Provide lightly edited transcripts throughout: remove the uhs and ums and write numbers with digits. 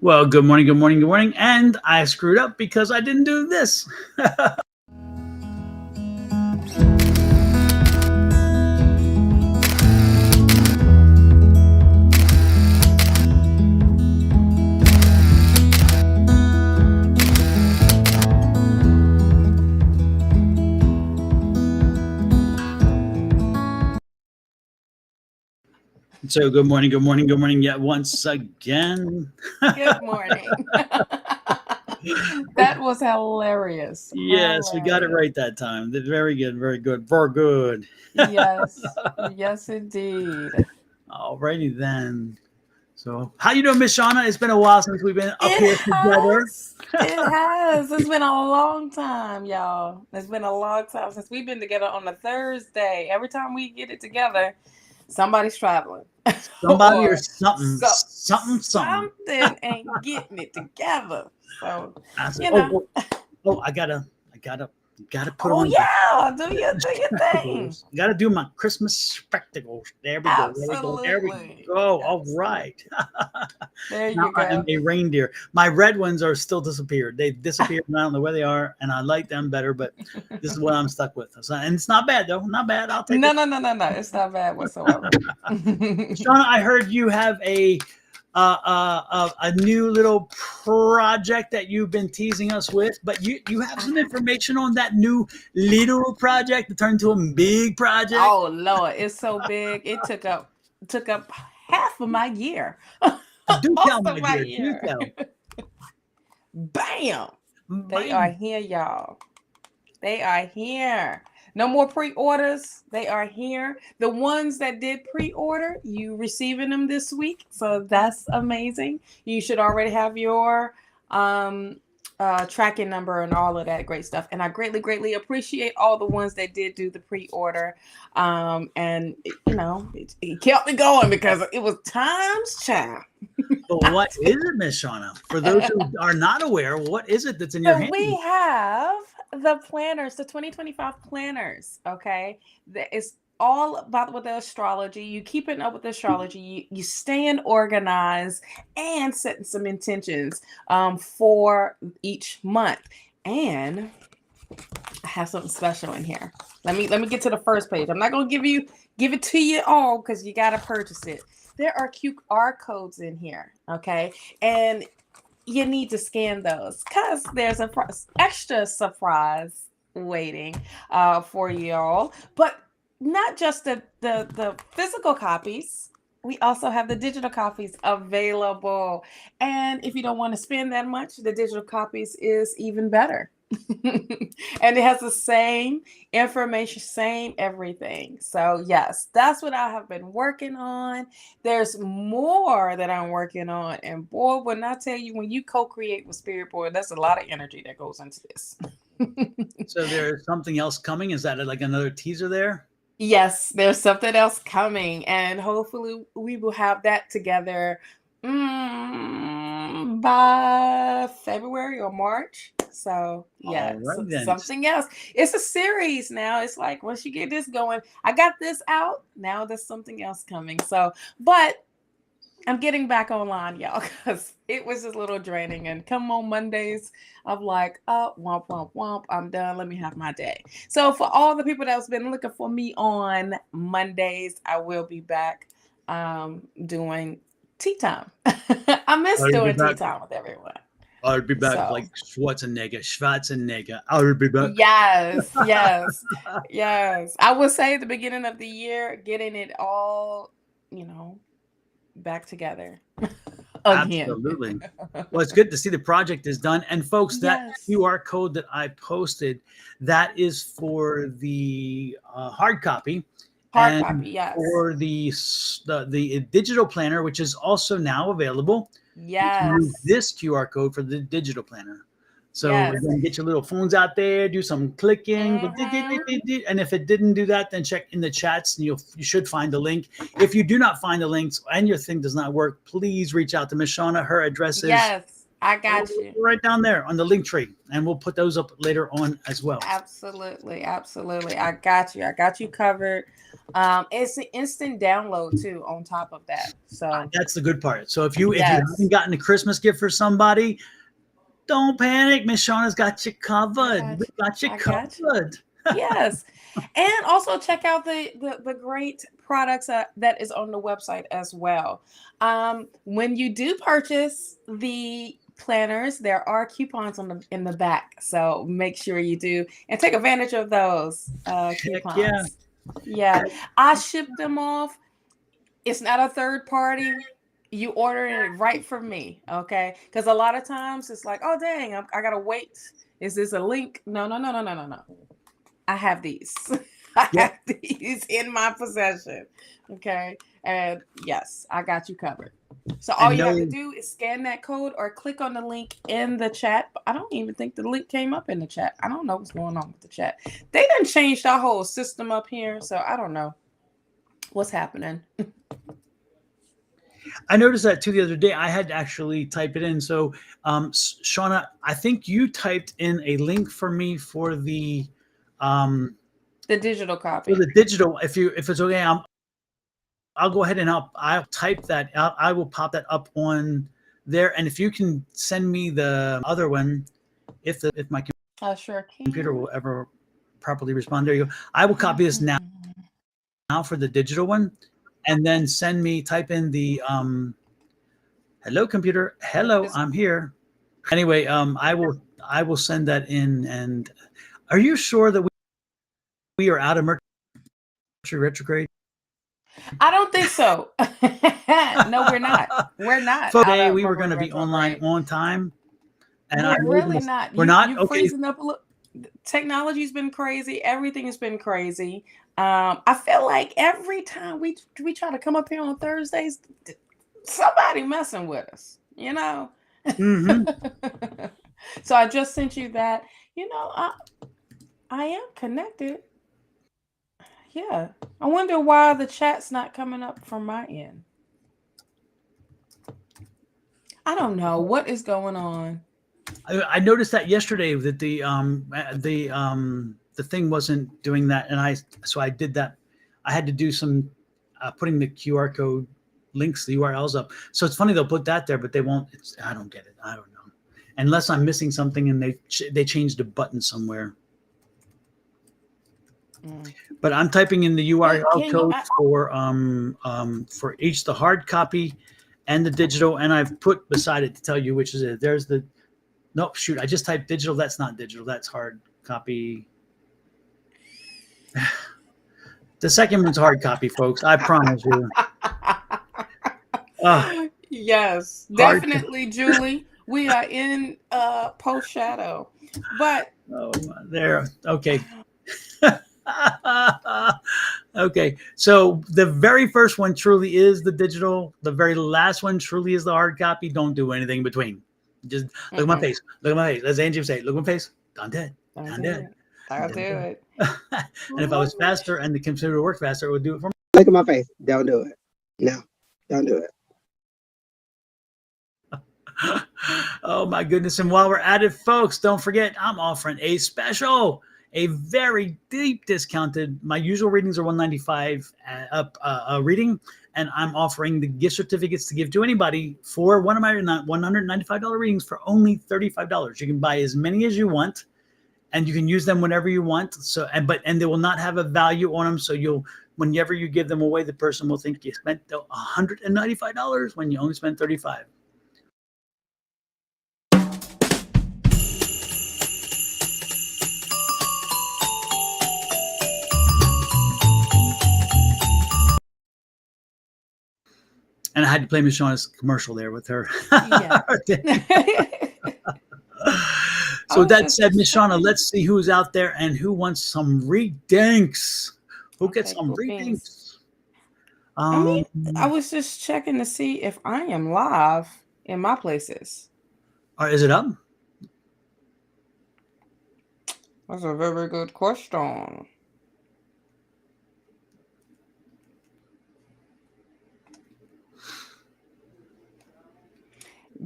Well, good morning, good morning, good morning. And I screwed up because I didn't do this. So good morning, good morning, good morning yet once again. Good morning. That was hilarious. Yes, we got it Hilarious. right that time. Very good, very good, very good. Yes. Yes, indeed. Alrighty then. So how you doing, Miss Shauna? It's been a while since we've been up It here together. has. It has. It's been a long time, y'all. It's been a long time since we've been together on a Thursday. Every time we get it together, somebody's traveling. Somebody or or something, something. something ain't getting it together. So, I said, you oh, know. oh, oh, I gotta put Oh on my yeah, do your thing. spectacles. I gotta do my Christmas spectacles. There we go. There we go. There we Absolutely. go. All Absolutely. right. There Now you I am go. a reindeer. My red ones are still disappeared. They've disappeared. And I don't know where they are, and I like them better, but this is what I'm stuck with. So, and it's not bad though. Not bad. I'll take No, it. no, no, no, no. It's not bad whatsoever. Shauna, I heard you have a new little project that you've been teasing us with, but you have some information on that new little project that turned into a big project. Oh Lord, it's so big. It took up half of my year. Do tell, Most my of my dear. Do year. tell. Bam. They are Bam. here, y'all. They are here. No more pre-orders. They are here. The ones that did pre-order, you receiving them this week. So that's amazing. You should already have your um tracking number and all of that great stuff. And I greatly, greatly appreciate all the ones that did do the pre-order. And it kept me going because it was times, child. But what is it, Miss Shauna? For those who are not aware, what is it that's in your So hand? we have the planners, the 2025 planners. Okay, it's all about with the astrology. You keeping up with the astrology. You staying organized and setting some intentions for each month. And I have something special in here. Let me get to the first page. I'm not gonna give it to you all because you gotta purchase it. There are QR codes in here. Okay, and you need to scan those because there's a extra surprise waiting for y'all. But not just the physical copies. We also have the digital copies available. And if you don't want to spend that much, the digital copies is even better. And it has the same information, same everything. So, yes, that's what I have been working on. There's more that I'm working on. And boy, when I tell you, when you co create with Spirit Boy, that's a lot of energy that goes into this. So there's something else coming. Is that like another teaser there? Yes, there's something else coming. And hopefully, we will have that together by February or March. So All yeah, right so then. something else. It's a series now. It's like once you get this going, I got this out. Now there's something else coming. So, but I'm getting back online, y'all, because it was just a little draining. And come on Mondays, I'm like, oh, womp, womp, womp. I'm done. Let me have my day. So for all the people that's been looking for me on Mondays, I will be back doing tea time. I miss I'll be doing tea back. time with everyone. I'll be back So like Schwarzenegger. I'll be back. yes, yes, yes. I would say at the beginning of the year, getting it all, you know, back together again. Absolutely. Well, it's good to see the project is done. And folks, that Yes. QR code that I posted, that is for the hard copy, Hard and copy, yes. for the digital planner, which is also now available. You can use Yes. this QR code for the digital planner. So Yes. again, get your little phones out there, do some clicking, Hmm. and if it didn't do that, then check in the chats, and you should find the link. If you do not find the links and your thing does not work, please reach out to Miss Shauna. Her address is Yes. I got you. Right down there on the link tree, and we'll put those up later on as well. Absolutely, absolutely. I got you. I got you covered. It's an instant download too. On top of that, so That's the good part. So if you yes. haven't gotten a Christmas gift for somebody, don't panic. Miss Shauna's got you covered. We got you covered. Yes, and also check out the great products that is on the website as well. When you do purchase the planners, there are coupons in the back, so make sure you do and take advantage of those coupons. Yeah, I ship them off. It's not a third party. You order it right from me, okay? Because a lot of times it's like, oh dang, I gotta wait. Is this a link? No. I have these. I have these in my possession. Okay. And yes, I got you covered. So all you have to do is scan that code or click on the link in the chat. I don't even think the link came up in the chat. I don't know what's going on with the chat. They done changed our whole system up here. So I don't know what's happening. I noticed that too the other day. I had to actually type it in. So, Shauna, I think you typed in a link for me for the digital copy. For the digital, if it's okay, I'll go ahead and I'll type that out. I will pop that up on there. And if you can send me the other one, if my sure computer will ever properly respond, there you go. I will copy this now for the digital one, and then type in the hello computer, hello, I'm here. Anyway, I will send that in. And are you sure that we are out of Mercury retrograde? I don't think so. No, we're not. We're not. Today we were going to be online on time, and we're really not. We're not. You're freezing up a little. Technology's been crazy. Everything has been crazy. I feel like every time we try to come up here on Thursdays, somebody messing with us. You know. Mm-hmm. So I just sent you that. You know, I am connected. Yeah. I wonder why the chat's not coming up from my end. I don't know what is going on. I noticed that yesterday that the thing wasn't doing that, and I did that. I had to do some putting the QR code links, the URLs up. So it's funny they'll put that there, but they won't. I don't get it. I don't know, unless I'm missing something and they changed a button somewhere. But I'm typing in the URL code for each the hard copy and the digital, and I've put beside it to tell you which is it. There's the nope, shoot, I just typed digital. That's not digital. That's hard copy. The second one's hard copy, folks. I promise you. Yes, definitely, Julie. We are in post shadow, but there. Okay. Okay, so the very first one truly is the digital. The very last one truly is the hard copy. Don't do anything in between. Just look at my face. Look at my face. As Angie would say, look at my face. I'm dead. I'm dead. I'll do it. And if I was faster and the computer worked faster, it would do it for me. Look at my face. Don't do it. No, don't do it. Oh my goodness. And while we're at it, folks, don't forget I'm offering a special, a very deep discounted. My usual readings are $195 a reading, and I'm offering the gift certificates to give to anybody for one of my $195 readings for only $35. You can buy as many as you want, and you can use them whenever you want. So, and they will not have a value on them. So whenever you give them away, the person will think you spent $195 when you only spent $35. And I had to play Miss Shauna's commercial there with her. Yeah. So with that said, Miss Shauna, let's see who's out there and who wants some readings. Who gets some readings? I was just checking to see if I am live in my places. Is it up? That's a very good question.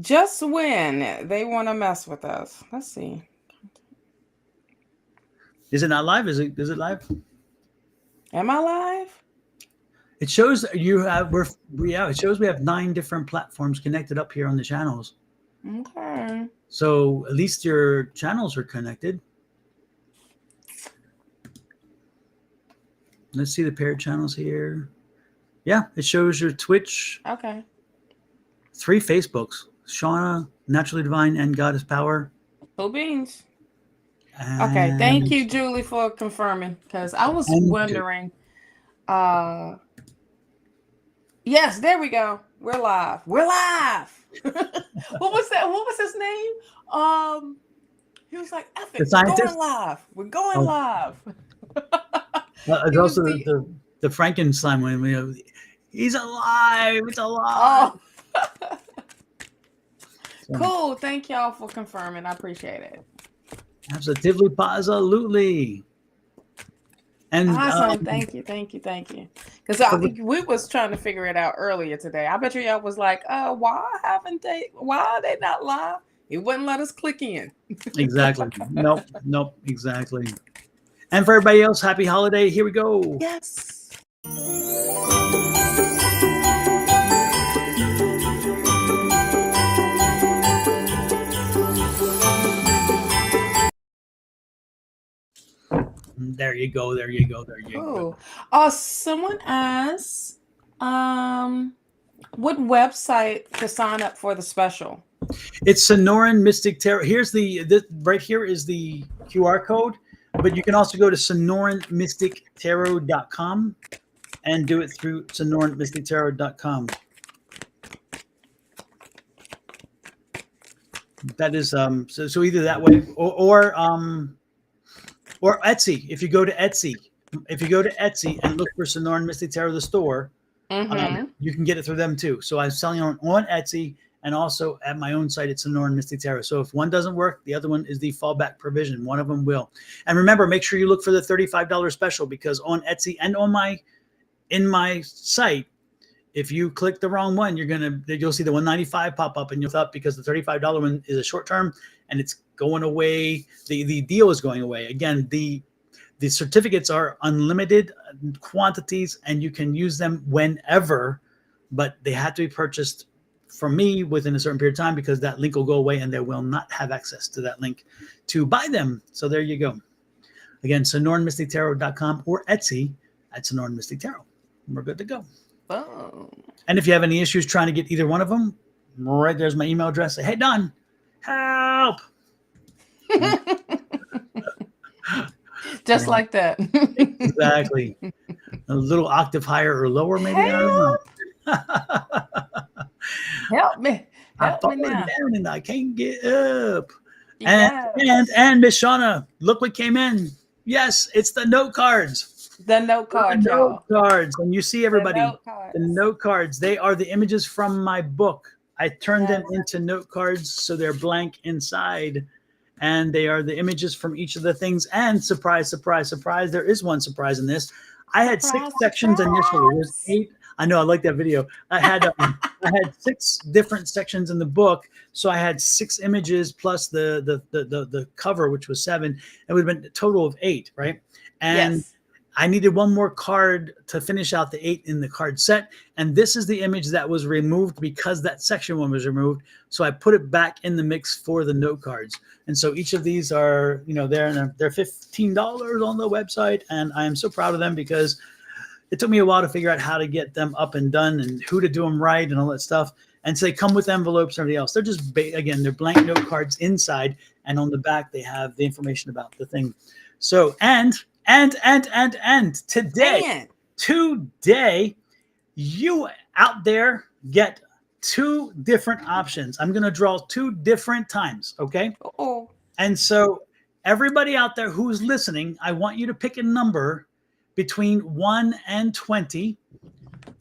Just when they want to mess with us. Let's see. Is it not live? Is it live? Am I live? It shows you have it shows we have 9 different platforms connected up here on the channels. Okay. So at least your channels are connected. Let's see the paired channels here. Yeah, it shows your Twitch, Okay. 3 Facebooks, Shauna, Naturally Divine, and Goddess Power. Cool beans. Okay. Thank And, you, Julie, for confirming. Because I was and wondering. Yes, there we go. We're live. We're live. What was that? What was his name? He was like, F the it, we're going scientist. live. We're going Oh, live. there's He was also the the Frankenstein one. You know, he's alive. It's alive. oh So, cool. Thank y'all for confirming. I appreciate it. absolutely, absolutely. And Awesome. Thank you. Thank you. Thank you. Because we was trying to figure it out earlier today. I bet you y'all was like, why are they not live? It wouldn't let us click in. exactly. Nope, exactly. And for everybody else, happy holiday. Here we go. Yes. There you go. There you go. There you Cool. go. Someone asked, what website to sign up for the special? It's Sonoran Mystic Tarot. Here's the right here is the QR code, but you can also go to sonoranmystictarot.com and do it through sonoranmystictarot.com. That is so either that way or Etsy. If you go to Etsy and look for Sonoran Mystic Tarot the store, you can get it through them too. So I'm selling on Etsy and also at my own site at Sonoran Mystic Tarot. So if one doesn't work, the other one is the fallback provision. One of them will. And remember, make sure you look for the $35 special, because on Etsy and in my site, if you click the wrong one, you'll see the $195 pop up, and you'll thought because the $35 one is a short term and it's going away. The deal is going away. Again, the certificates are unlimited quantities and you can use them whenever, but they have to be purchased from me within a certain period of time, because that link will go away and they will not have access to that link to buy them. So there you go. Again, sonoranmystictarot.com or Etsy at Sonoran Mystic Tarot. We're good to go. Oh. And if you have any issues trying to get either one of them, right there's my email address. Say, hey, Don, help. Just like that. Exactly. A little octave higher or lower, maybe. I don't know. Help me. I'm Help me falling now. down and I can't get up. Yes. And Miss Shauna, look what came in. Yes, it's the note cards. The note cards, The y'all. note cards. And you see everybody. The note cards. They are the images from my book. I turned them into note cards so they're blank inside. And they are the images from each of the things. And surprise, surprise, surprise. There is one surprise in this. I had 6 sections initially. There's 8. I know, I like that video. I had 6 different sections in the book. So I had 6 images plus the cover, which was 7. It would have been a total of 8, right? And I needed one more card to finish out the 8 in the card set. And this is the image that was removed because that section one was removed. So I put it back in the mix for the note cards. And so each of these are, they're $15 on the website. And I am so proud of them because it took me a while to figure out how to get them up and done and who to do them right and all that stuff. And so they come with envelopes and everything else. They're just, again, they're blank note cards inside. And on the back, they have the information about the thing. So, and today, you out there get 2 different options. I'm going to draw 2 different times. Okay. And so everybody out there who's listening, I want you to pick a number between 1 and 20.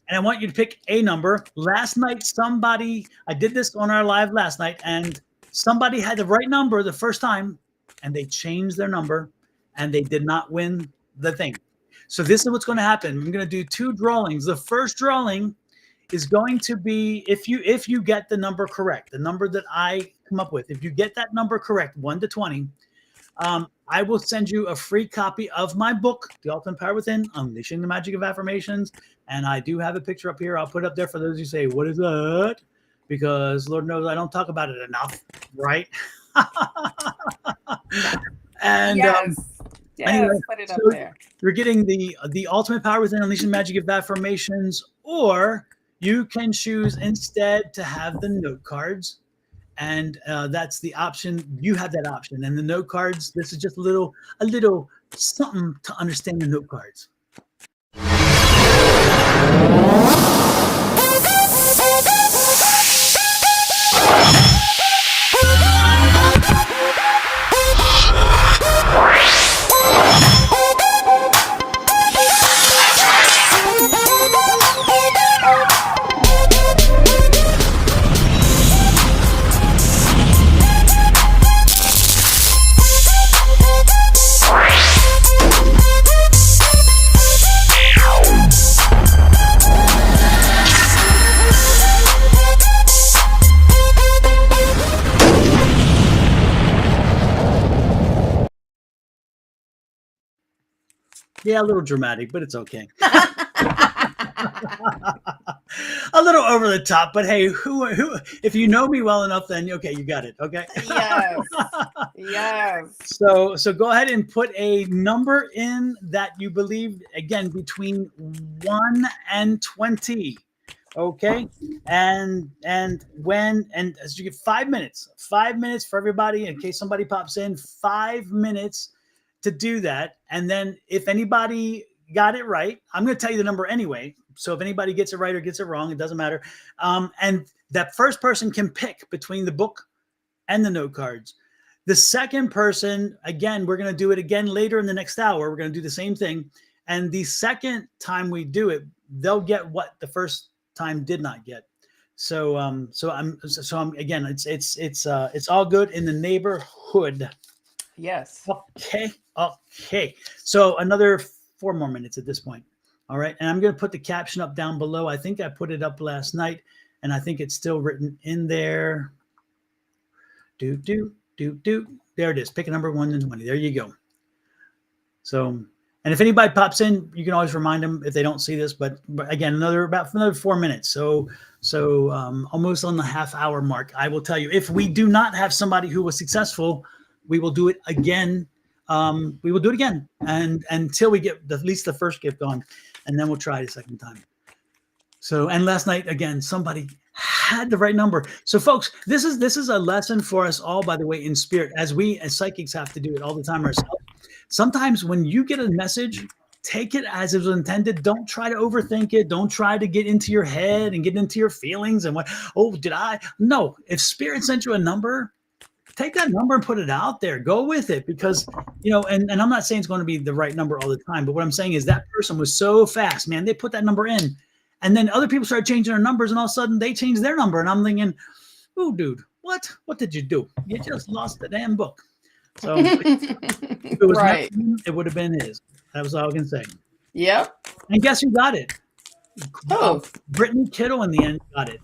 And I want you to pick a number. Last night, I did this on our live last night, and somebody had the right number the first time and they changed their number and they did not win the thing. So this is what's going to happen. I'm going to do 2 drawings. The first drawing is going to be, if you get the number correct, the number that I come up with, if you get that number correct, 1 to 20, I will send you a free copy of my book, The Ultimate Power Within, Unleashing the Magic of Affirmations. And I do have a picture up here. I'll put it up there for those who say, what is that? Because Lord knows I don't talk about it enough, right? And yes, anyway, put it up so there. you're getting the Ultimate Power Within, Unleashing the Magic of Affirmations, or you can choose instead to have the note cards. And that's the option. You have that option. And the note cards, this is just a little something to understand the note cards. Yeah, a little dramatic, but it's okay. A little over the top, but hey, who if you know me well enough, then okay, you got it. Okay. Yes. Yes. So go ahead and put a number in that you believe, again, between 1 and 20. Okay. And as you get 5 minutes for everybody, in case somebody pops in, 5 minutes to do that. And then if anybody got it right, I'm going to tell you the number anyway. So if anybody gets it right or gets it wrong, it doesn't matter. And that first person can pick between the book and the note cards. The second person, again, we're going to do it again later in the next hour. We're going to do the same thing. And the second time we do it, they'll get what the first time did not get. So I'm again, it's all good in the neighborhood. Yes. Okay. So another 4 more minutes at this point. All right. And I'm going to put the caption up down below. I think I put it up last night, and I think it's still written in there. There it is. Pick a number 1 to 20. There you go. So, and if anybody pops in, you can always remind them if they don't see this. But again, another 4 minutes. So almost on the half-hour mark. I will tell you, if we do not have somebody who was successful, we will do it again. We will do it again, and until we get at least the first gift on, and then we'll try it a second time. So, and last night again, somebody had the right number. So, folks, this is a lesson for us all, by the way, in spirit, as we as psychics have to do it all the time ourselves. Sometimes when you get a message, take it as it was intended. Don't try to overthink it. Don't try to get into your head and get into your feelings and what. Oh, did I? No. If spirit sent you a number, take that number and put it out there. Go with it, because, and I'm not saying it's going to be the right number all the time, but what I'm saying is that person was so fast, man. They put that number in, and then other people started changing their numbers, and all of a sudden they changed their number. And I'm thinking, oh, dude, what did you do? You just lost the damn book. So if it was right. him, it would have been his. That was all I can say. Yep. And guess who got it? Who? Brittany Kittle in the end got it.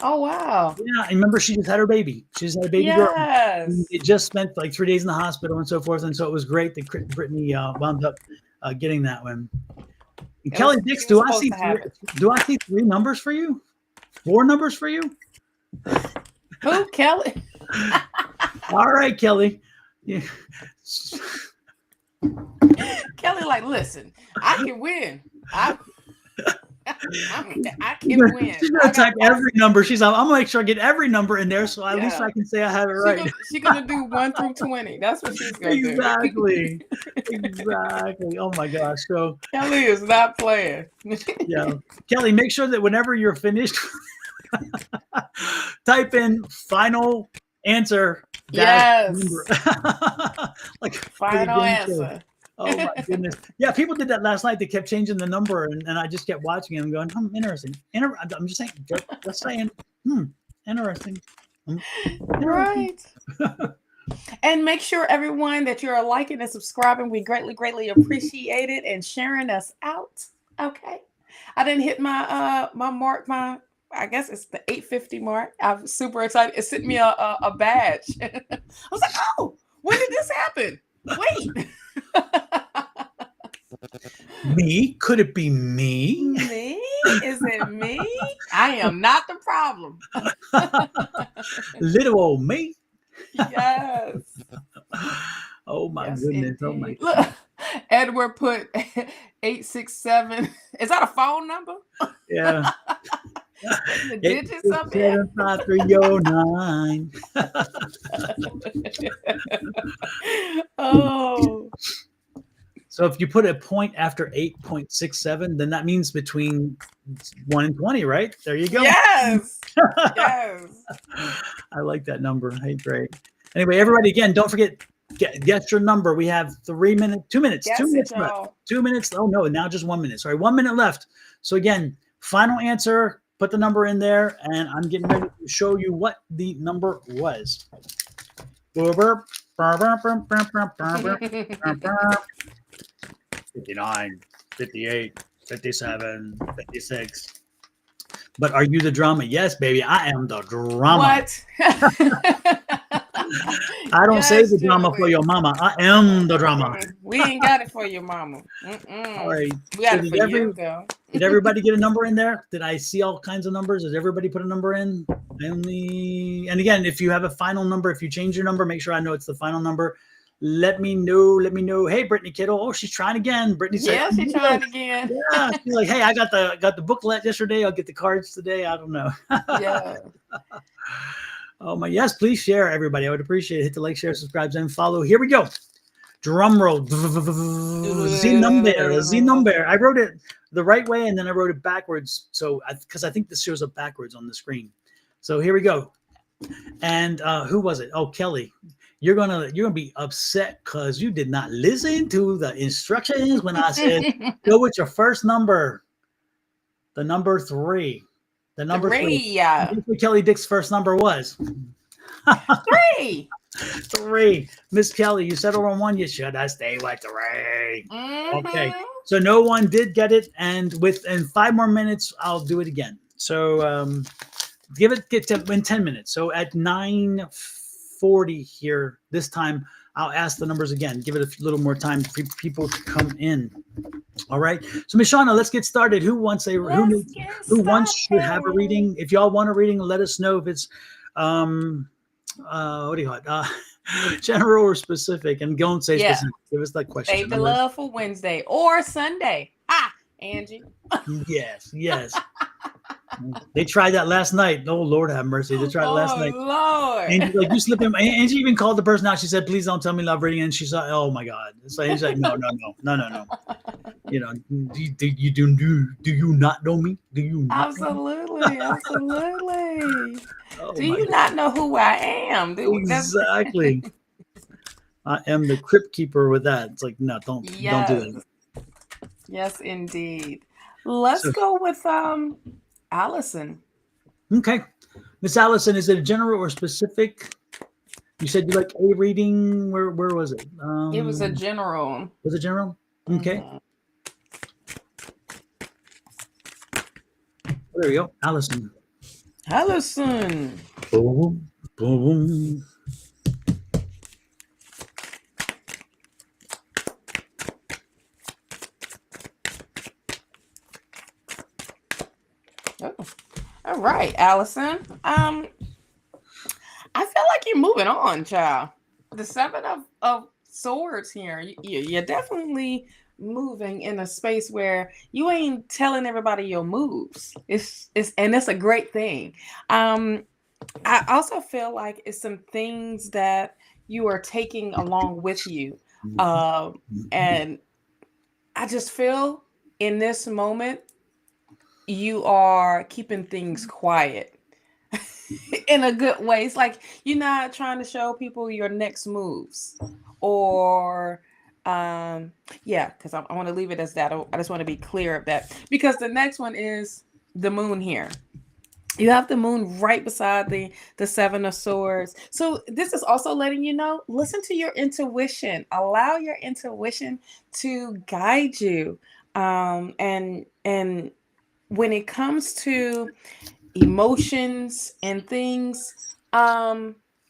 Oh, wow. Yeah, I remember she just had her baby. She just had a baby girl. It just spent like 3 days in the hospital and so forth. And so it was great that Brittany wound up getting that one. And Kelly Dix, do I see 3 numbers for you? 4 numbers for you? Who, Kelly? All right, Kelly. Yeah. Kelly, like, listen, I can win. I can win. She's gonna type every number. She's like, I'm gonna make sure I get every number in there, so at least I can say I have it right. She's gonna do 1 through 20. That's what she's gonna do. Exactly. Oh my gosh. So Kelly is not playing. Yeah, Kelly, make sure that whenever you're finished, type in final answer. Yes. Like final answer. Oh my goodness. Yeah, people did that last night. They kept changing the number, and I just kept watching them going, interesting. I'm just saying, just saying, interesting. Right. And make sure, everyone, that you're liking and subscribing. We greatly, greatly appreciate it, and sharing us out. Okay. I didn't hit my my mark. I guess it's the 850 mark. I'm super excited. It sent me a badge. I was like, oh, when did this happen? Wait. Me? Could it be me? Me? Is it me? I am not the problem. Little old me. Yes. Oh my Yes, goodness. Oh my indeed. Look, Edward put 867. Is that a phone number? yeah. Putting the digits up there. 8675309. Oh. So if you put a point after 8.67, then that means between 1 and 20, right? There you go. Yes. Yes. I like that number. Hey, great. Anyway, everybody, again, don't forget, guess your number. We have 3 minutes, 2 minutes, Guess 2 it, minutes left. y'all. 2 minutes. Oh, no, now just 1 minute. Sorry, 1 minute left. So again, final answer, put the number in there, and I'm getting ready to show you what the number was. 59, 58, 57, 56. But are you the drama? Yes, baby, I am the drama. What? I don't say Yes, the drama for Julie. your mama. I am the drama. We ain't got it for your mama. All right. We got So it for you, though. did everybody get a number in there? Did I see all kinds of numbers? Does everybody put a number in? And again, if you have a final number, if you change your number, make sure I know it's the final number. Let me know. Let me know. Hey, Brittany Kittle. Oh, she's trying again. Brittany said, Yeah, she tried again. yeah. She's like, hey, I got the booklet yesterday. I'll get the cards today. I don't know. Yeah. Oh my, yes, please share, everybody. I would appreciate it. Hit the like, share, subscribe, and follow. Here we go. Drum roll. Z number. I wrote it the right way and then I wrote it backwards. So because I think this shows up backwards on the screen. So here we go. And who was it? Oh, Kelly. You're gonna be upset because you did not listen to the instructions when I said go with your first number. The number 3. The number 3. Yeah. Guess what Kelly Dick's first number was? 3. 3. Miss Kelly, you settled on 1. You should have stayed with 3. Mm-hmm. Okay. So no one did get it, and in 5 more minutes, I'll do it again. So get to in 10 minutes. So at 9:40 here this time, I'll ask the numbers again. Give it a little more time for people to come in. All right. So Miss Shauna, let's get started. Who wants should have a reading? If y'all want a reading, let us know if it's what do you call it? General or specific, and don't say specific. Give us that question. Save the love for Wednesday or Sunday. Angie. Yes. They tried that last night. Oh Lord, have mercy. They tried it last night. Lord. Angie, like you slip him. Angie even called the person out. She said, "Please don't tell me love reading." And she said, "Oh my God." So Angie's like, "No." You know, do you not know me? Do you? Not Absolutely. Oh, do you not know who I am? Exactly. I am the crypt keeper with that. It's like, no, don't do that. Yes, indeed. Let's go with Allison. Okay. Miss Allison, is it a general or specific? You said you like a reading. Where was it? It was a general. Was it general? Okay. Mm-hmm. There we go. Allison. Boom, boom. Oh. All right, Allison. I feel like you're moving on, child. The 7 of Swords here. You're definitely moving in a space where you ain't telling everybody your moves. It's a great thing. I also feel like it's some things that you are taking along with you. And I just feel in this moment you are keeping things quiet in a good way. It's like you're not trying to show people your next moves or because I want to leave it as that. I just want to be clear of that because the next one is the moon here. You have the moon right beside the 7 of Swords. So this is also letting you know, listen to your intuition. Allow your intuition to guide you. And when it comes to emotions and things,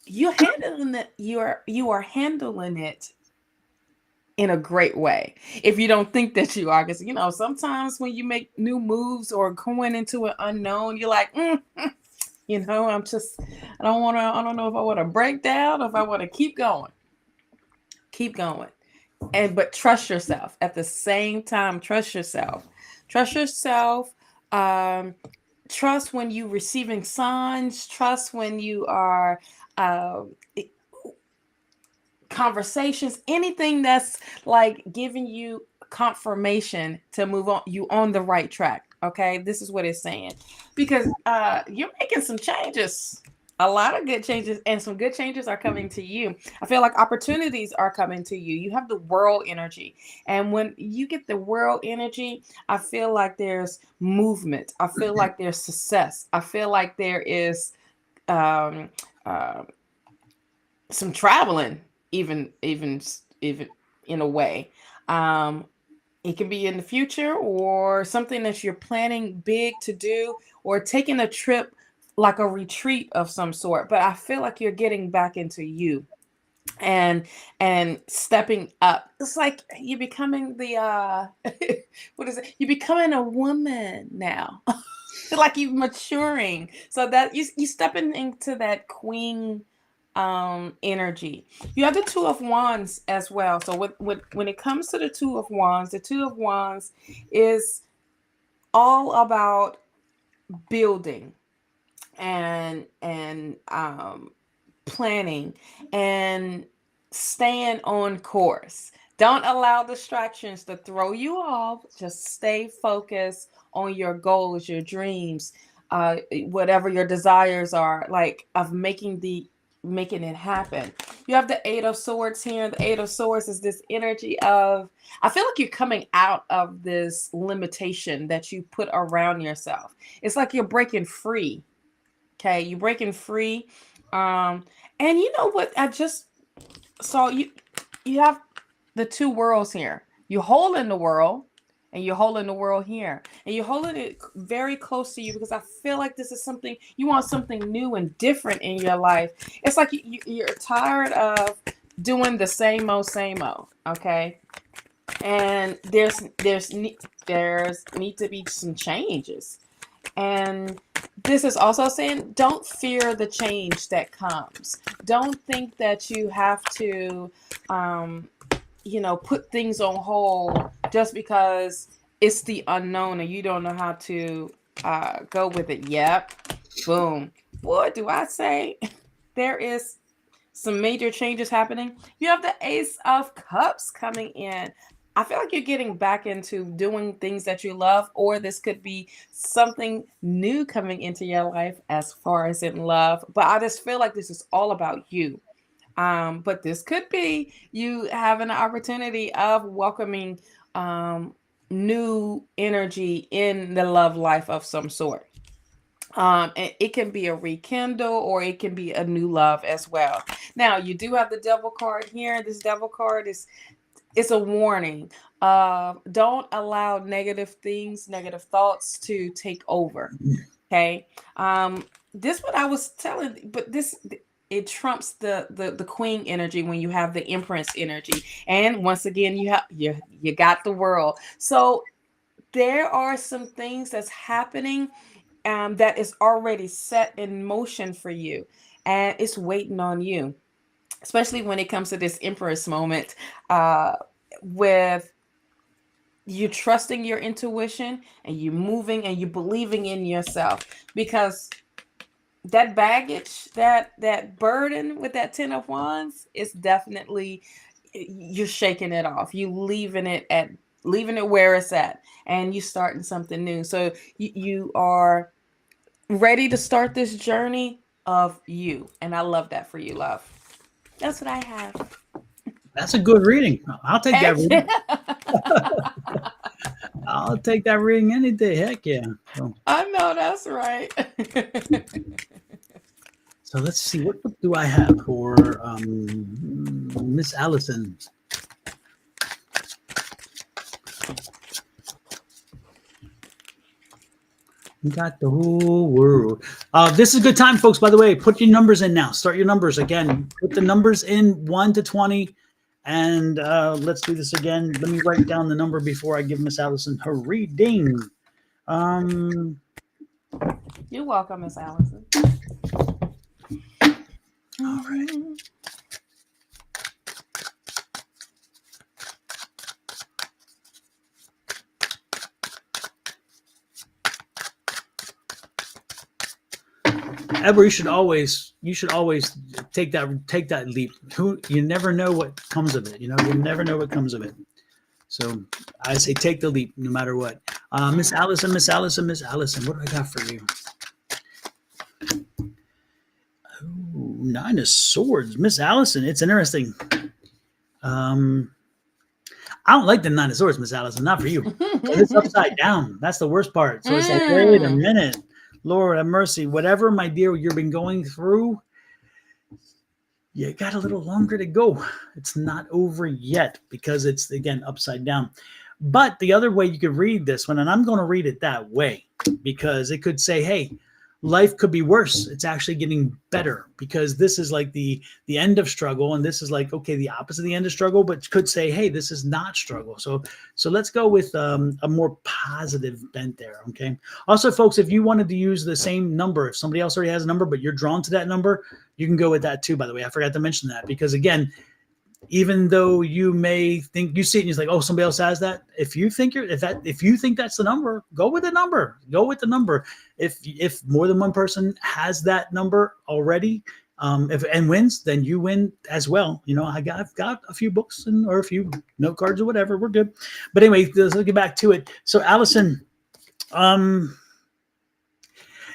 you're handling it, you are handling it in a great way. If you don't think that you are, because sometimes when you make new moves or going into an unknown, you're like, I don't know if I want to break down or if I want to keep going. Keep going. But trust yourself at the same time. Trust yourself. Trust yourself. Trust when you receiving signs. Trust when you are conversations, anything that's like giving you confirmation to move on, you on the right track. Okay, this is what it's saying, because you're making some changes, a lot of good changes, and some good changes are coming to you. I feel like opportunities are coming to you. You have the world energy, and when you get the world energy, I feel like there's movement. I feel like there's success. I feel like there is um, uh, some traveling, even in a way. It can be in the future or something that you're planning big to do, or taking a trip like a retreat of some sort. But I feel like you're getting back into you and stepping up. It's like you're becoming the what is it? You're becoming a woman now. Like you're maturing, so that you stepping into that queen energy. You have the Two of Wands as well. So when it comes to the Two of Wands, the Two of Wands is all about building and planning and staying on course. Don't allow distractions to throw you off. Just stay focused on your goals, your dreams, whatever your desires are, like of making it happen. You have the Eight of Swords here. The Eight of Swords is this energy of, I feel like you're coming out of this limitation that you put around yourself. It's like you're breaking free. Okay, you're breaking free. And you know what? I just saw you have the two worlds here. You're holding the world, and you're holding the world here, and you're holding it very close to you, because I feel like this is something you want, something new and different in your life. It's like you're tired of doing the same old, okay? And there's need to be some changes. And this is also saying, don't fear the change that comes. Don't think that you have to, put things on hold just because it's the unknown and you don't know how to go with it. Yep. Boom. Boy, do I say there is some major changes happening. You have the Ace of Cups coming in. I feel like you're getting back into doing things that you love, or this could be something new coming into your life as far as in love. But I just feel like this is all about you. But this could be you having an opportunity of welcoming new energy in the love life of some sort. And it can be a rekindle, or it can be a new love as well. Now, you do have the Devil card here. This Devil card it's a warning. Don't allow negative things, negative thoughts to take over. Okay. This what I was telling, but it trumps the queen energy when you have the Empress energy. And once again, you got the world. So there are some things that's happening that is already set in motion for you, and it's waiting on you, especially when it comes to this Empress moment, with you trusting your intuition, and you moving and you believing in yourself, because that baggage, that burden with that Ten of Wands is definitely, you're shaking it off. You leaving it where it's at, and you starting something new. So you are ready to start this journey of you. And I love that for you, love. That's what I have. That's a good reading. I'll take that reading. I'll take that reading any day. Heck yeah. So, I know that's right. so let's see. What book do I have for Miss Allison? Got the whole world. This is a good time, folks. By the way, put your numbers in now. Start your numbers again. Put the numbers in 1 to 20. And let's do this again. Let me write down the number before I give Miss Allison her reading. You're welcome, Miss Allison. All right. Edward, you should always take that leap. You never know what comes of it. You never know what comes of it. So I say take the leap no matter what. Miss Allison, what do I got for you? Ooh, 9 of Swords. Miss Allison, it's interesting. I don't like the 9 of Swords, Miss Allison, not for you. It's upside down. That's the worst part. So it's like, wait a minute. Lord have mercy. Whatever, my dear, you've been going through, you got a little longer to go. It's not over yet because it's, again, upside down. But the other way you could read this one, and I'm going to read it that way because it could say, hey, life could be worse. It's actually getting better because this is like the end of struggle. And this is like, okay, the opposite of the end of struggle, but could say, hey, this is not struggle. So let's go with a more positive bent there. Okay. Also, folks, if you wanted to use the same number, if somebody else already has a number, but you're drawn to that number, you can go with that too, by the way. I forgot to mention that because, again, even though you may think you see it and you're like, oh, somebody else has that. If you think that's the number, go with the number. Go with the number. If more than one person has that number already, and wins, then you win as well. I've got a few books or a few note cards or whatever. We're good. But anyway, let's get back to it. So Allison,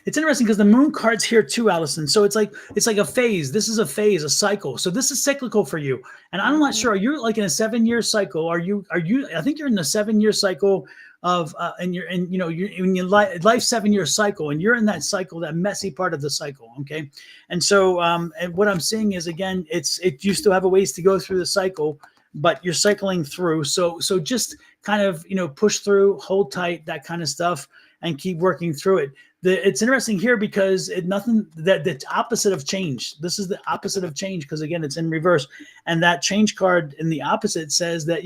it's interesting because the moon card's here too, Allison. So it's like a phase. This is a phase, a cycle. So this is cyclical for you. And I'm not sure. Are you like in a 7-year cycle? Are you? I think you're in the 7-year cycle of you're in your life 7-year cycle, and you're in that cycle, that messy part of the cycle. Okay. And so and what I'm seeing is, again, you still have a ways to go through the cycle, but you're cycling through. So just kind of push through, hold tight, that kind of stuff, and keep working through it. It's interesting here because the opposite of change. This is the opposite of change because, again, it's in reverse. And that change card in the opposite says that,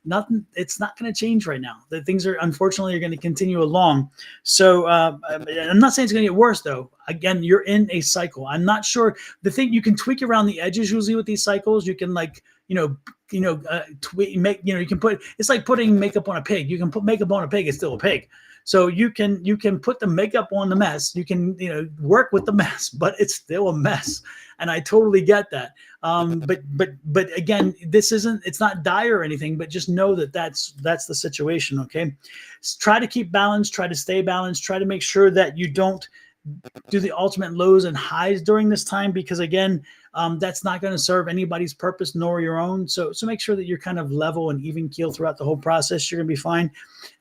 nothing, it's not going to change right now. That things are, unfortunately, are going to continue along. So I'm not saying it's going to get worse, though. Again, you're in a cycle. I'm not sure. The thing, you can tweak around the edges usually with these cycles. You can you can put, it's like putting makeup on a pig. You can put makeup on a pig, it's still a pig. So you can put the makeup on the mess. You can work with the mess, but it's still a mess. And I totally get that. But again, it's not dire or anything. But just know that that's the situation. Okay, try to keep balance. Try to stay balanced. Try to make sure that you don't do the ultimate lows and highs during this time, because, again, that's not going to serve anybody's purpose nor your own. So make sure that you're kind of level and even keel throughout the whole process. You're going to be fine.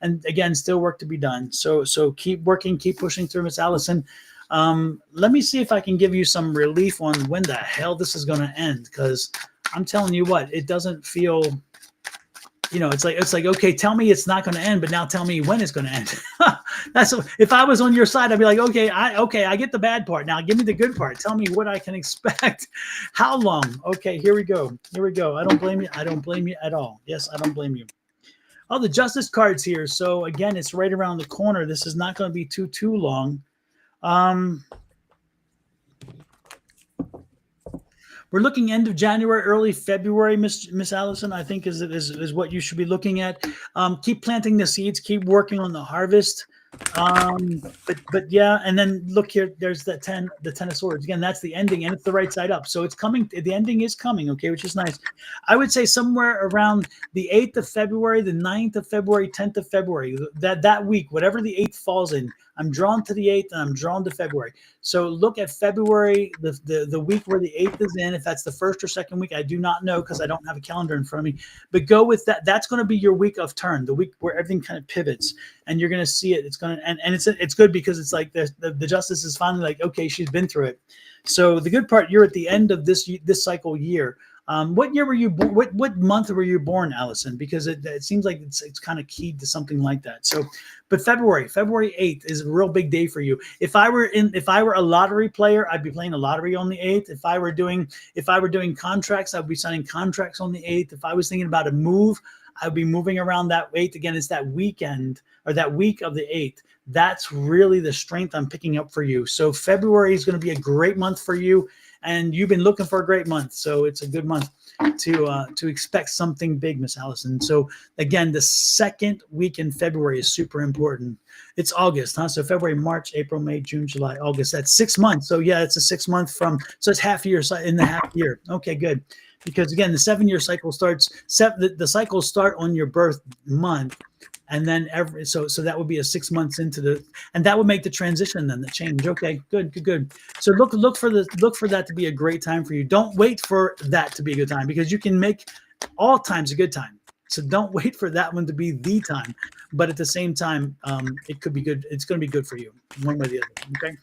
And again, still work to be done. So keep working, keep pushing through, Miss Allison. Let me see if I can give you some relief on when the hell this is going to end, because I'm telling you what, it doesn't feel, it's like, okay, tell me it's not going to end, but now tell me when it's going to end. If I was on your side, I'd be like, okay, I get the bad part. Now give me the good part. Tell me what I can expect. How long? Okay, here we go. I don't blame you. I don't blame you at all. Yes, I don't blame you. Oh, the Justice card's here. So again, it's right around the corner. This is not going to be too long. We're looking end of January, early February, Miss Allison, I think is what you should be looking at. Keep planting the seeds, keep working on the harvest. But yeah, and then look here, there's the 10 of Swords. Again, that's the ending, and it's the right side up. So it's coming, the ending is coming, okay, which is nice. I would say somewhere around the 8th of February, the 9th of February, 10th of February, that week, whatever the 8th falls in, I'm drawn to the 8th and I'm drawn to February. So look at February, the week where the 8th is in. If that's the first or second week, I do not know because I don't have a calendar in front of me. But go with that. That's going to be your week of turn, the week where everything kind of pivots, and you're going to see it. It's going to, and it's good because it's like the Justice is finally like, okay, she's been through it. So the good part, you're at the end of this cycle year. What year were you born? What month were you born, Allison? Because it seems like it's kind of keyed to something like that. So, but February 8th is a real big day for you. If I were a lottery player, I'd be playing a lottery on the 8th. If I were doing contracts, I'd be signing contracts on the 8th. If I was thinking about a move, I'd be moving around that 8th. Again, it's that weekend or that week of the 8th. That's really the strength I'm picking up for you. So February is going to be a great month for you. And you've been looking for a great month, so it's a good month to expect something big, Miss Allison. So again, the second week in February is super important. It's August, huh? So February, March, April, May, June, July, August. That's 6 months. So yeah, it's a 6 month from. So it's half year in the half year. Okay, good. Because again, the 7-year cycle starts. The cycles start on your birth month. And then so that would be a 6 months into and that would make the transition, then the change. Okay, good. So look for that to be a great time for you. Don't wait for that to be a good time, because you can make all times a good time. So don't wait for that one to be the time. But at the same time, it could be good. It's going to be good for you, one way or the other. Okay.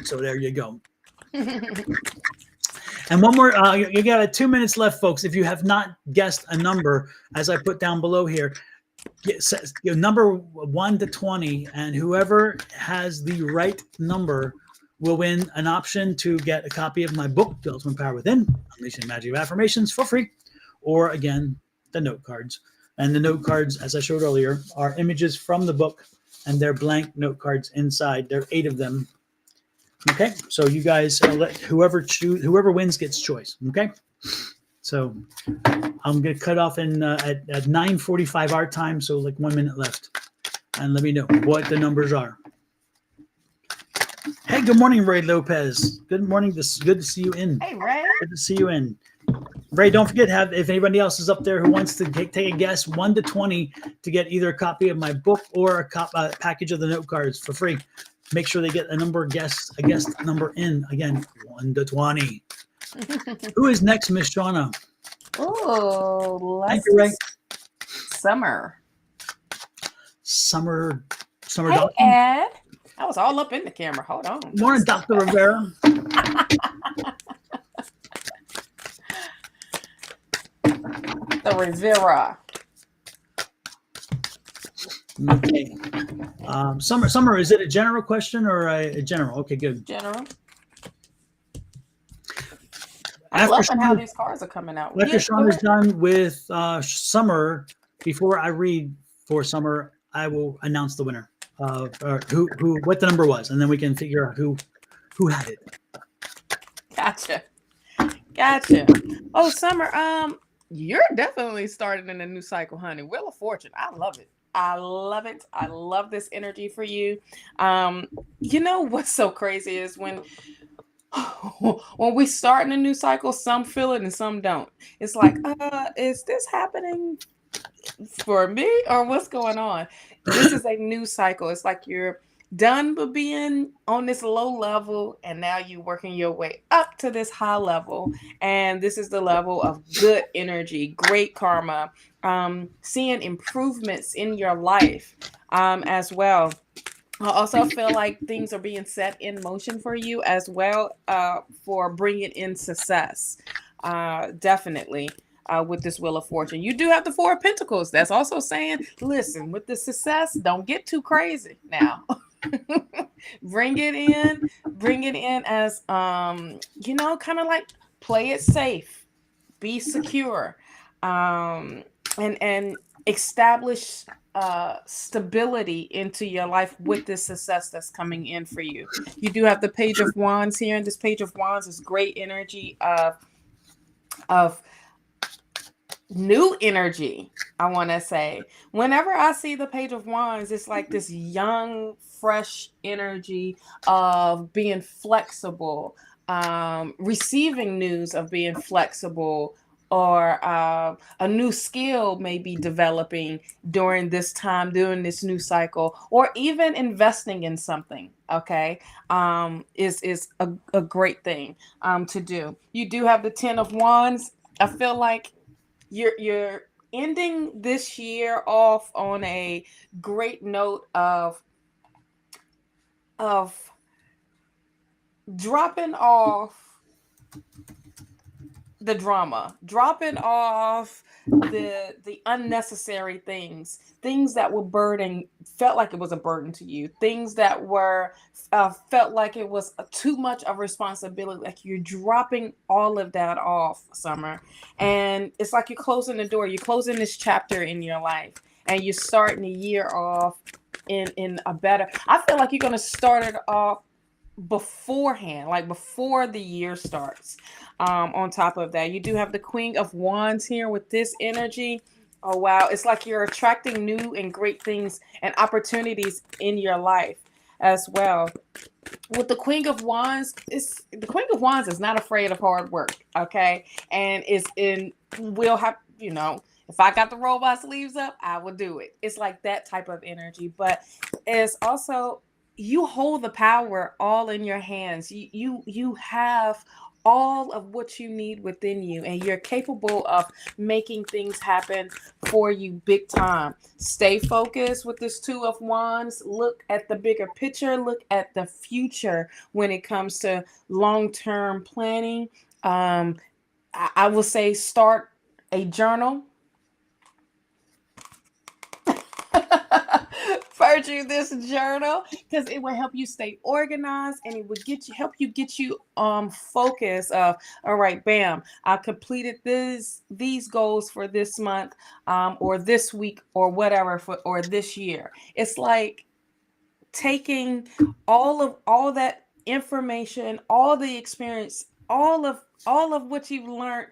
So there you go. And one more, you got 2 minutes left, folks. If you have not guessed a number, as I put down below here, number 1 to 20, and whoever has the right number will win an option to get a copy of my book, The Ultimate Power Within, Unleashing the Magic of Affirmations, for free, or again, the note cards. And the note cards, as I showed earlier, are images from the book, and they're blank note cards inside. There are 8 of them. Okay, so you guys let whoever wins gets choice. Okay, so I'm gonna cut off at 9:45 our time, so like 1 minute left, and let me know what the numbers are. Hey, good morning, Ray Lopez. Good morning. This is good to see you in. Hey, Ray. Good to see you in. Ray, don't forget, if anybody else is up there who wants to take a guess, 1 to 20, to get either a copy of my book or a package of the note cards for free. Make sure they get a guest number in. Again, 1 to 20. Who is next, Miss Shauna? Oh, Thank you, Ray. Summer. Hey, Dawson. Ed. I was all up in the camera. Hold on. Good morning, Dr. Rivera. The Rivera. Okay. Summer, is it a general question or a general? Okay, good. General. I'm loving how these cards are coming out. After Sean is done with Summer, before I read for Summer, I will announce the winner of what the number was, and then we can figure out who had it. Gotcha. Oh, Summer, you're definitely starting in a new cycle, honey. Wheel of Fortune. I love it. I love this energy for you. You know what's so crazy is when we start in a new cycle, some feel it and some don't. It's like, is this happening for me or what's going on? This is a new cycle. It's like you're done with being on this low level, and now you're working your way up to this high level. And this is the level of good energy, great karma, seeing improvements in your life as well. I also feel like things are being set in motion for you as well, for bringing in success. Definitely. With this Wheel of Fortune, you do have the 4 of Pentacles. That's also saying, listen, with the success, don't get too crazy now. Bring it in as kind of like play it safe, be secure, and establish stability into your life with this success that's coming in for you. You do have the Page of Wands here, and this Page of Wands is great energy of new energy. I want to say, whenever I see the Page of Wands, it's like this young, fresh energy of being flexible, receiving news of being flexible, or a new skill may be developing during this time, during this new cycle, or even investing in something. Okay, is a great thing to do. You do have the 10 of Wands. I feel like you're ending this year off on a great note of dropping off the drama, dropping off the unnecessary things that were felt like it was a burden to you, things that were felt like it was too much of responsibility. Like you're dropping all of that off, Summer, and it's like you're closing the door. You're closing this chapter in your life, and you're starting the year off in a better. I feel like you're gonna start it off beforehand, like before the year starts. On top of that, you do have the Queen of Wands here with this energy. Oh wow, it's like you're attracting new and great things and opportunities in your life as well. With the Queen of Wands, is not afraid of hard work, okay? And it's in will have, if I got to roll my sleeves up, I would do it. It's like that type of energy, but it's also you hold the power all in your hands. You have all of what you need within you, and you're capable of making things happen for you big time. Stay focused with this Two of Wands. Look at the bigger picture. Look at the future when it comes to long-term planning. I will say start a journal. Virtue this journal, because it will help you stay organized, and it would help you get you focus of, all right, bam, I completed these goals for this month, or this week, or whatever, or this year. It's like taking all that information, all the experience, all of what you've learned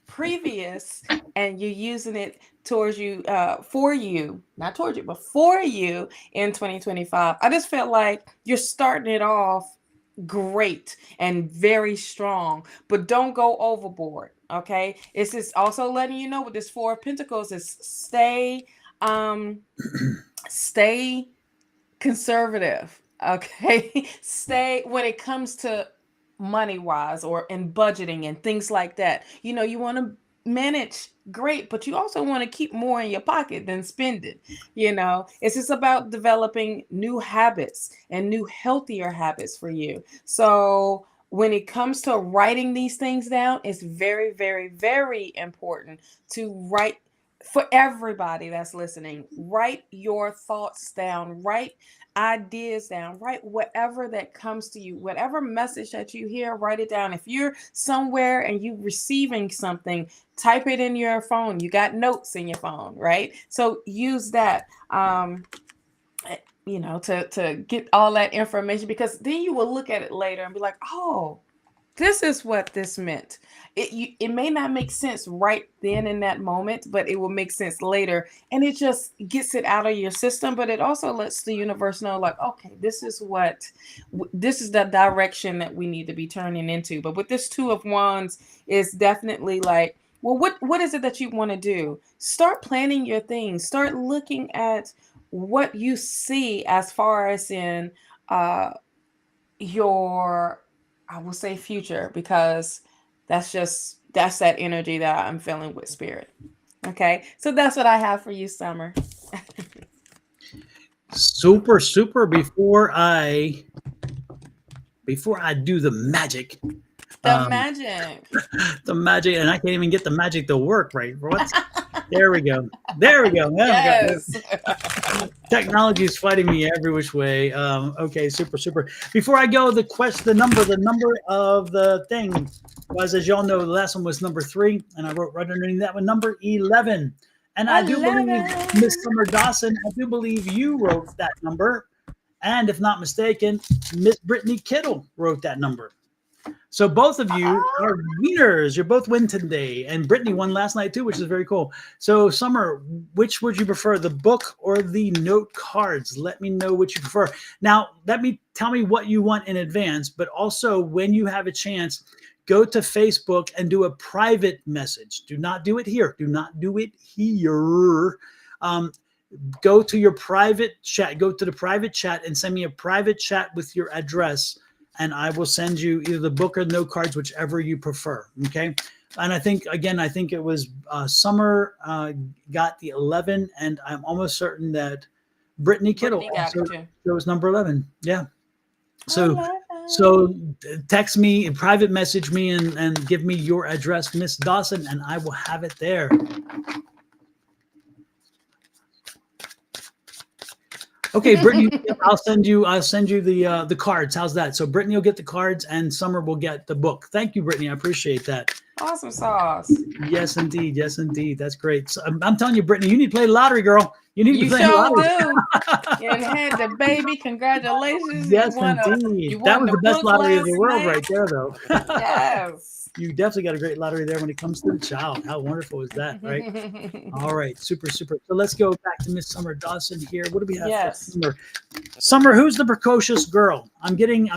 previous, and you're using it towards you, for you, not towards you, but for you in 2025. I just felt like you're starting it off great and very strong, but don't go overboard. Okay, it's just also letting you know with this Four of Pentacles is stay conservative. Okay, stay when it comes to money wise or in budgeting and things like that. You want to manage great, but you also want to keep more in your pocket than spend it. It's just about developing new habits and new healthier habits for you. So when it comes to writing these things down, it's very, very, very important to write. For everybody that's listening, write your thoughts down, write ideas down, write whatever that comes to you, whatever message that you hear, write it down. If you're somewhere and you're receiving something, type it in your phone. You got notes in your phone, right? So use that, to get all that information, because then you will look at it later and be like, oh, this is what this meant. It may not make sense right then in that moment, but it will make sense later. And it just gets it out of your system. But it also lets the universe know, like, okay, this is the direction that we need to be turning into. But with this Two of Wands, it's definitely like, well, what is it that you want to do? Start planning your things. Start looking at what you see as far as in your, I will say, future, because that's that energy that I'm feeling with spirit. Okay, so that's what I have for you, Summer. Super, super. Before I do the magic, The magic. the magic, and I can't even get the magic to work right. What? There we go. There we go. Yes. Technology is fighting me every which way. Okay, super, super. Before I go, the number of the thing was, as y'all know, the last one was number 3, and I wrote right underneath that one, number 11. And I do believe, Miss Summer Dawson, I do believe you wrote that number. And if not mistaken, Miss Brittany Kittle wrote that number. So both of you are winners. You're both win today. And Brittany won last night too, which is very cool. So Summer, which would you prefer, the book or the note cards? Let me know which you prefer. Now, tell me what you want in advance, but also when you have a chance, go to Facebook and do a private message. Do not do it here. Do not do it here. Go to your private chat. Go to the private chat and send me a private chat with your address, and I will send you either the book or note cards, whichever you prefer. Okay. And I think it was Summer got the 11, and I'm almost certain that Brittany Kittle also chose number 11. Yeah. So So text me, private message me, and give me your address, Miss Dawson, and I will have it there. Okay, Brittany, I'll send you the cards. How's that? So Brittany will get the cards, and Summer will get the book. Thank you, Brittany. I appreciate that. Awesome sauce. Yes, indeed. Yes, indeed. That's great. So I'm telling you, Brittany, you need to play the lottery, girl. You need to play the sure lottery. do. And had the baby. Congratulations. Yes, you won indeed. That was the best book lottery of last the world night. right there, though. Yes. You definitely got a great lottery there when it comes to the child. How wonderful is that, right? All right, super, super. So let's go back to Miss Summer Dawson here. What do we have for Summer? Summer, who's the precocious girl? I'm getting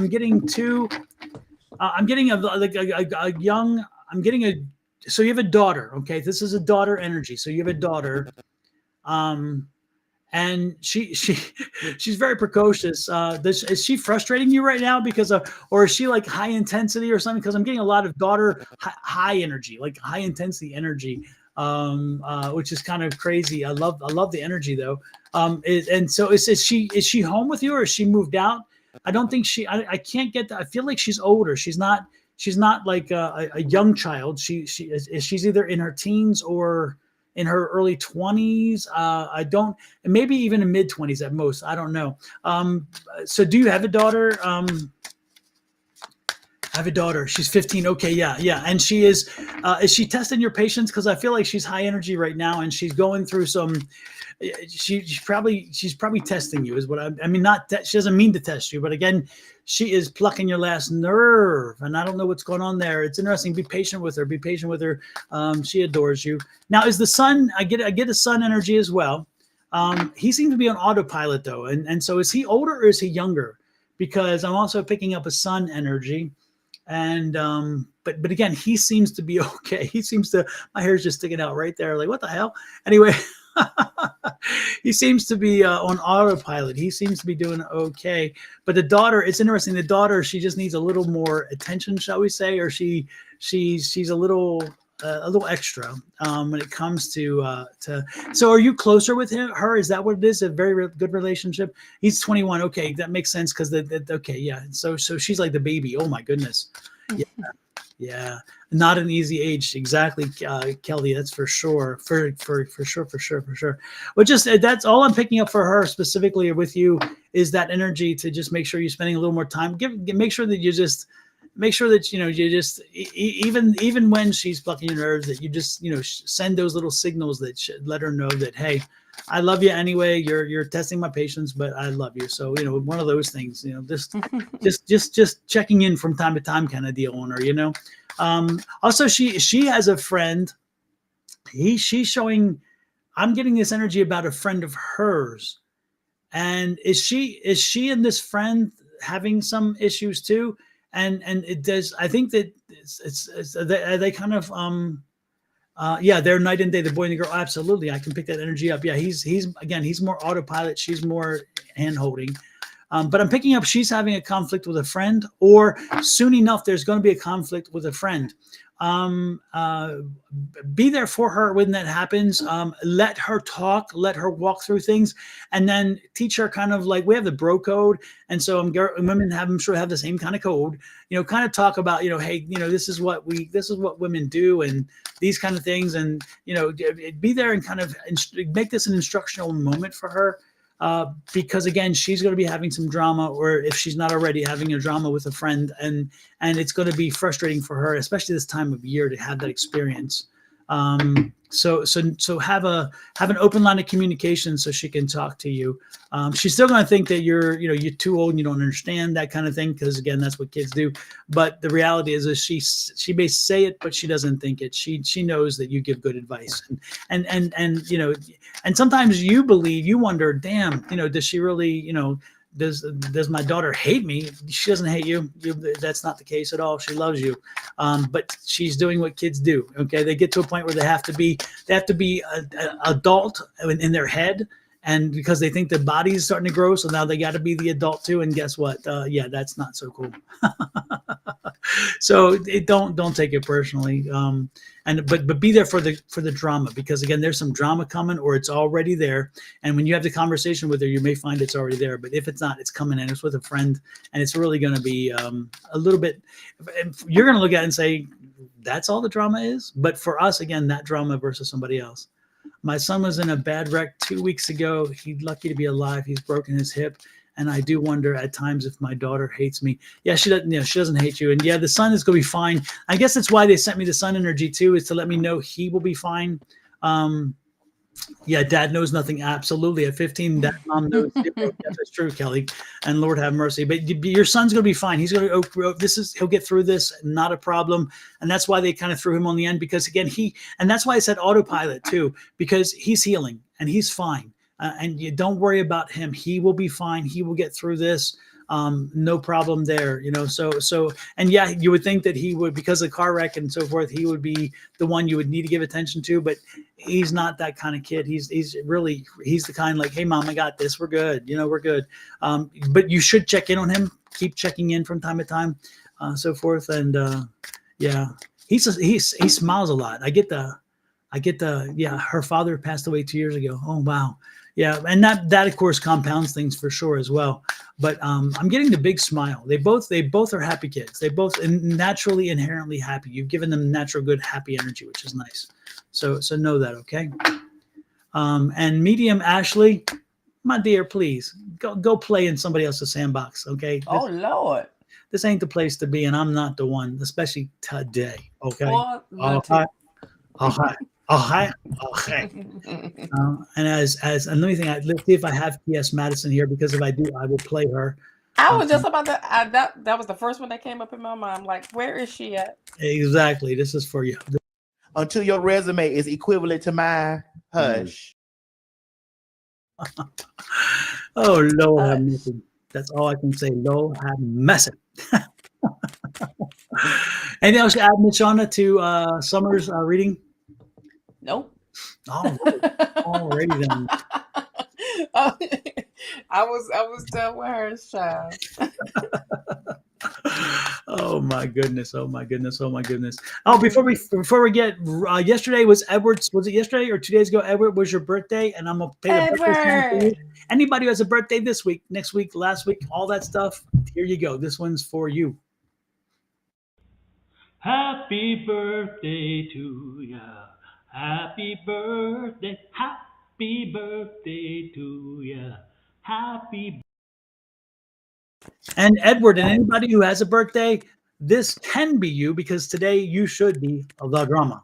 two. I'm getting a young. I'm getting a. So you have a daughter. Okay, this is a daughter energy. So you have a daughter. And she's very precocious. Is she frustrating you right now because of, or is she like high intensity or something? Because I'm getting a lot of daughter high energy, like high intensity energy, which is kind of crazy. I love the energy though. And so is she home with you, or is she moved out? I don't think I can't get that. I feel like she's older. She's not like a young child. She's either in her teens or in her early 20s. I don't, maybe even in mid 20s at most. I don't know. So do you have a daughter? I have a daughter. She's 15. Okay. Yeah. And she is she testing your patience? Cause I feel like she's high energy right now and she's going through some, she's probably testing you is what I mean, she doesn't mean to test you, but again, she is plucking your last nerve, and I don't know what's going on there. It's interesting. Be patient with her. She adores you. Now, is the sun? I get a sun energy as well. He seems to be on autopilot though, and so is he older or is he younger? Because I'm also picking up a sun energy, and but again, he seems to be okay. He seems to, my hair's just sticking out right there. Like what the hell? Anyway. He seems to be on autopilot. He seems to be doing okay. But the daughter, it's interesting. The daughter, she just needs a little more attention, shall we say, or she's a little extra when it comes to. So, are you closer with her? Is that what it is? A very good relationship. He's 21. Okay, that makes sense because okay, yeah. So she's like the baby. Oh my goodness. Yeah. Yeah, not an easy age. Exactly, Kelly. That's for sure. For sure. Well, just that's all I'm picking up for her specifically with you is that energy to just make sure you're spending a little more time. Make sure that you just make sure that you just even when she's plucking your nerves, that you just send those little signals that let her know that hey, I love you anyway. You're testing my patience, but I love you. So one of those things. Just checking in from time to time kind of deal on her. Also, she has a friend. She's showing. I'm getting this energy about a friend of hers, and is she and this friend having some issues too? And it does. I think that they kind of yeah, they're night and day, the boy and the girl. Absolutely. I can pick that energy up. Yeah, he's more autopilot. She's more hand holding. But I'm picking up she's having a conflict with a friend, or soon enough, there's going to be a conflict with a friend. Be there for her when that happens. Let her talk, let her walk through things, and then teach her kind of like we have the bro code. And so women I'm sure have the same kind of code, kind of talk about, hey, this is what women do and these kind of things. And, be there and kind of make this an instructional moment for her. Because again, she's going to be having some drama, or if she's not already having a drama with a friend, and it's going to be frustrating for her, especially this time of year, to have that experience. So have an open line of communication so she can talk to you. She's still going to think that you're too old and you don't understand that kind of thing, because again, that's what kids do. But the reality is she may say it, but she doesn't think it. She knows that you give good advice, and sometimes you wonder, damn, does she really, does my daughter hate me? She doesn't hate you. That's not the case at all. She loves you. But she's doing what kids do. Okay. They get to a point where they have to be adult in their head. And because they think the body is starting to grow. So now they got to be the adult too. And guess what? Yeah, that's not so cool. So don't take it personally. But be there for the drama, because again, there's some drama coming, or it's already there. And when you have the conversation with her, you may find it's already there. But if it's not, it's coming in. It's with a friend, and it's really going to be a little bit. You're going to look at it and say, that's all the drama is. But for us, again, that drama versus somebody else. My son was in a bad wreck 2 weeks ago. He's lucky to be alive. He's broken his hip. And I do wonder at times if my daughter hates me. Yeah, she doesn't. She doesn't hate you. And yeah, the sun is going to be fine. I guess that's why they sent me the sun energy too, is to let me know he will be fine. Yeah, dad knows nothing. Absolutely. At 15, that mom knows zero. Yes, that's true, Kelly. And Lord have mercy. But your son's going to be fine. He's going to, he'll get through this. Not a problem. And that's why they kind of threw him on the end, because again, and that's why I said autopilot too, because he's healing and he's fine. And you don't worry about him. He will be fine. He will get through this. No problem there, so, and yeah, you would think that he would, because of the car wreck and so forth, he would be the one you would need to give attention to, but he's not that kind of kid. He's the kind like, hey mom, I got this. We're good. We're good. But you should check in on him, keep checking in from time to time, so forth. And, yeah, he smiles a lot. I get the, yeah, her father passed away 2 years ago. Oh, wow. Yeah, and that of course compounds things for sure as well. But I'm getting the big smile. They both are happy kids. They both naturally inherently happy. You've given them natural good happy energy, which is nice. So know that, okay? And medium Ashley, my dear, please go play in somebody else's sandbox, okay? Oh Lord, this ain't the place to be, and I'm not the one, especially today. Okay. All right. Okay. And as another thing, let's see if I have P.S. Madison here, because if I do, I will play her. I was just about to. That was the first one that came up in my mind. I'm like, where is she at? Exactly. This is for you. Until your resume is equivalent to mine, hush. Oh, Lord have mercy. That's all I can say. Lord have mercy. Anything else to add, Miss Shauna, to Summer's reading? Nope. Alrighty then. I was done with her, child. Oh my goodness! Oh my goodness! Oh my goodness! Oh, before we get yesterday was Edward's. Was it yesterday or 2 days ago? Edward, was your birthday, and I'm gonna pay the birthday for you. Anybody who has a birthday this week, next week, last week, all that stuff. Here you go. This one's for you. Happy birthday to ya. Happy birthday. Happy birthday to ya. Happy. And Edward, and anybody who has a birthday, this can be you, because today you should be the drama.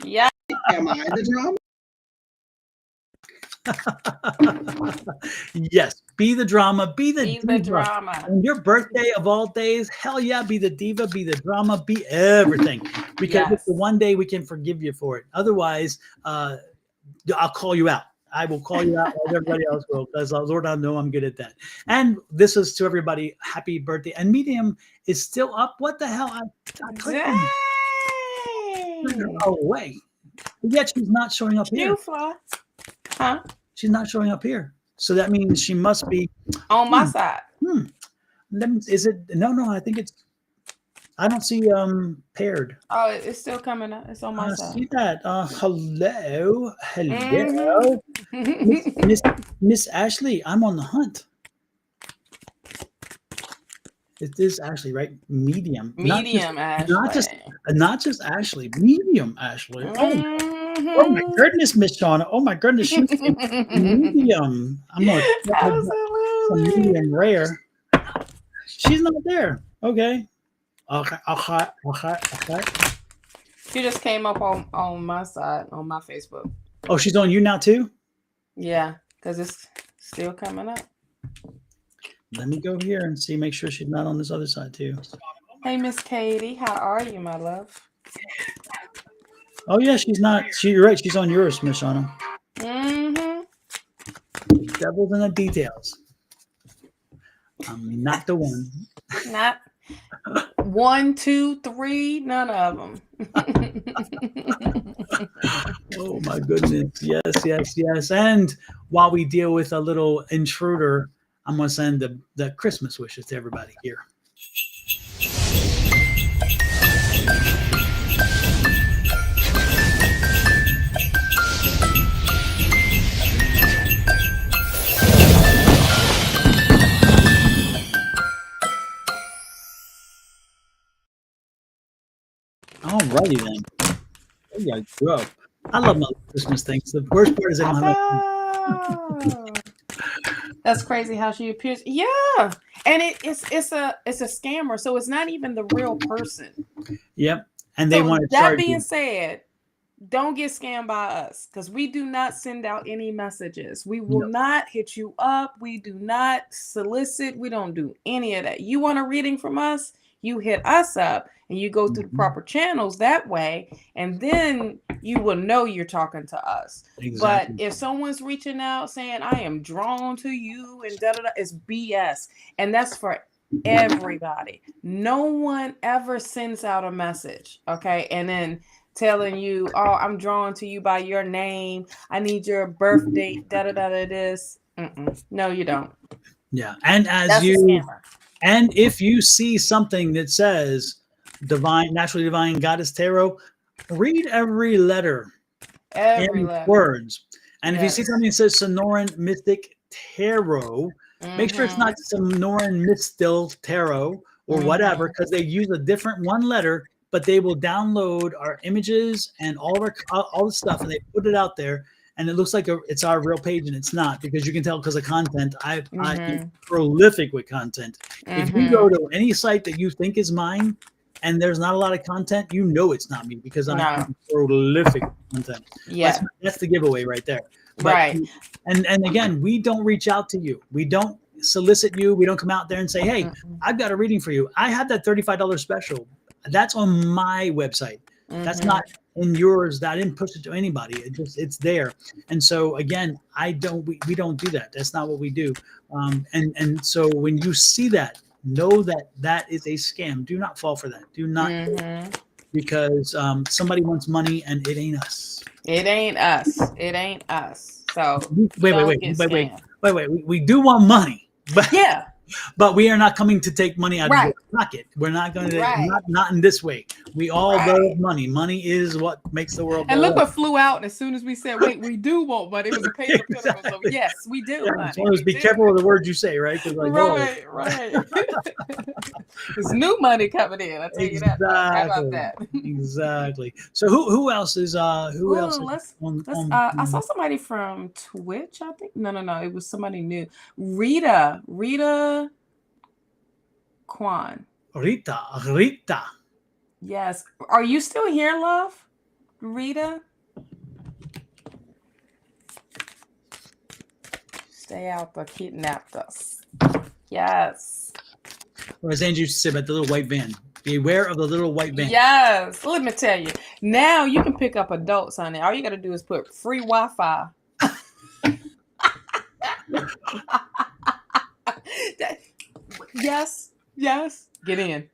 Yeah. Am I the drama? Yes, be the drama, be the drama. On your birthday of all days, hell yeah, be the diva, be the drama, be everything. Because it's the one day we can forgive you for it. Otherwise, I'll call you out. I will call you out, as everybody else will, because Lord, I know I'm good at that. And this is to everybody, happy birthday. And Medium is still up. What the hell? I clicked her away. But yet she's not showing up here. Huh? She's not showing up here. So that means she must be on my side. Is it? No, I think it's. I don't see paired. Oh, it's still coming up. It's on my side. See that? Hello. Miss Ashley, I'm on the hunt. It is Ashley, right? Medium. Ashley. Not just Ashley. Medium Ashley. Oh my goodness, Miss Shauna. Oh my goodness, she's medium. I'm gonna some medium rare. She's not there. Okay. Okay. She just came up on my side, on my Facebook. Oh, she's on you now too? Yeah, because it's still coming up. Let me go here and see, make sure she's not on this other side too. Hey, Miss Katie, how are you, my love? Oh yeah, she's not. You're right. She's on yours, Miss Shauna. Devil's in the details. I'm not the one. Not 1, 2, 3. None of them. Oh my goodness! Yes. And while we deal with a little intruder, I'm gonna send the Christmas wishes to everybody here. Alrighty then. There you go. I love my Christmas things. The worst part is they don't have Oh, that's crazy how she appears. Yeah, and it's a scammer, so it's not even the real person. Yep. And they So want to that charge being you. said, don't get scammed by us because we do not send out any messages. We will No. not hit you up. We do not solicit. We don't do any of that. You want a reading from us? You hit us up and you go through the proper channels that way, and then you will know you're talking to us. Exactly. But if someone's reaching out saying, I am drawn to you and da da da, it's BS. And that's for everybody. No one ever sends out a message, okay? And then telling you, oh, I'm drawn to you by your name. I need your birth date, da da da da this. No, you don't. Yeah. And That's a scammer. and if you see something that says divine, naturally divine goddess tarot, read every letter Every in letter. words. And if you Yes. see something that says Sonoran Mystic Tarot, make sure it's not Sonoran Mystic Tarot or whatever, because they use a different one letter, but they will download our images and all the stuff, and they put it out there, and it looks like it's our real page, and it's not, because you can tell because of content. I'm prolific with content. If you go to any site that you think is mine, and there's not a lot of content, you know it's not me, because I'm prolific content. Yeah. That's the giveaway right there. But, Right. And again, we don't reach out to you. We don't solicit you. We don't come out there and say, hey, I've got a reading for you. I have that $35 special. That's on my website. That's not in yours. I didn't push it to anybody. It's there. And so again, we don't do that. That's not what we do. And so when you see that, know that is a scam. Do not fall for that. Do not, because somebody wants money and it ain't us. It ain't us. It ain't us. So wait. We do want money, but yeah, but we are not coming to take money out of your pocket. We're not going to, not in this way. We all love money. Money is what makes the world go. And look what flew out as soon as we said, wait, we do want money. It was a paper pinnacle. So yes, we do. Yeah, honey, be careful with the words you say, right? Like, right. There's new money coming in. I'll tell you that. How about that? Exactly. So who else is who else is on I saw somebody from Twitch, I think. No, it was somebody new. Rita Kwan. Rita. Yes. Are you still here, love? Rita? Stay out, the kidnapped us. Yes. Or as Angie used to say about the little white van. Beware of the little white van. Yes. Let me tell you. Now you can pick up adults on it. All you got to do is put free Wi-Fi. Yes. Get in.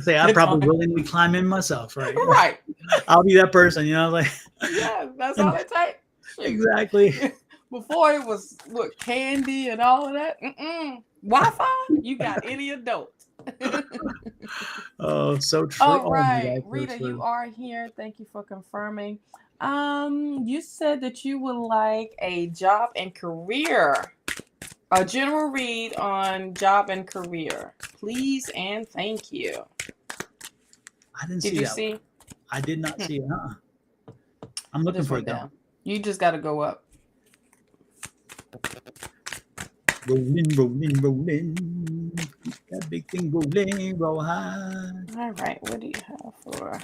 Say I probably willingly climb in myself, right? Right. I'll be that person, like. Yeah, that's all it takes. Exactly. Before it was candy and all of that. Wi-Fi, you got any adult. Oh, so true. All right, so Rita, true. you are here. Thank you for confirming. You said that you would like a job and career, a general read on job and career. Please and thank you. I didn't Did see you that see? One. I did not see it. I'm looking for it down. You just got to go up. Rolling. That big thing rolling, roll high. All right, what do you have for?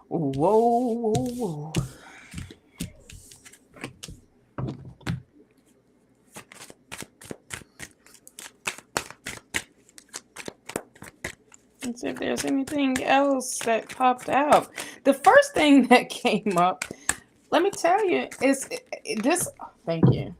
Whoa. Let's see if there's anything else that popped out. The first thing that came up, let me tell you, is this. Thank you.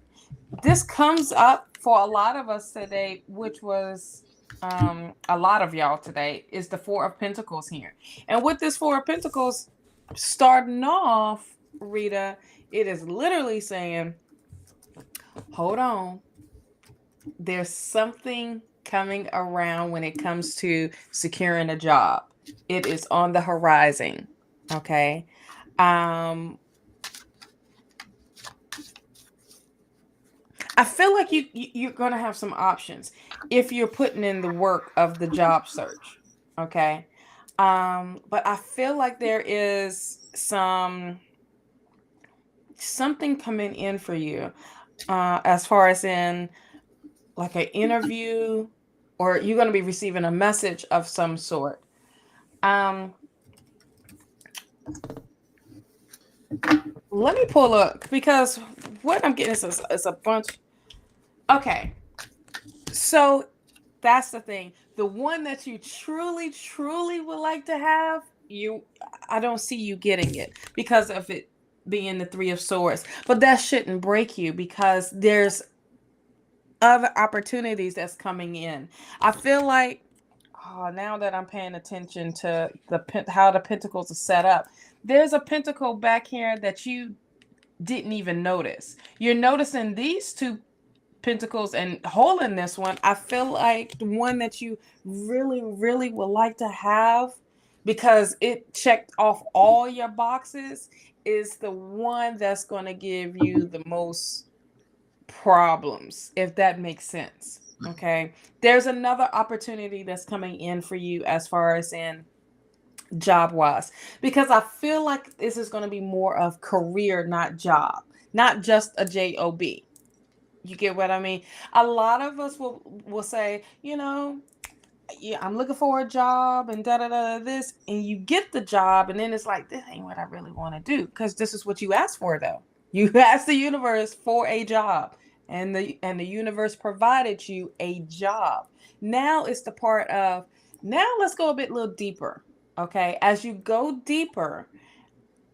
This comes up for a lot of us today, which was a lot of y'all today, is the Four of Pentacles here. And with this Four of Pentacles starting off, Rita, it is literally saying, hold on. There's something coming around when it comes to securing a job. It is on the horizon. Okay. I feel like you're going to have some options. if you're putting in the work of the job search. Okay. But I feel like there is something coming in for you, as far as in like an interview, or you're going to be receiving a message of some sort. Let me pull up, because what I'm getting is a bunch. Okay. So that's the thing. The one that you truly, truly would like to have, I don't see you getting it because of it being the Three of Swords. But that shouldn't break you, because there's other opportunities that's coming in. I feel like, now that I'm paying attention to how the pentacles are set up, there's a pentacle back here that you didn't even notice. You're noticing these two pentacles and holding this one. I feel like the one that you really, really would like to have, because it checked off all your boxes, is the one that's going to give you the most problems, if that makes sense. Okay. There's another opportunity that's coming in for you as far as in job wise, because I feel like this is going to be more of career, not job, not just a job. You get what I mean? A lot of us will say, yeah, I'm looking for a job and da da da this, and you get the job, and then it's like, this ain't what I really want to do, because this is what you asked for, though. You asked the universe for a job, and the universe provided you a job. Now it's the part of, now let's go a little deeper. Okay, as you go deeper,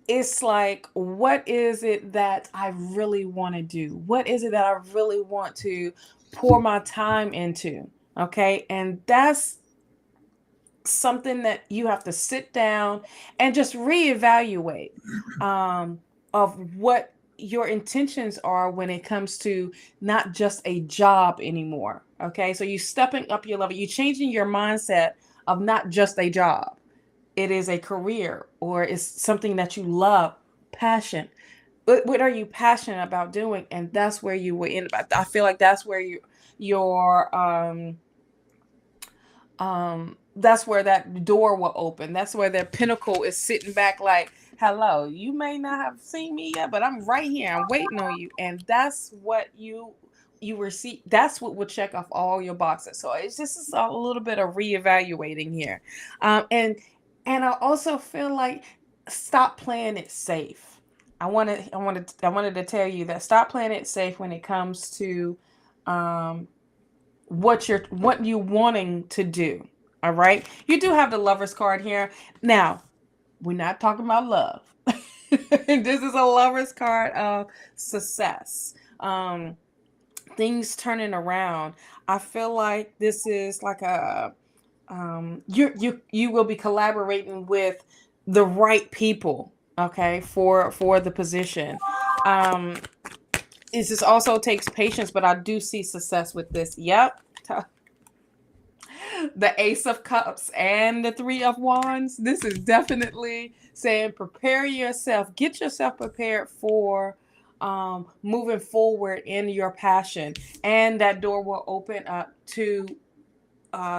it's like, what is it that I really want to do? What is it that I really want to pour my time into? Okay. And that's something that you have to sit down and just reevaluate, of what your intentions are when it comes to not just a job anymore. Okay. So you're stepping up your level, you're changing your mindset of not just a job. It is a career, or it's something that you love, passion. What are you passionate about doing? And that's where you will end up. I feel like that's where your that's where that door will open. That's where their pinnacle is sitting back like, hello, you may not have seen me yet, but I'm right here. I'm waiting on you. And that's what you receive. That's what will check off all your boxes. So it's just a little bit of reevaluating here. And I also feel like, stop playing it safe. I wanted to tell you that, stop playing it safe when it comes to what you wanting to do. All right. You do have the Lover's card here. Now, we're not talking about love. This is a Lover's card of success. Things turning around. I feel like this is like a you will be collaborating with the right people, okay, for the position. It just also takes patience, but I do see success with this. Yep. The Ace of Cups and the Three of Wands. This is definitely saying, prepare yourself, get yourself prepared for moving forward in your passion, and that door will open up to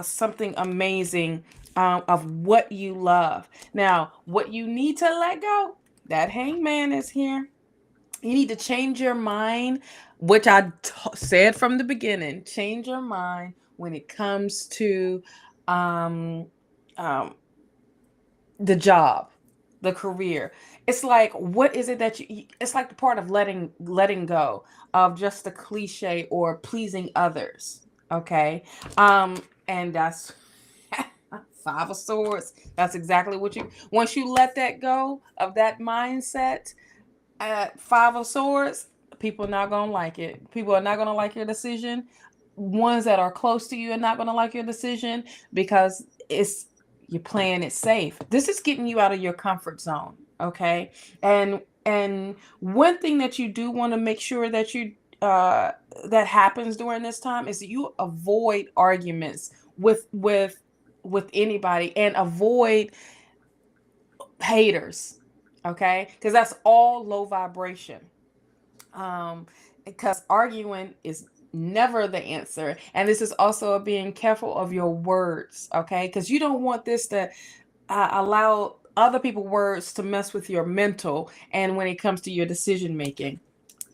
something amazing, of what you love. Now, what you need to let go, that Hangman is here. You need to change your mind, which I said from the beginning. Change your mind when it comes to um, um, the job, the career. It's like, what is it that it's like the part of letting go of just the cliche or pleasing others. Okay. And that's Five of Swords. That's exactly what once you let that go of that mindset, at Five of Swords, people are not gonna like it. People are not gonna like your decision. Ones that are close to you are not gonna like your decision, because you're playing it safe. This is getting you out of your comfort zone. Okay. And one thing that you do want to make sure that that happens during this time is that you avoid arguments with anybody, and avoid haters. Okay, because that's all low vibration. Because arguing is never the answer. And this is also being careful of your words, okay? Because you don't want this to allow other people's words to mess with your mental and when it comes to your decision making.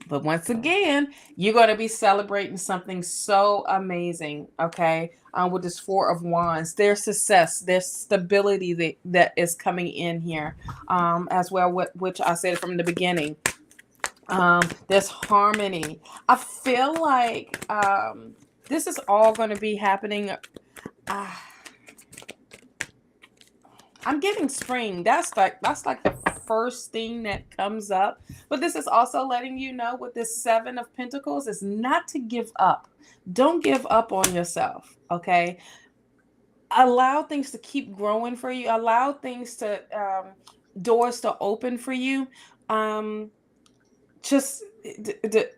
But once again, you're going to be celebrating something so amazing, okay? With this Four of Wands, there's success, there's stability that is coming in here, as well, which I said from the beginning. There's harmony. I feel like this is all going to be happening. I'm getting spring. That's like the first thing that comes up. But this is also letting you know with this Seven of Pentacles is not to give up. Don't give up on yourself, okay? Allow things to keep growing for you. Allow things to doors to open for you. Just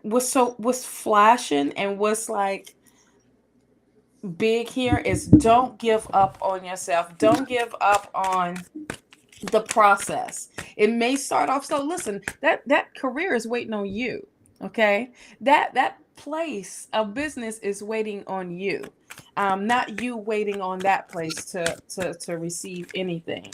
what's flashing and what's like big here is don't give up on yourself. Don't give up on the process. It may start off so. Listen, that career is waiting on you. Okay, that place of business is waiting on you. Not you waiting on that place to receive anything.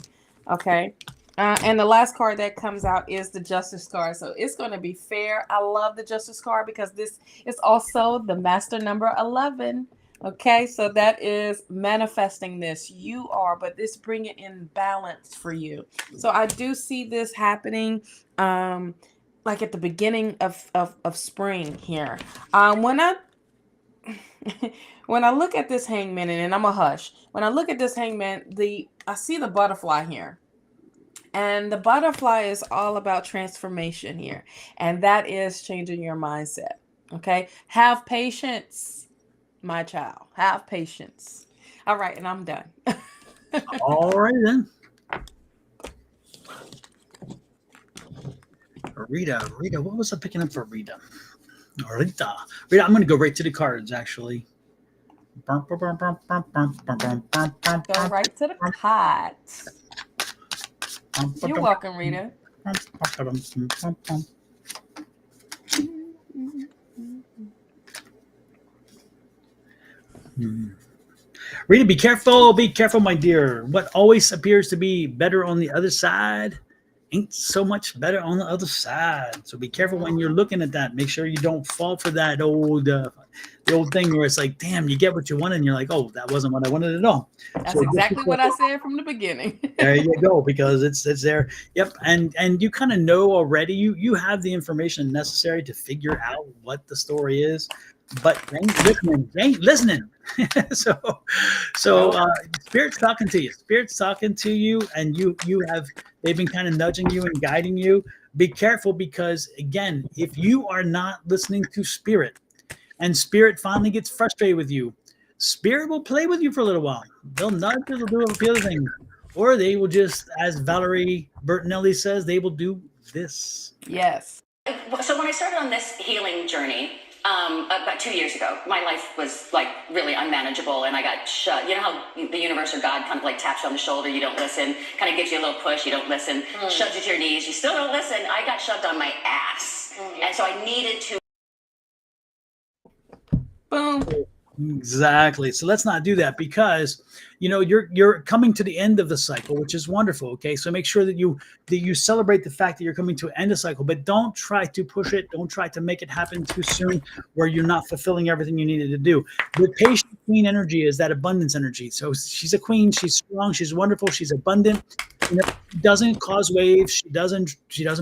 Okay. And the last card that comes out is the Justice card. So it's going to be fair. I love the Justice card because this is also the master number 11. Okay, so that is manifesting this. You are, but this bring it in balance for you. So I do see this happening like at the beginning of spring here. When I when I look at this hangman, and I'm a hush. When I look at this hangman, I see the butterfly here. And the butterfly is all about transformation here. And that is changing your mindset. Okay. Have patience, my child. Have patience. All right. And I'm done. All right, then. Rita, what was I picking up for Rita? Rita, I'm going to go right to the cards, actually. Go right to the cards. You're welcome, Rita. Rita, be careful, my dear. What always appears to be better on the other side ain't so much better on the other side. So be careful when you're looking at that. Make sure you don't fall for that the old thing where it's like, damn, you get what you want, and you're like, oh, that wasn't what I wanted at all. That's so exactly what I said from the beginning. There you go, because it's there. Yep, and you kind of know already. You have the information necessary to figure out what the story is, but they ain't listening. so Spirit's talking to you, and they've been kind of nudging you and guiding you. Be careful, because again, if you are not listening to Spirit, and Spirit finally gets frustrated with you, Spirit will play with you for a little while. They'll nudge, they'll do a few other things, or they will just, as Valerie Bertinelli says, they will do this. Yes. So when I started on this healing journey, about 2 years ago, my life was like really unmanageable, and I got shut. You know how the universe or God kind of like taps you on the shoulder, you don't listen, kind of gives you a little push, you don't listen, shoves you to your knees, you still don't listen. I got shoved on my ass, and so I needed to. Boom. Exactly. So let's not do that, because you're coming to the end of the cycle, which is wonderful. Okay, so make sure that you celebrate the fact that you're coming to end a cycle, but don't try to push it. Don't try to make it happen too soon, where you're not fulfilling everything you needed to do. The patient queen energy is that abundance energy. So she's a queen. She's strong. She's wonderful. She's abundant. She doesn't cause waves. She doesn't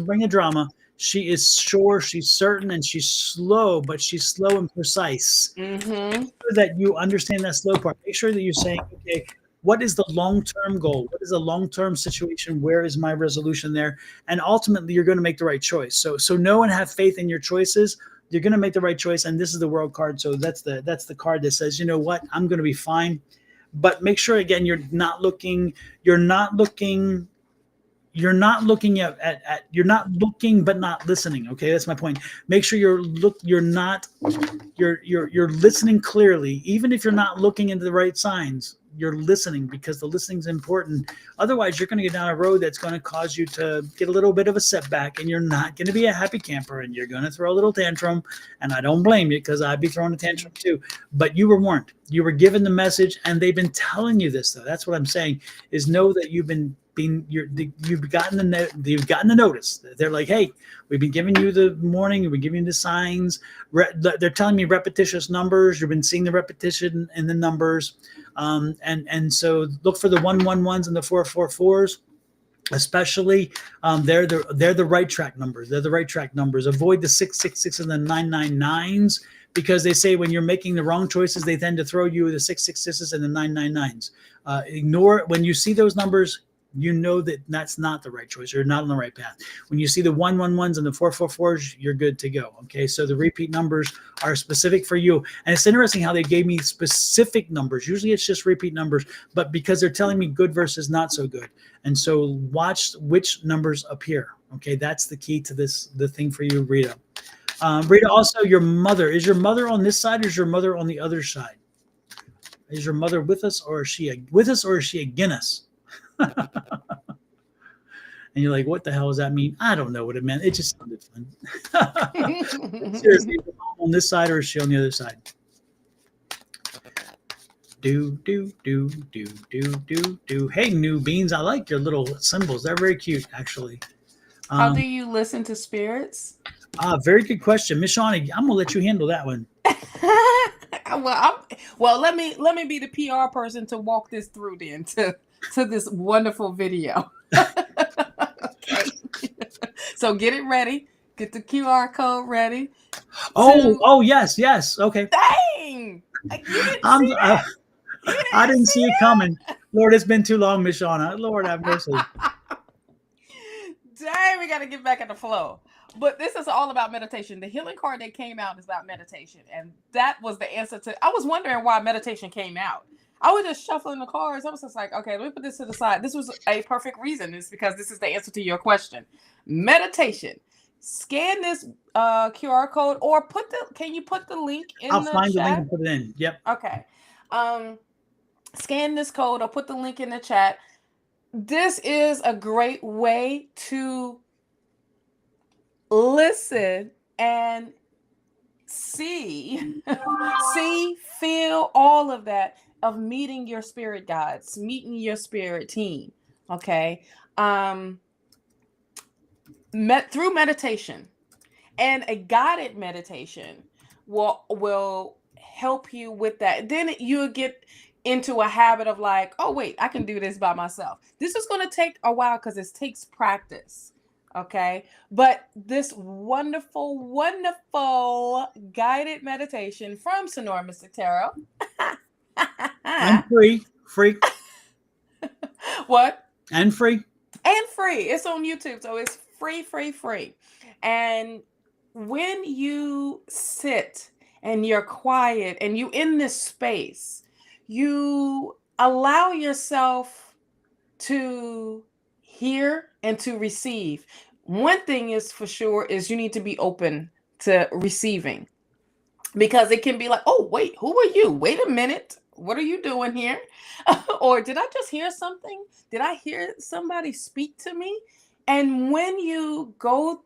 bring a drama. She is sure, she's certain, and she's slow, but she's slow and precise. Mm-hmm. Make sure that you understand that slow part. Make sure that you're saying, okay, what is the long-term goal? What is the long-term situation? Where is my resolution there? And ultimately, you're going to make the right choice. So know and have faith in your choices. You're going to make the right choice. And this is the World card. So that's the card that says, you know what, I'm going to be fine. But make sure, again, you're not looking but not listening. Okay, that's my point. Make sure you're listening clearly, even if you're not looking into the right signs. you're listening, because the listening's important. Otherwise, you're going to get down a road that's going to cause you to get a little bit of a setback, and you're not going to be a happy camper, and you're going to throw a little tantrum. And I don't blame you, because I'd be throwing a tantrum too. But you were warned. You were given the message, and they've been telling you this, though. That's what I'm saying, is know that you've gotten the notice. They're like, hey, we've been giving you the warning, we've been giving you the signs. They're telling me repetitious numbers. You've been seeing the repetition in the numbers, and so look for the 111s and the 444s. Especially, they're the right track numbers. They're the right track numbers. Avoid the 666 and the 999s, because they say when you're making the wrong choices, they tend to throw you the 666s and the 999s. Ignore when you see those numbers. You know that that's not the right choice. You're not on the right path. When you see the 111s and the 444s, you're good to go. Okay, so the repeat numbers are specific for you. And it's interesting how they gave me specific numbers. Usually it's just repeat numbers, but because they're telling me good versus not so good. And so watch which numbers appear. Okay, that's the key to the thing for you, Rita. Rita, also your mother. Is your mother on this side, or is your mother on the other side? Is your mother with us, or is she against us? And you're like, what the hell does that mean? I don't know what it meant. It just sounded fun. Seriously, is your mom on this side, or is she on the other side? Do. Hey, new beans. I like your little symbols. They're very cute, actually. How do you listen to spirits? Very good question. Miss Shawnee, I'm gonna let you handle that one. Well, let me be the PR person to walk this through then to this wonderful video. Okay. So get it ready. Get the QR code ready. Oh, yes. Okay. Dang! You didn't see that. I didn't see it coming. Lord, it's been too long, Miss Shauna. Lord have mercy. Dang, we got to get back in the flow. But this is all about meditation. The healing card that came out is about meditation. And that was the answer to... I was wondering why meditation came out. I was just shuffling the cards. I was just like, okay, let me put this to the side. This was a perfect reason. It's because this is the answer to your question. Meditation. Scan this QR code, or can you put the link in the chat? I'll find the link and put it in. Yep. Okay. Scan this code or put the link in the chat. This is a great way to listen and see, feel all of that, of meeting your spirit guides, meeting your spirit team. Okay. Through meditation, and a guided meditation will help you with that. Then you'll get into a habit of like, oh wait, I can do this by myself. This is going to take a while because it takes practice. Okay. But this wonderful, wonderful guided meditation from Sonoran Mystic Tarot. And free. What? And free. And free. It's on YouTube. So it's free. And when you sit and you're quiet and you in this space, you allow yourself to hear and to receive. One thing is for sure is you need to be open to receiving, because it can be like, oh, wait, who are you? Wait a minute. What are you doing here? Or did I just hear something? Did I hear somebody speak to me? And when you go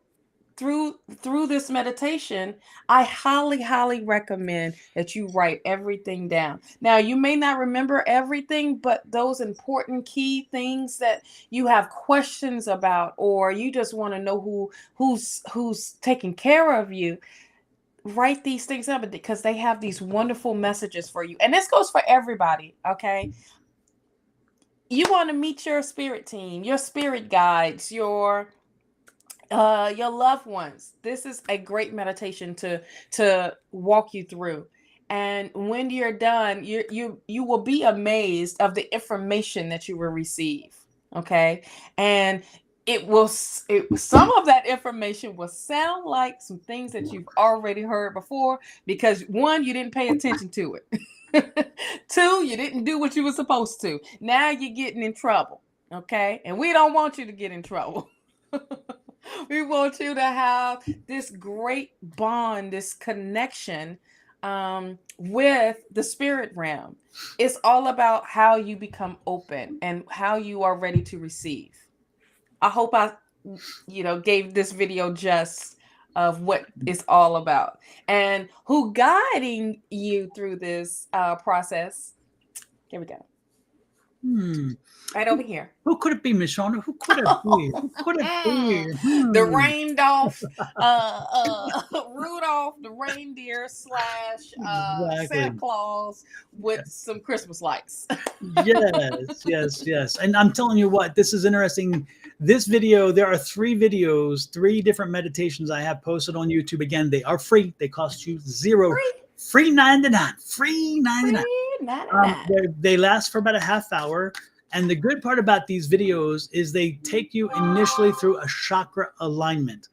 through this meditation, I highly recommend that you write everything down. Now, you may not remember everything, but those important key things that you have questions about, or you just want to know who's taking care of you, write these things up, because they have these wonderful messages for you. And this goes for everybody. Okay. You want to meet your spirit team, your spirit guides, your loved ones. This is a great meditation to walk you through. And when you're done, you will be amazed of the information that you will receive. Okay. And some of that information will sound like some things that you've already heard before, because one, you didn't pay attention to it. Two, you didn't do what you were supposed to. Now you're getting in trouble. Okay. And we don't want you to get in trouble. We want you to have this great bond, this connection with the spirit realm. It's all about how you become open and how you are ready to receive. I hope I, gave this video just of what it's all about, and who guiding you through this process. Here we go. Right over here. Who could it be, Miss Shauna? Who could it be? Who could it be? The rained off Rudolph the reindeer / Santa Claus with some Christmas lights. Yes. And I'm telling you what, this is interesting. This video, there are 3 videos, 3 different meditations I have posted on YouTube. Again, they are free. They cost you $0. Free 99. Free 99. They last for about a half hour. And the good part about these videos is they take you initially through a chakra alignment.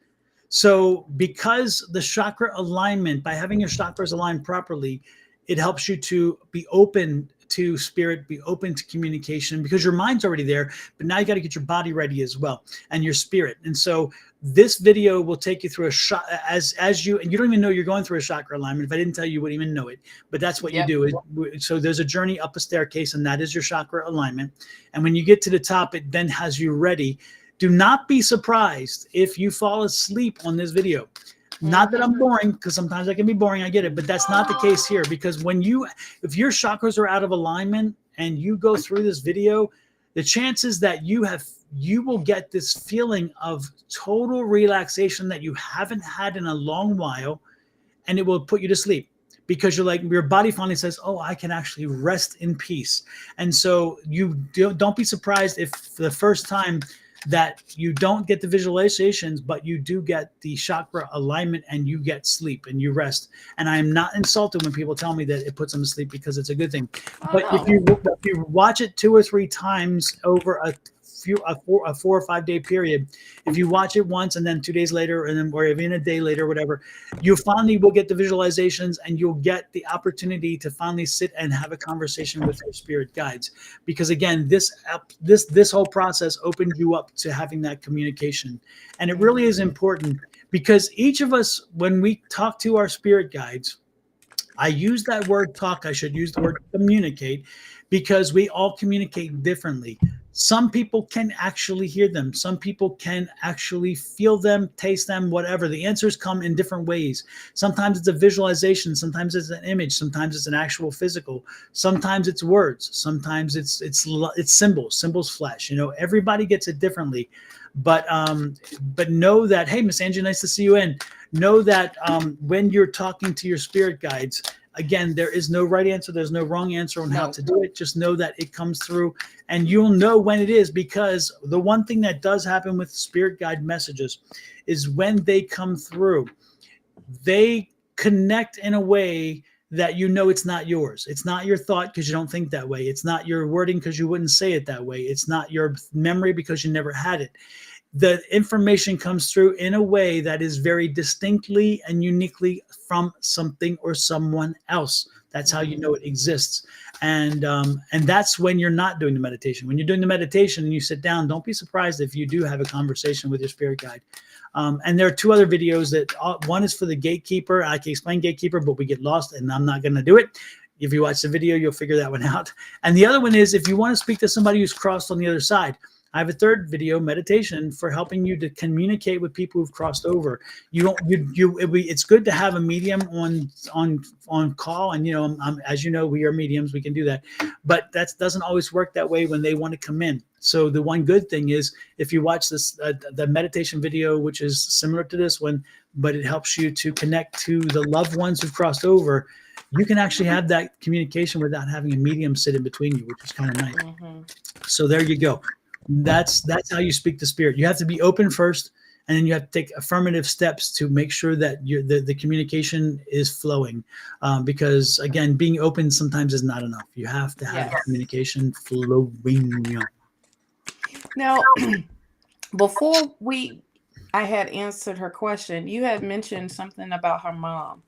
So because the chakra alignment, by having your chakras aligned properly, it helps you to be open to spirit, be open to communication, because your mind's already there, but now you got to get your body ready as well, and your spirit. And so this video will take you through as you, and you don't even know you're going through a chakra alignment. If I didn't tell you, you wouldn't even know it, but that's what you do. So there's a journey up a staircase, and that is your chakra alignment. And when you get to the top, it then has you ready. Do not be surprised if you fall asleep on this video. Not that I'm boring, because sometimes I can be boring, I get it, but that's not the case here, because if your chakras are out of alignment and you go through this video, the chances that you will get this feeling of total relaxation that you haven't had in a long while, and it will put you to sleep, because your body finally says, oh, I can actually rest in peace. And so you don't be surprised if for the first time that you don't get the visualizations, but you do get the chakra alignment, and you get sleep and you rest. And I am not insulted when people tell me that it puts them to sleep, because it's a good thing. But if you watch it 2 or 3 times over a 4 or 5 day period, if you watch it once and then 2 days later, and then or even a day later, whatever, you finally will get the visualizations, and you'll get the opportunity to finally sit and have a conversation with your spirit guides. Because again, this whole process opens you up to having that communication. And it really is important, because each of us, when we talk to our spirit guides, I use that word talk, I should use the word communicate, because we all communicate differently. Some people can actually hear them. Some people can actually feel them, taste them, whatever. The answers come in different ways. Sometimes it's a visualization. Sometimes it's an image. Sometimes it's an actual physical. Sometimes it's words. Sometimes it's symbols, flash. Everybody gets it differently. But know that, hey, Miss Angie, nice to see you in. Know that when you're talking to your spirit guides, again, there is no right answer. There's no wrong answer on how to do it. Just know that it comes through, and you'll know when it is, because the one thing that does happen with spirit guide messages is when they come through, they connect in a way that it's not yours. It's not your thought because you don't think that way. It's not your wording because you wouldn't say it that way. It's not your memory because you never had it. The information comes through in a way that is very distinctly and uniquely from something or someone else. That's how you know it exists. And that's when you're not doing the meditation. When you're doing the meditation and you sit down, don't be surprised if you do have a conversation with your spirit guide. And there are 2 other videos that one is for the gatekeeper. I can explain gatekeeper, but we get lost, and I'm not going to do it. If you watch the video, you'll figure that one out. And the other one is if you want to speak to somebody who's crossed on the other side. I have a 3rd video, meditation, for helping you to communicate with people who've crossed over. It's good to have a medium on call, and as you know, we are mediums, we can do that, but that doesn't always work that way when they want to come in. So the one good thing is if you watch this the meditation video, which is similar to this one, but it helps you to connect to the loved ones who've crossed over, you can actually have that communication without having a medium sit in between you, which is kind of nice. So there you go. That's how you speak to spirit. You have to be open first, and then you have to take affirmative steps to make sure that the communication is flowing. Because again, being open sometimes is not enough. You have to have communication flowing. Now, before I had answered her question, you had mentioned something about her mom.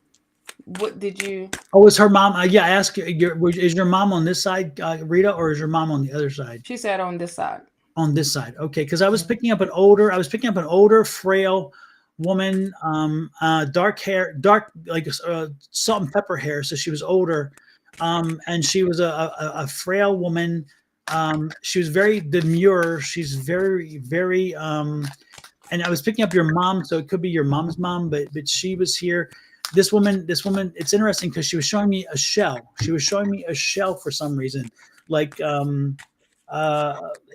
What did you? Oh, is her mom? Yeah, I asked you. Is your mom on this side, Rita, or is your mom on the other side? She said on this side. On this side, okay. Because I was picking up an older, frail woman, dark hair, dark like salt and pepper hair. So she was older, and she was a frail woman. She was very demure. She's very. And I was picking up your mom, so it could be your mom's mom, but she was here. This woman. It's interesting because she was showing me a shell. She was showing me a shell for some reason. Like,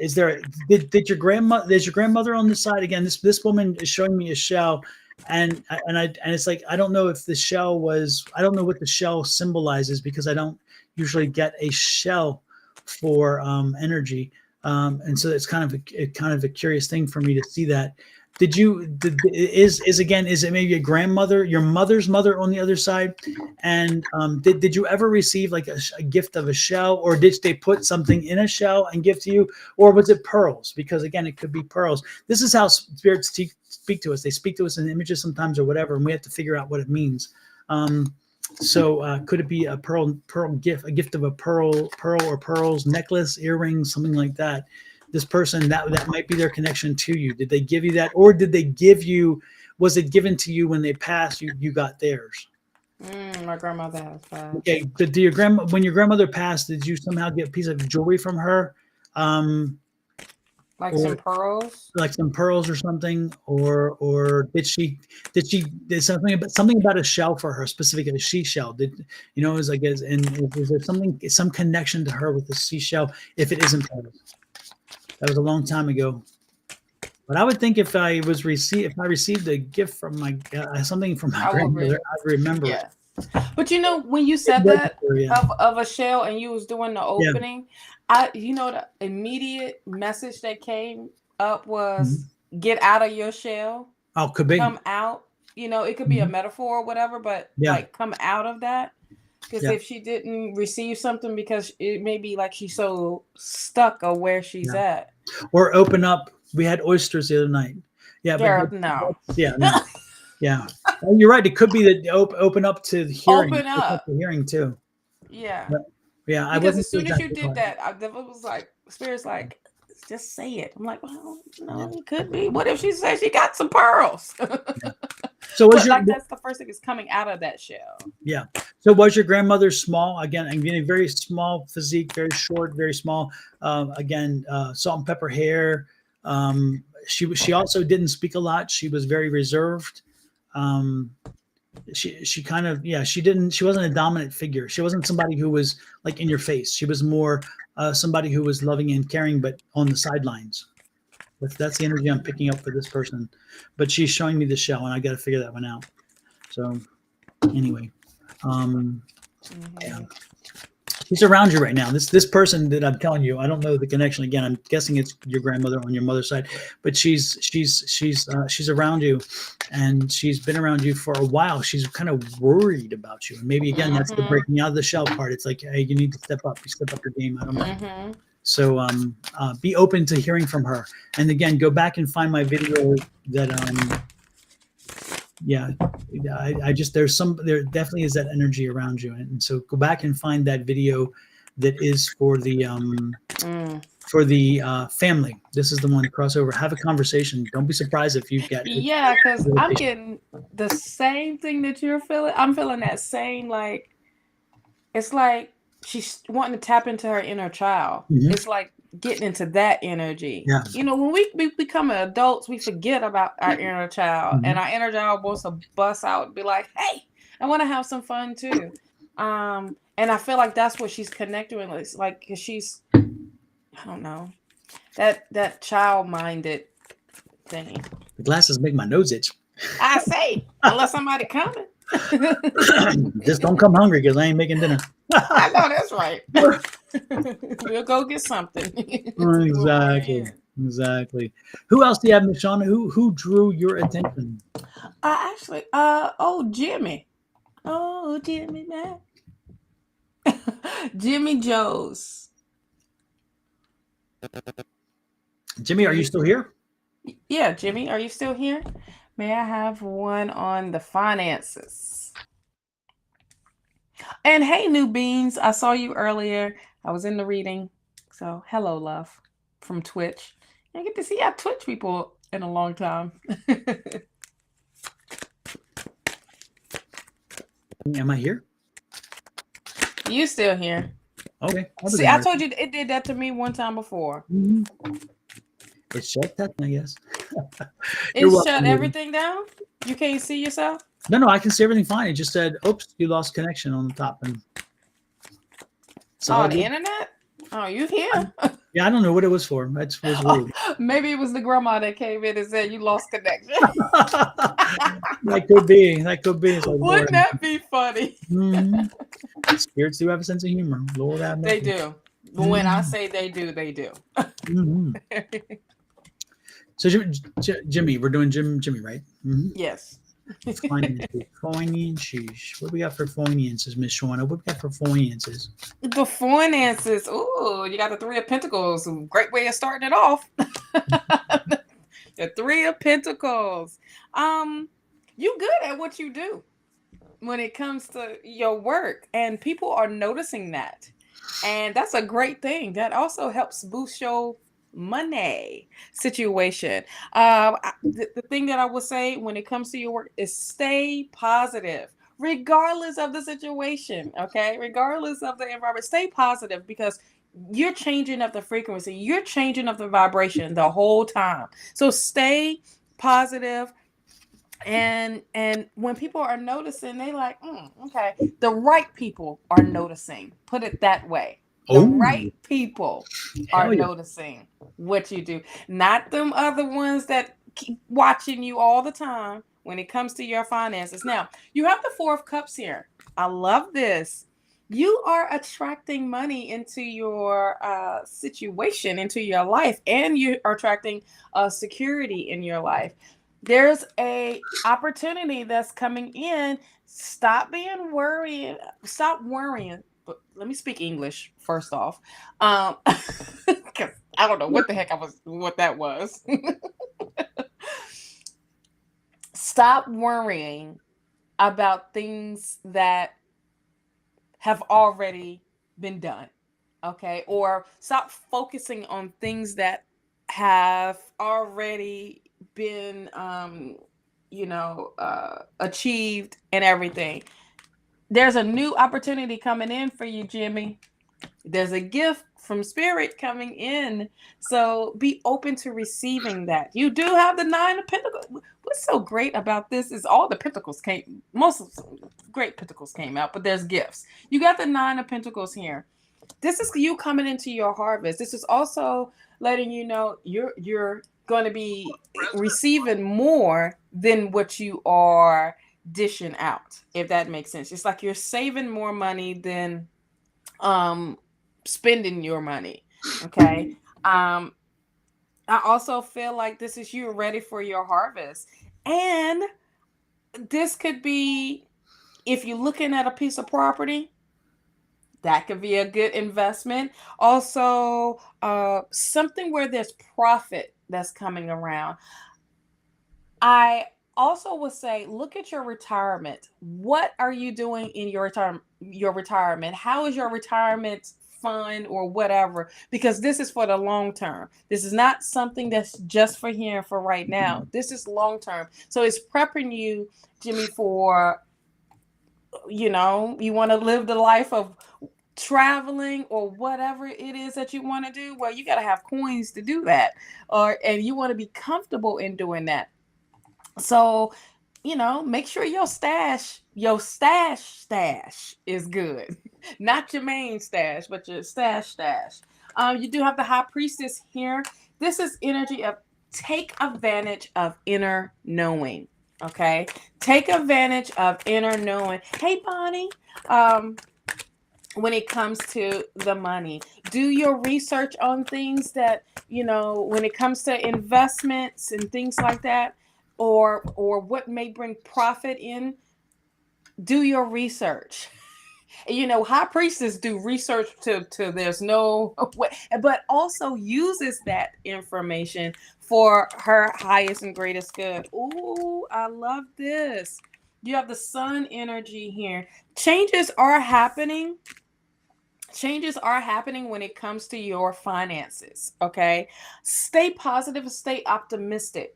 is there? Did your grandmother? There's your grandmother on the side again. This woman is showing me a shell, and it's like I don't know if the shell was. I don't know what the shell symbolizes because I don't usually get a shell for energy, and so it's kind of a curious thing for me to see that. Is it maybe a grandmother, your mother's mother on the other side? And did you ever receive like a gift of a shell, or did they put something in a shell and give to you, or was it pearls? Because again, it could be pearls. This is how spirits speak to us. They speak to us in images sometimes or whatever, and we have to figure out what it means. So could it be a pearl gift, a gift of a pearl or pearls, necklace, earrings, something like that? This person, that might be their connection to you. Did they give you that, or did they give you? Was it given to you when they passed? You got theirs. My grandmother has passed. Okay. When your grandmother passed, did you somehow get a piece of jewelry from her? Like some pearls? Like some pearls or something, or did something about a shell for her, specifically a seashell? Did you know? It was like, is there some connection to her with the seashell? If it isn't pearls, that was a long time ago. But I would think if I received a gift from something from my grandmother, I'd remember it. But you know, when you said that of a shell and you was doing the opening, the immediate message that came up was get out of your shell. Oh, could be. Come out. It could be a metaphor or whatever, but like come out of that. Because if she didn't receive something because it may be like she's so stuck of where she's at. Or open up. We had oysters the other night. Yeah, but no. No. Yeah. Well, you're right. It could be that open up to hearing. Open up. To hearing too. Yeah. But, yeah. Because as soon as you did that, it was like Spirit's like, just say it. I'm like, well, no, it could be. What if she says she got some pearls? So that's the first thing is coming out of that shell. Yeah. So was your grandmother small? Again, I'm getting very small physique, very short, very small. Again, salt and pepper hair. She also didn't speak a lot. She was very reserved. She kind of she wasn't a dominant figure. She wasn't somebody who was like in your face. She was more somebody who was loving and caring, but on the sidelines. That's the energy I'm picking up for this person. But she's showing me the shell, and I got to figure that one out. So anyway, yeah. She's around you right now. This person that I'm telling you, I don't know the connection. Again, I'm guessing it's your grandmother on your mother's side, but she's around you, and she's been around you for a while. She's kind of worried about you, and maybe again that's the breaking out of the shell part. It's like, hey, you need to step up. You step up your game. I don't know. So be open to hearing from her, and again, go back and find my video that there definitely is that energy around you, and so go back and find that video that is for the family. This is the one, crossover. Have a conversation. Don't be surprised if you get because I'm getting the same thing that you're feeling. I'm feeling that same, like it's like she's wanting to tap into her inner child. It's like getting into that energy. When we become adults, we forget about our inner child, and our inner child wants to bust out and be like, hey, I want to have some fun too. And I feel like that's what she's connecting with. It's like, because she's, I don't know, that child-minded thing. The glasses make my nose itch. I say, unless somebody coming. Just don't come hungry because I ain't making dinner. I know that's right. We'll go get something. Exactly. Who else do you have, Miss Shauna? Who drew your attention? Jimmy. Oh, Jimmy, man. Jimmy Joes. Jimmy, are you still here? Yeah, Jimmy, are you still here? May I have one on the finances? And hey, New Beans, I saw you earlier. I was in the reading. So hello, love, from Twitch. I get to see our Twitch people in a long time. Am I here? You still here? Okay. See, I told you it did that to me one time before. Mhm. It's shut that, I guess. It shut everything down. You can't see yourself. No, I can see everything fine. It just said, "Oops, you lost connection" on the top, and it's all The good. internet. Oh, you here? Yeah, I don't know what it was for. That was weird. Maybe it was the grandma that came in and said you lost connection. That could be. That could be. It's like, Wouldn't that be funny? Mhm. Spirits do have a sense of humor. Lord have mercy. They do. When I say they do, they do. Mhm. So, Jimmy, we're doing Jimmy, right? Mhm. Yes. Finances. What we got for finances, Miss Shawana? What we got for finances? The finances. Ooh, you got the Three of Pentacles. Great way of starting it off. The Three of Pentacles. You good at what you do when it comes to your work, and people are noticing that. And that's a great thing. That also helps boost your money situation. The thing that I would say when it comes to your work is stay positive, regardless of the situation. Okay, regardless of the environment, stay positive because you're changing up the frequency, you're changing up the vibration the whole time. So stay positive. And when people are noticing, they like, okay, the right people are noticing. Put it that way. The Oh, right people are hell yeah. noticing what you do, not them other ones that keep watching you all the time when it comes to your finances. Now, you have the Four of Cups here. I love this. You are attracting money into your situation, into your life, and you are attracting security in your life. There's a opportunity that's coming in. Stop being worried. Stop worrying. But let me speak English first off, because I don't know what the heck what that was. Stop worrying about things that have already been done. Okay, or stop focusing on things that have already been achieved and everything. There's a new opportunity coming in for you, Jimmy. There's a gift from spirit coming in, so be open to receiving that. You do have the Nine of Pentacles. What's so great about this is all the pentacles came, most of great pentacles came out, but there's gifts. You got the Nine of Pentacles here. This is you coming into your harvest. This is also letting you know you're going to be receiving more than what you are dishing out, if that makes sense. It's like you're saving more money than spending your money. Okay. I also feel like this is you ready for your harvest. And this could be, if you're looking at a piece of property, that could be a good investment. Also, something where there's profit that's coming around. I also would say, look at your retirement. What are you doing in your retirement? How is your retirement fund or whatever? Because this is for the long term. This is not something that's just for here and for right now. This is long term. So it's prepping you, Jimmy, for, you want to live the life of traveling or whatever it is that you want to do. Well, you got to have coins to do that, and you want to be comfortable in doing that. So, make sure your stash is good. Not your main stash, but your stash. You do have the High Priestess here. This is energy of take advantage of inner knowing. Okay, take advantage of inner knowing. Hey, Bonnie. When it comes to the money, do your research on things that, when it comes to investments and things like that, or what may bring profit in. Do your research. High Priestess do research to there's no way, but also uses that information for her highest and greatest good. Ooh, I love this. You have the Sun energy here. Changes are happening when it comes to your finances. Okay, stay positive, stay optimistic,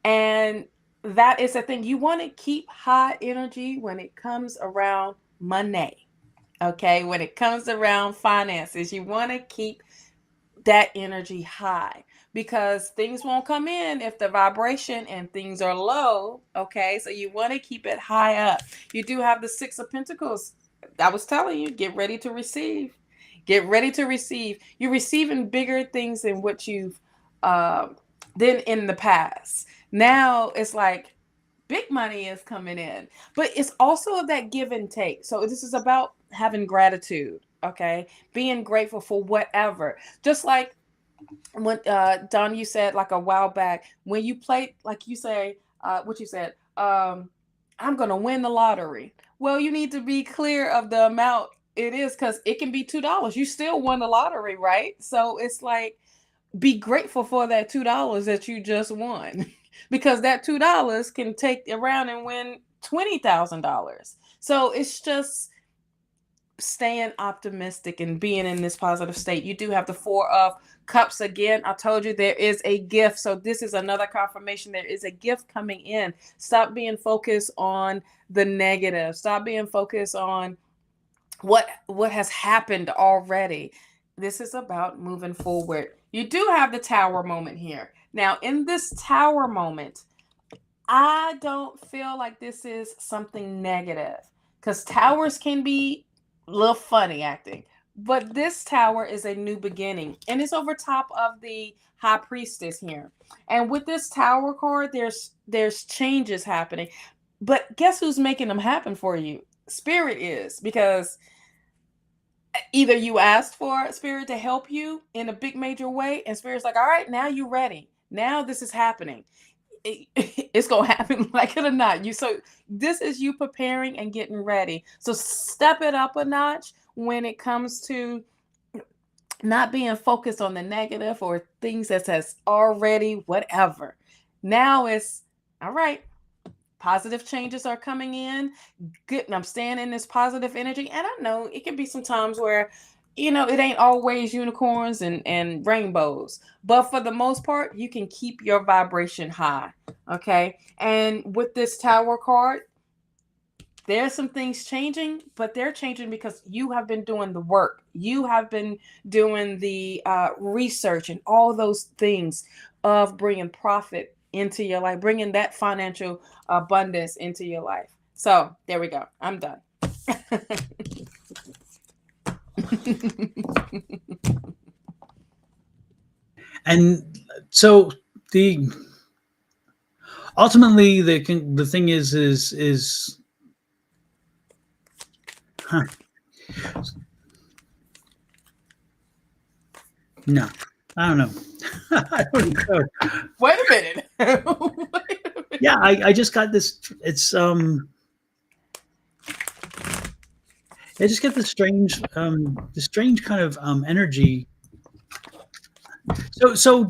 and that is the thing. You want to keep high energy when it comes around money. Okay, when it comes around finances, you want to keep that energy high, because things won't come in if the vibration and things are low. Okay, so you want to keep it high up. You do have the Six of Pentacles. I was telling you, get ready to receive. Get ready to receive. You're receiving bigger things than what you've done in the past. Now it's like big money is coming in, but it's also that give and take. So this is about having gratitude. Okay, being grateful for whatever. Just like when Don, you said like a while back, when you play, like you say, what you said, I'm gonna win the lottery. Well, you need to be clear of the amount it is, because it can be $2. You still won the lottery, right? So it's like, be grateful for that $2 that you just won, because that $2 can take around and win $20,000. So it's just staying optimistic and being in this positive state. You do have the Four of Cups again. I told you there is a gift. So this is another confirmation. There is a gift coming in. Stop being focused on the negative. Stop being focused on what has happened already. This is about moving forward. You do have the Tower moment here. Now, in this Tower moment, I don't feel like this is something negative, because towers can be a little funny acting. But this tower is a new beginning, and it's over top of the High Priestess here. And with this Tower card, there's changes happening. But guess who's making them happen for you? Spirit is, because either you asked for Spirit to help you in a big major way, and Spirit's like, all right, now you're ready. Now this is happening. It's gonna happen, like it or not. So this is you preparing and getting ready. So step it up a notch when it comes to not being focused on the negative or things that says already whatever. Now it's all right. Positive changes are coming in. Good. And I'm staying in this positive energy. And I know it can be some times where, it ain't always unicorns and rainbows. But for the most part, you can keep your vibration high. Okay. And with this Tower card, there's some things changing, but they're changing because you have been doing the work. You have been doing the research and all those things of bringing profit into your life, bringing that financial abundance into your life. So there we go. I'm done. And so ultimately the thing is huh. No, I don't know. I don't know. Wait a minute. Wait a minute. Yeah, I just got this. I just get this strange kind of energy. So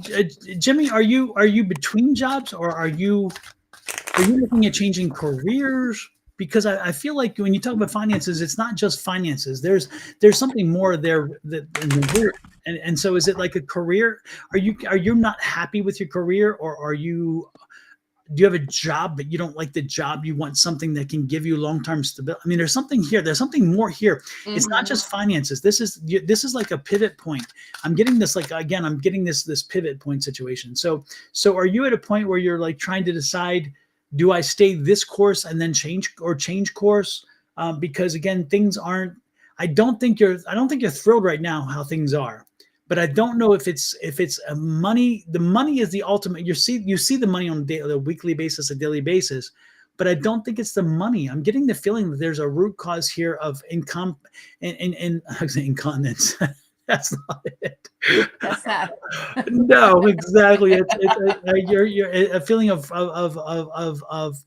Jimmy, are you between jobs, or are you looking at changing careers? Because I feel like when you talk about finances, it's not just finances. There's something more there in the root. And so is it like a career? Are you not happy with your career, or do you have a job but you don't like the job? You want something that can give you long-term stability. I mean, there's something here. There's something more here. Mm-hmm. It's not just finances. This is like a pivot point. I'm getting this, like, again, I'm getting this pivot point situation. So are you at a point where you're like trying to decide, do I stay this course and then change course? Because again, things aren't. I don't think you're thrilled right now how things are. But I don't know if it's a money. The money is the ultimate. You see the money on a weekly basis, a daily basis, but I don't think it's the money. I'm getting the feeling that there's a root cause here of incontinence. That's not it. That's not. No, exactly. You're a feeling of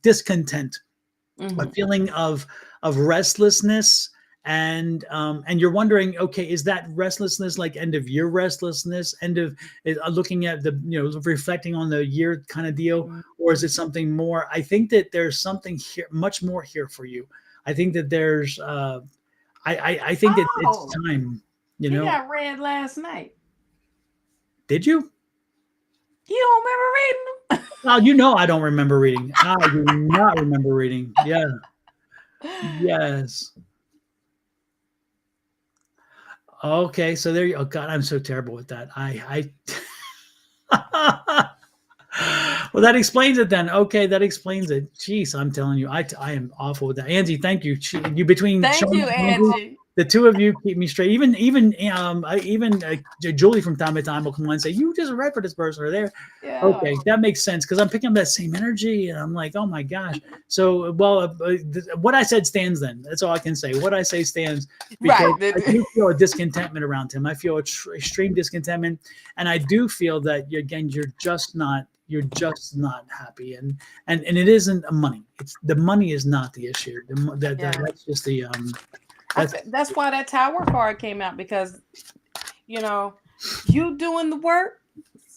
discontent, mm-hmm. A feeling of restlessness. And you're wondering, okay, is that restlessness like end of year restlessness, looking at the, reflecting on the year kind of deal, or is it something more? I think that there's something here, much more here for you. I think that there's, I think that it's time. You got read last night. Did you? You don't remember reading them? Well, you know, I don't remember reading. I do not remember reading. Yeah. Yes. Okay. So there you. Oh God, I'm so terrible with that. Well, that explains it then. Okay, that explains it. Jeez, I'm telling you, I am awful with that. Angie, thank you. You between Thank Sean you, and Angie, Angie. the two of you keep me straight. Even Julie from time to time will come on and say, "You just read for this person," or there. Yeah. Okay, that makes sense because I'm picking up that same energy, and I'm like, "Oh my gosh!" So, well, what I said stands. Then that's all I can say. What I say stands because Right. I do feel a discontentment around him. I feel extreme discontentment, and I do feel that again, you're just not happy, and it isn't a money. It's the money is not the issue. Yeah. That's just the that's That's why that Tower card came out, because you know, you doing the work,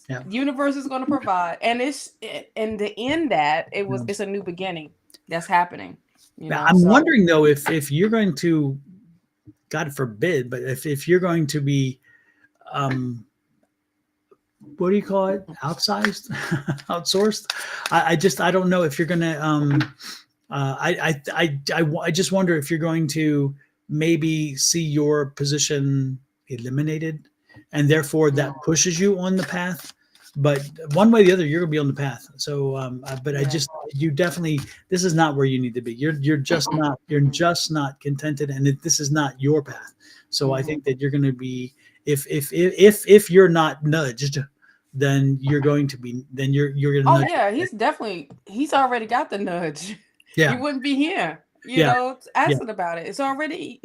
yeah. universe is going to provide, and it's in the end that it's a new beginning that's happening. I'm So wondering though if you're going to, God forbid, but if you're going to be um what do you call it? Outsized, outsourced. I don't know if you're gonna. I just wonder if you're going to maybe see your position eliminated, and therefore that pushes you on the path. But one way or the other, you're gonna be on the path. So, but I just you definitely this is not where you need to be. You're just not contented, and this is not your path. So I think that you're gonna be if you're not nudged, then you're going to be you're gonna oh nudge. yeah, he's already got the nudge. Yeah, You wouldn't be here, yeah, yeah. asking about it. It's already.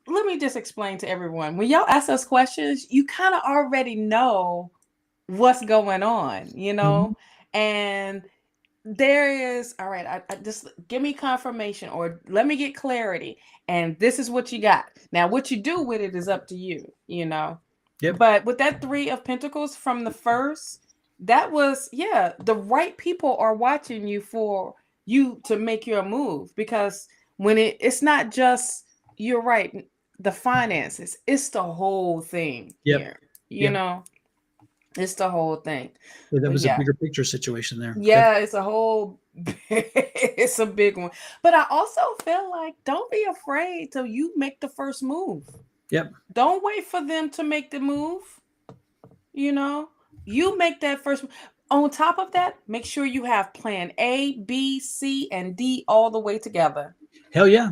Let me just explain to everyone. When y'all ask us questions, you kind of already know what's going on, Mhm. and there is all right. I just give me confirmation or let me get clarity, and this is what you got. Now, what you do with it is up to you. Yep. But with that 3 of Pentacles from the first, that was the right people are watching you for you to make your move, because when it's not just, you're right, the finances, it's the whole thing Yep. here, Yep. it's the whole thing. Yeah, that But was a yeah, bigger picture situation there. Yep. yeah, it's a whole it's a big one. But I also feel like, don't be afraid till you make the first move. Yep. Don't wait for them to make the move. You make that first. On top of that, make sure you have plan A, B, C, and D all the way together, Hell yeah.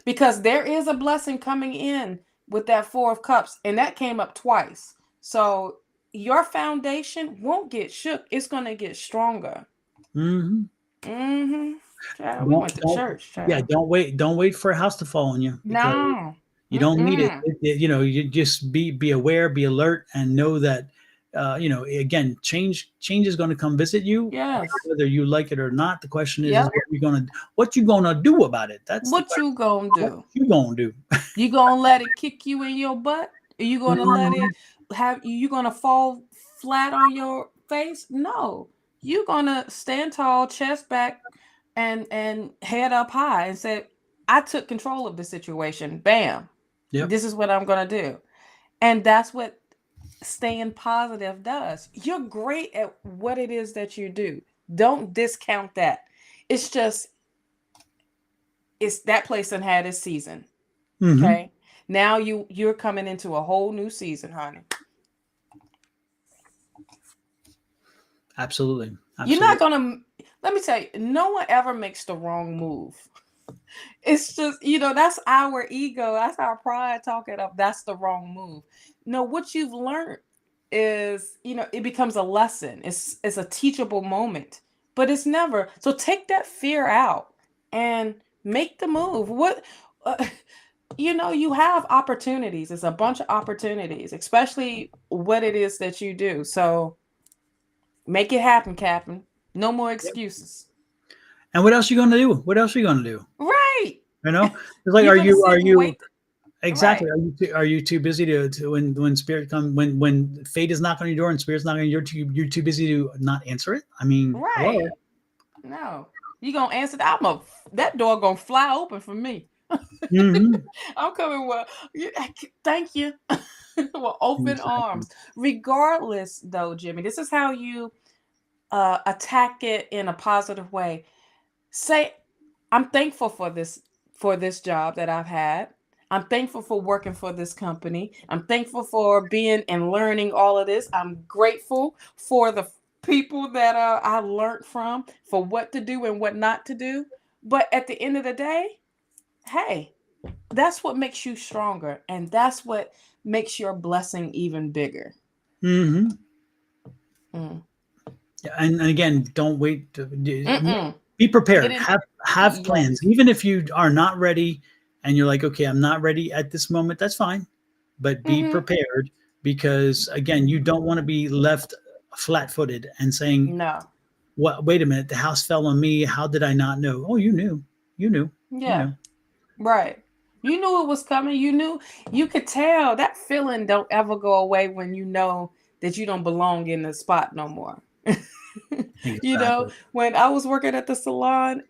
because there is a blessing coming in with that 4 of Cups, and that came up twice. So your foundation won't get shook. It's going to get stronger. Mm-hmm. Child, we went to church, Yeah, child. don't wait for a house to fall on you because No. you don't need it. Mm-mm. You just be aware, be alert, and know that again, change is going to come visit you, Yes. whether you like it or not. The question is Yep. what you gonna do about it? That's the What question. you gonna What do? you gonna do? You gonna let it kick you in your butt? Are you gonna let it have you gonna fall flat on your face? No. You're gonna stand tall, chest back, and head up high, and say, I took control of the situation. Bam. Yep. This is what I'm gonna do. And that's what staying positive does. You're great at what it is that you do. Don't discount that. It's just it's that place and had its season. Mm-hmm. Okay. Now you're coming into a whole new season, honey. Absolutely. You're not gonna, let me tell you, no one ever makes the wrong move. It's just, that's our ego, that's our pride talking up. That's the wrong move. No, what you've learned is, it becomes a lesson. It's a teachable moment, but it's never. So take that fear out and make the move. You have opportunities. It's a bunch of opportunities, especially what it is that you do. So make it happen, Captain. No more excuses. And what else are you gonna do? What else are you gonna do? Right. It's like, You're are gonna sit and you wait. exactly? Right. Are you too busy to when spirit come when fate is knocking on your door and spirit's knocking on your door, you're too busy to not answer it? I mean, hello. Right. No. You gonna answer that? That door gonna fly open for me. Mm-hmm. I'm coming with thank you. With open Exactly. arms. Regardless though, Jimmy, this is how you attack it in a positive way. Say, I'm thankful for this job that I've had. I'm thankful for working for this company. I'm thankful for being and learning all of this. I'm grateful for the people that I learned from, for what to do and what not to do. But at the end of the day, hey, that's what makes you stronger, and that's what makes your blessing even bigger. Mm-hmm. Mm. Yeah, and again, don't wait to Mm-mm. be prepared. Get in. Have Yes. plans, even if you are not ready, and you're like, okay, I'm not ready at this moment. That's fine, but be Mhm. prepared, because again, you don't want to be left flat-footed and saying, No. "What? Wait a minute, the house fell on me. How did I not know?" Oh, you knew. You knew. You Yeah. knew. Right. You knew it was coming. You knew. You could tell. That feeling don't ever go away when you know that you don't belong in the spot no more. You know, Exactly. when I was working at the salon,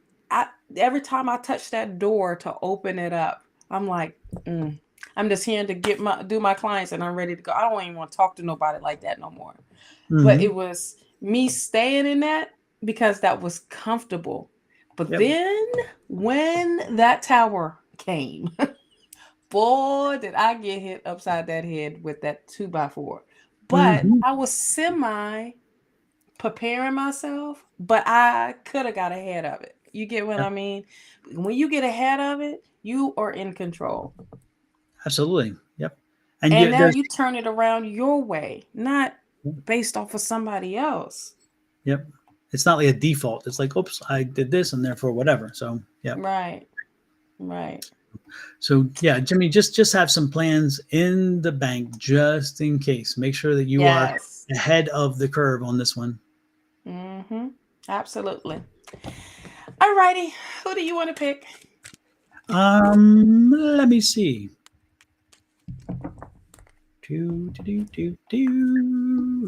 every time I touched that door to open it up, I'm like, I'm just here to do my clients, and I'm ready to go. I don't even want to talk to nobody like that no more. But it Mhm. was me staying in that because that was comfortable. But Yep. then when that tower came, boy, did I get hit upside that head with that 2x4. But Mhm. I was semi preparing myself, but I could have got ahead of it. You get what Yeah, I mean? When you get ahead of it, you are in control. absolutely. Yep. And And yeah, now there's you turn it around your way, not based off of somebody else. yep. It's not like a default. It's like, oops, I did this, and therefore whatever. So yep. Right. Right. So yeah, Jimmy, just have some plans in the bank just in case. Make sure that you are Yes. ahead of the curve on this one. Mm-hmm. Absolutely. All righty. Who do you want to pick? Let me see. Do.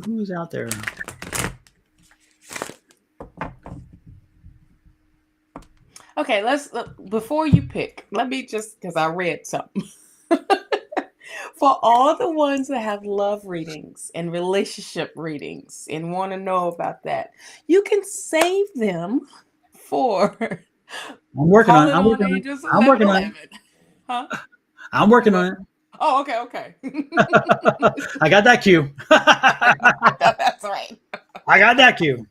Who's out there? Okay, let's before you pick, let me just because I read something. For all the ones that have love readings and relationship readings and want to know about that, you can save them for I'm working on Call it. It I'm On working on it. Angels I'm working on 1111. it. Huh? I'm working What? on it. Oh, okay. I got that cue. That's right. I got that cue.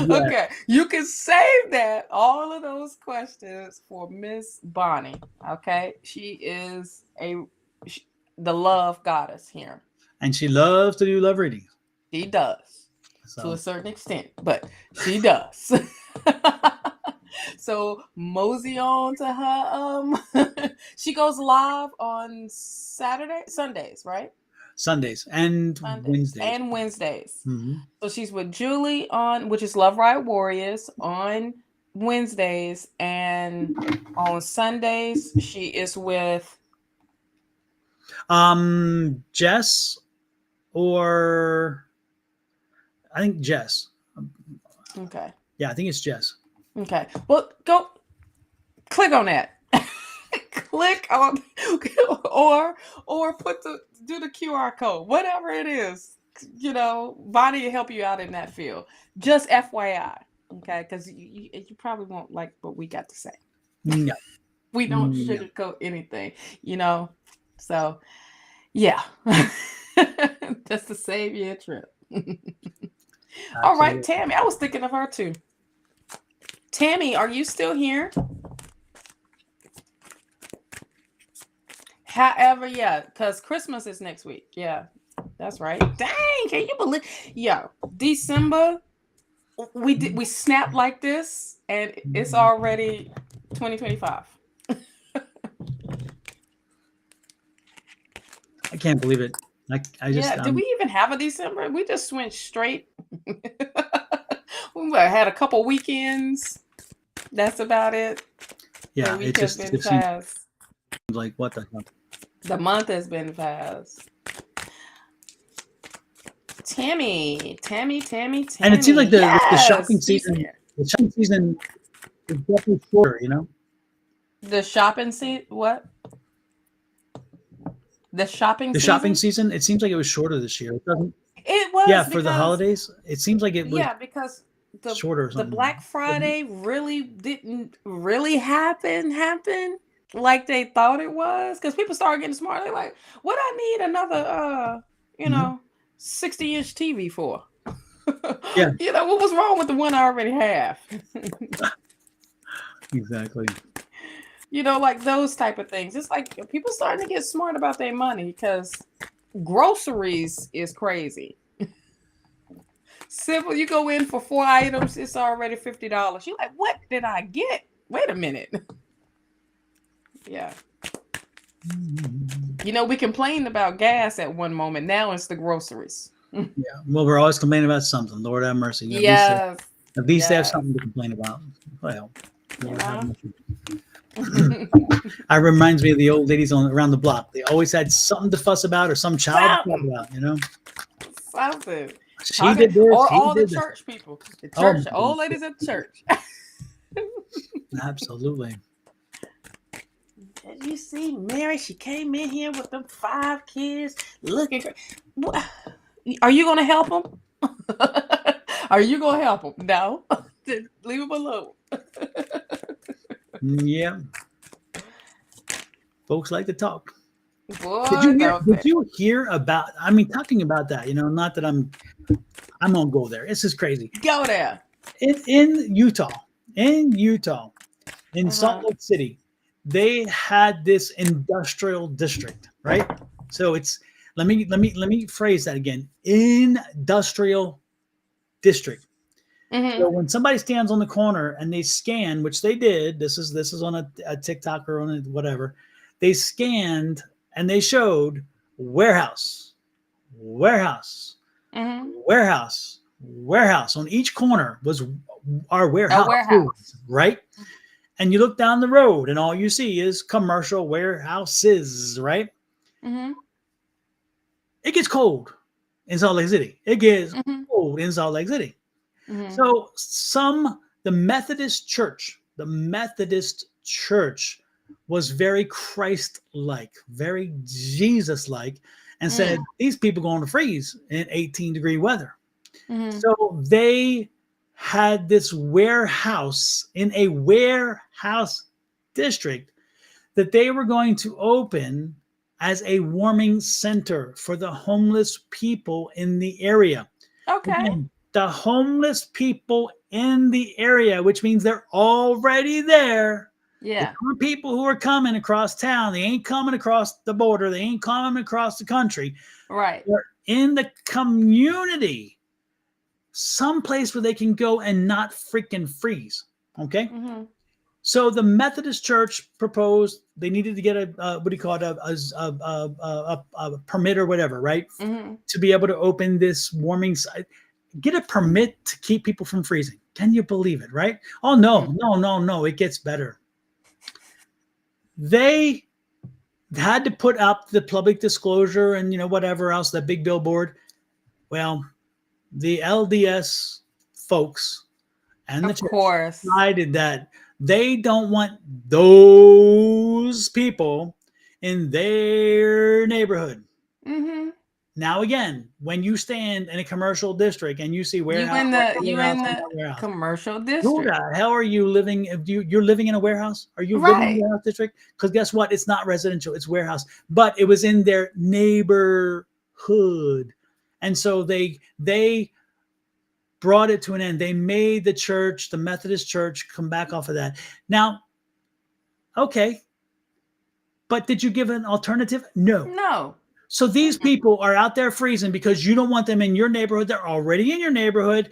Yeah. Okay, you can save that all of those questions for Miss Bonnie. Okay, she is the love goddess here. And she loves to do love readings. She does to a So certain extent, but she does. So mosey on to her. She goes live on Sundays, right? Sundays and Sundays Wednesdays. and Wednesdays. Mm-hmm. So she's with Julie which is Love Ride Warriors on Wednesdays, and on Sundays she is with. Jess, or I think Jess. Okay. Yeah, I think it's Jess. Okay. Well, go click on that. Click on or do the QR code, whatever it is. Bonnie will help you out in that field. Just FYI, okay? Because you probably won't like what we got to say. No. We don't No. sugarcoat anything. So yeah, just to save you a trip. All right, Absolutely. Tammy. I was thinking of her too. Tammy, are you still here? However, yeah, because Christmas is next week. Yeah, that's right. Dang, can you believe? Yeah, December. We snapped like this, and it's already 2025. I can't believe it. I just Yeah, did we even have a December? We just went straight. We had a couple weekends. That's about it. yeah, The week it has just been it seems fast. like what the hell. The month has been fast. Tammy. And it seems like the shopping Yes, she's season here. is definitely shorter. The shopping season. What? The shopping The shopping season? season, it seems like it was shorter this year. It doesn't. It was Yeah, for the because holidays, it seems like it was because the shorter or the something. Black Friday really didn't really happen like they thought it was, because people started getting smart. They're like, what I need another Mhm. 60-inch TV for? Yeah. What was wrong with the one I already have? Exactly. Like those type of things. It's like people starting to get smart about their money, because groceries is crazy. Simple, you go in for 4 items, it's already $50. You're like, what did I get? Wait a minute. Yeah. We complained about gas at one moment. Now it's the groceries. Yeah. Well, we're always complaining about something. Lord have mercy. Yes. At least they have Yes. something to complain about. Well, Lord have You mercy. It reminds me of the old ladies around the block. They always had something to fuss about or some child to talk about. Something. She did this. Or He all the did that. church people. The Oh, church, old ladies at the church. Absolutely. Did you see Mary? She came in here with them 5 kids looking. Are you going to help them? Are you going to help them? No. Leave them alone. Yeah. Folks like to talk. Boy, Did you hear about, I mean, talking about that, not that I'm going to go there. This is crazy. Go there. In Utah, in Salt Lake City, they had this industrial district, right? So it's, let me phrase that again. Industrial district. So when somebody stands on the corner and they scan, which they did, this is on a TikTok or on a whatever, they scanned and they showed warehouse. On each corner was our warehouse. Right? And you look down the road and all you see is commercial warehouses, right? It gets cold in Salt Lake City. Cold in Salt Lake City. So the Methodist Church was very Christ-like, very Jesus-like, and said, these people going to freeze in 18-degree weather. So they had this warehouse in a warehouse district that they were going to open as a warming center for the homeless people in the area. Okay. Again, the homeless people in the area, which means they're already there. Yeah. The people who are coming across town, they ain't coming across the border. They ain't coming across the country. Right. They're in the community, someplace where they can go and not freaking freeze. Okay. So the Methodist Church proposed they needed to get a permit or whatever, right? To be able to open this warming site. Get a permit to keep people from freezing. Can you believe it, right? Oh, no. It gets better. They had to put up the public disclosure and, whatever else, that big billboard. Well, the LDS folks and the church decided that they don't want those people in their neighborhood. Now, again, when you stand in a commercial district and you see warehouse, you in the commercial district. Who the hell are you living? You're living in a warehouse? Are you living in a warehouse district? Because guess what? It's not residential. It's warehouse. But it was in their neighborhood, and so they brought it to an end. They made the church, the Methodist Church, come back off of that. Now, okay, but did you give an alternative? No. So these people are out there freezing because you don't want them in your neighborhood. They're already in your neighborhood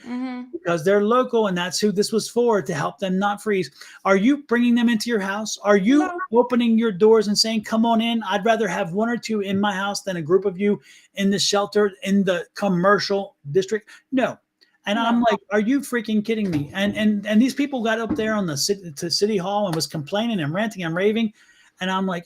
because they're local, and that's who this was for, to help them not freeze. Are you bringing them into your house? Are you opening your doors and saying, come on in? I'd rather have 1 or 2 in my house than a group of you in the shelter in the commercial district. No. And I'm like, are you freaking kidding me? And these people got up there on the city hall and was complaining and ranting and raving. And I'm like,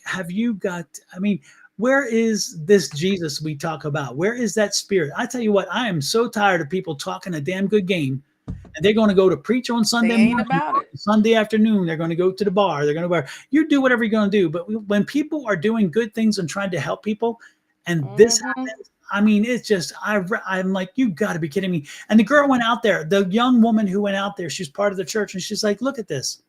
where is this Jesus we talk about? Where is that spirit? I tell you what, I am so tired of people talking a damn good game, and they're going to go to preach on Sunday morning, Sunday afternoon. They're going to go to the bar. They're going to you do whatever you're going to do. But when people are doing good things and trying to help people, and this happens, I mean, it's just, I'm like, you got to be kidding me. And the girl went out there, the young woman who went out there, she's part of the church, and she's like, look at this.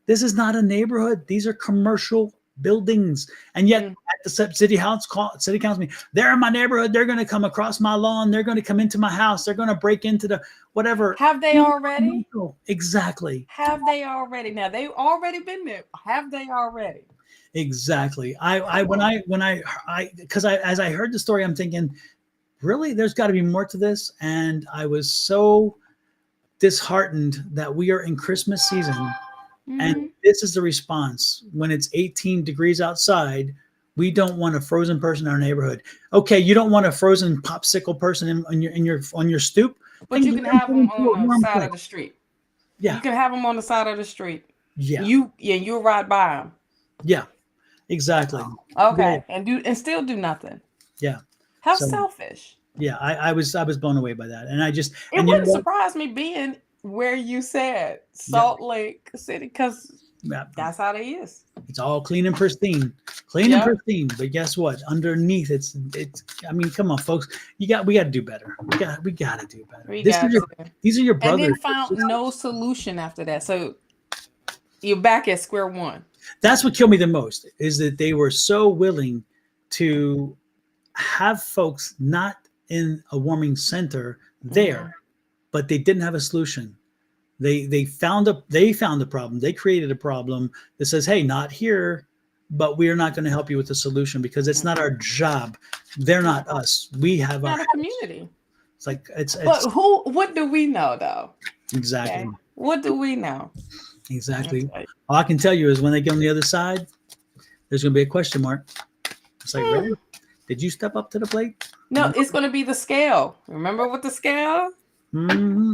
This is not a neighborhood. These are commercial buildings. And yet at the city council meeting, they're in my neighborhood. They're going to come across my lawn. They're going to come into my house. They're going to break into the whatever. Have they already? Exactly. Have they already? Now they've already been there. Have they already? Exactly. Because as I heard the story, I'm thinking, really, there's got to be more to this. And I was so disheartened that we are in Christmas season. And this is the response when it's 18 degrees outside. We don't want a frozen person in our neighborhood. Okay, you don't want a frozen popsicle person on your stoop, but you can have them on the side of the street. Yeah, you can have them on the side of the street. Yeah, you'll ride by them. Yeah, exactly. Okay, and still do nothing. Yeah, how selfish. Yeah, I was blown away by that, and it wouldn't surprise me being where you said Salt Lake City, because that's how they is. It's all clean and pristine, and pristine. But guess what? Underneath, it's. I mean, come on, folks. We got to do better. We got to do better. These are your brothers. And then found no solution after that. So you're back at square one. That's what killed me the most, is that they were so willing to have folks not in a warming center there. But they didn't have a solution. They found a problem. They created a problem that says, hey, not here, but we are not going to help you with the solution because it's not our job. They're not us. We have our community. It's like it's. But what do we know though? Exactly. Okay. What do we know? Exactly. Okay. All I can tell you is when they get on the other side, there's going to be a question mark. It's like, really? Did you step up to the plate? No, it's going to be the scale. Remember with the scale? Mm-hmm.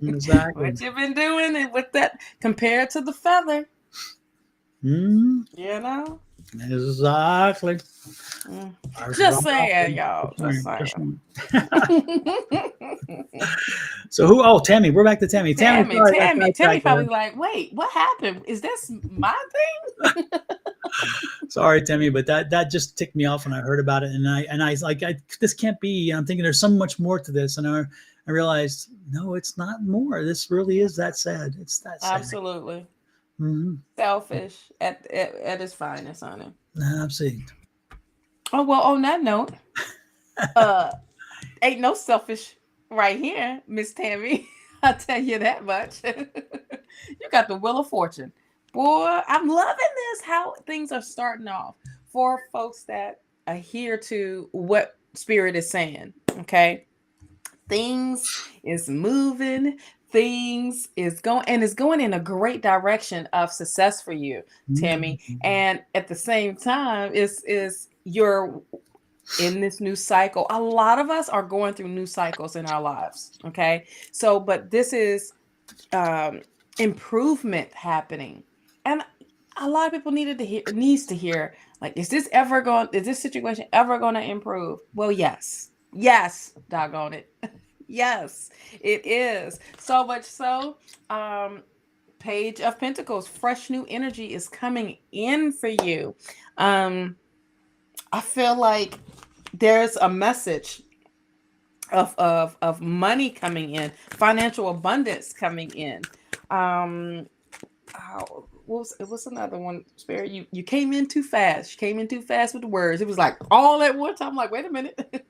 Exactly. What you've been doing and with that compared to the feather. Mm-hmm. You know? Exactly. Just saying, y'all. Just saying. So who? Oh, Tammy. We're back to Tammy. Tammy probably like, wait, what happened? Is this my thing? Sorry, Tammy, but that just ticked me off when I heard about it, and I like, this can't be. I'm thinking there's so much more to this, and I realized, no, it's not more. This really is that sad. It's that sad. Absolutely. Mm-hmm. Selfish at its finest, honey. Absolutely. Oh well. On that note, ain't no selfish right here, Miss Tammy. I'll tell you that much. You got the Wheel of Fortune. Boy, I'm loving this, how things are starting off for folks that adhere to what Spirit is saying, okay? Things is moving, things is going, and it's going in a great direction of success for you, Tammy. Mm-hmm. And at the same time, you're in this new cycle. A lot of us are going through new cycles in our lives, okay? So, but this is improvement happening. And a lot of people needs to hear, like, is this situation ever going to improve? Well, yes, doggone it. Yes, it is. So much so, Page of Pentacles, fresh new energy is coming in for you. I feel like there's a message of money coming in, financial abundance coming in. What's another one, Spirit? You came in too fast. You came in too fast with the words. It was like all at once. I'm like, wait a minute.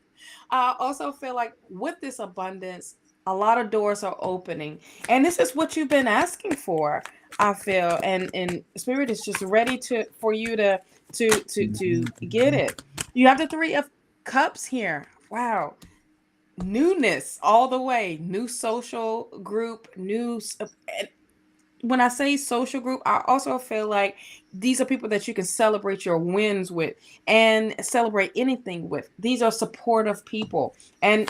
I also feel like with this abundance, a lot of doors are opening. And this is what you've been asking for, I feel. And Spirit is just ready for you to get it. You have the Three of Cups here. Wow. Newness all the way. New social group, when I say social group, I also feel like these are people that you can celebrate your wins with and celebrate anything with. These are supportive people and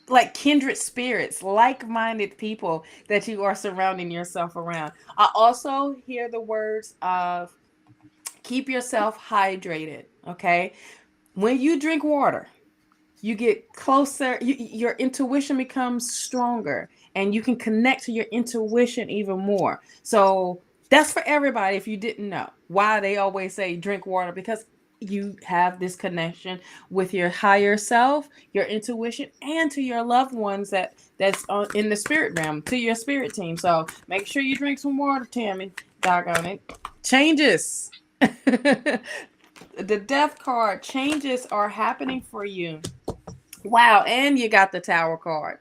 like kindred spirits, like-minded people that you are surrounding yourself around. I also hear the words of keep yourself hydrated, okay? When you drink water, you get closer, your intuition becomes stronger. And you can connect to your intuition even more. So That's for everybody. If you didn't know why they always say drink water, because you have this connection with your higher self, your intuition, and to your loved ones that's in the spirit realm, to your spirit team. So make sure you drink some water, Tammy. Doggone it. Changes. The death card, changes are happening for you. Wow, and you got the Tower card.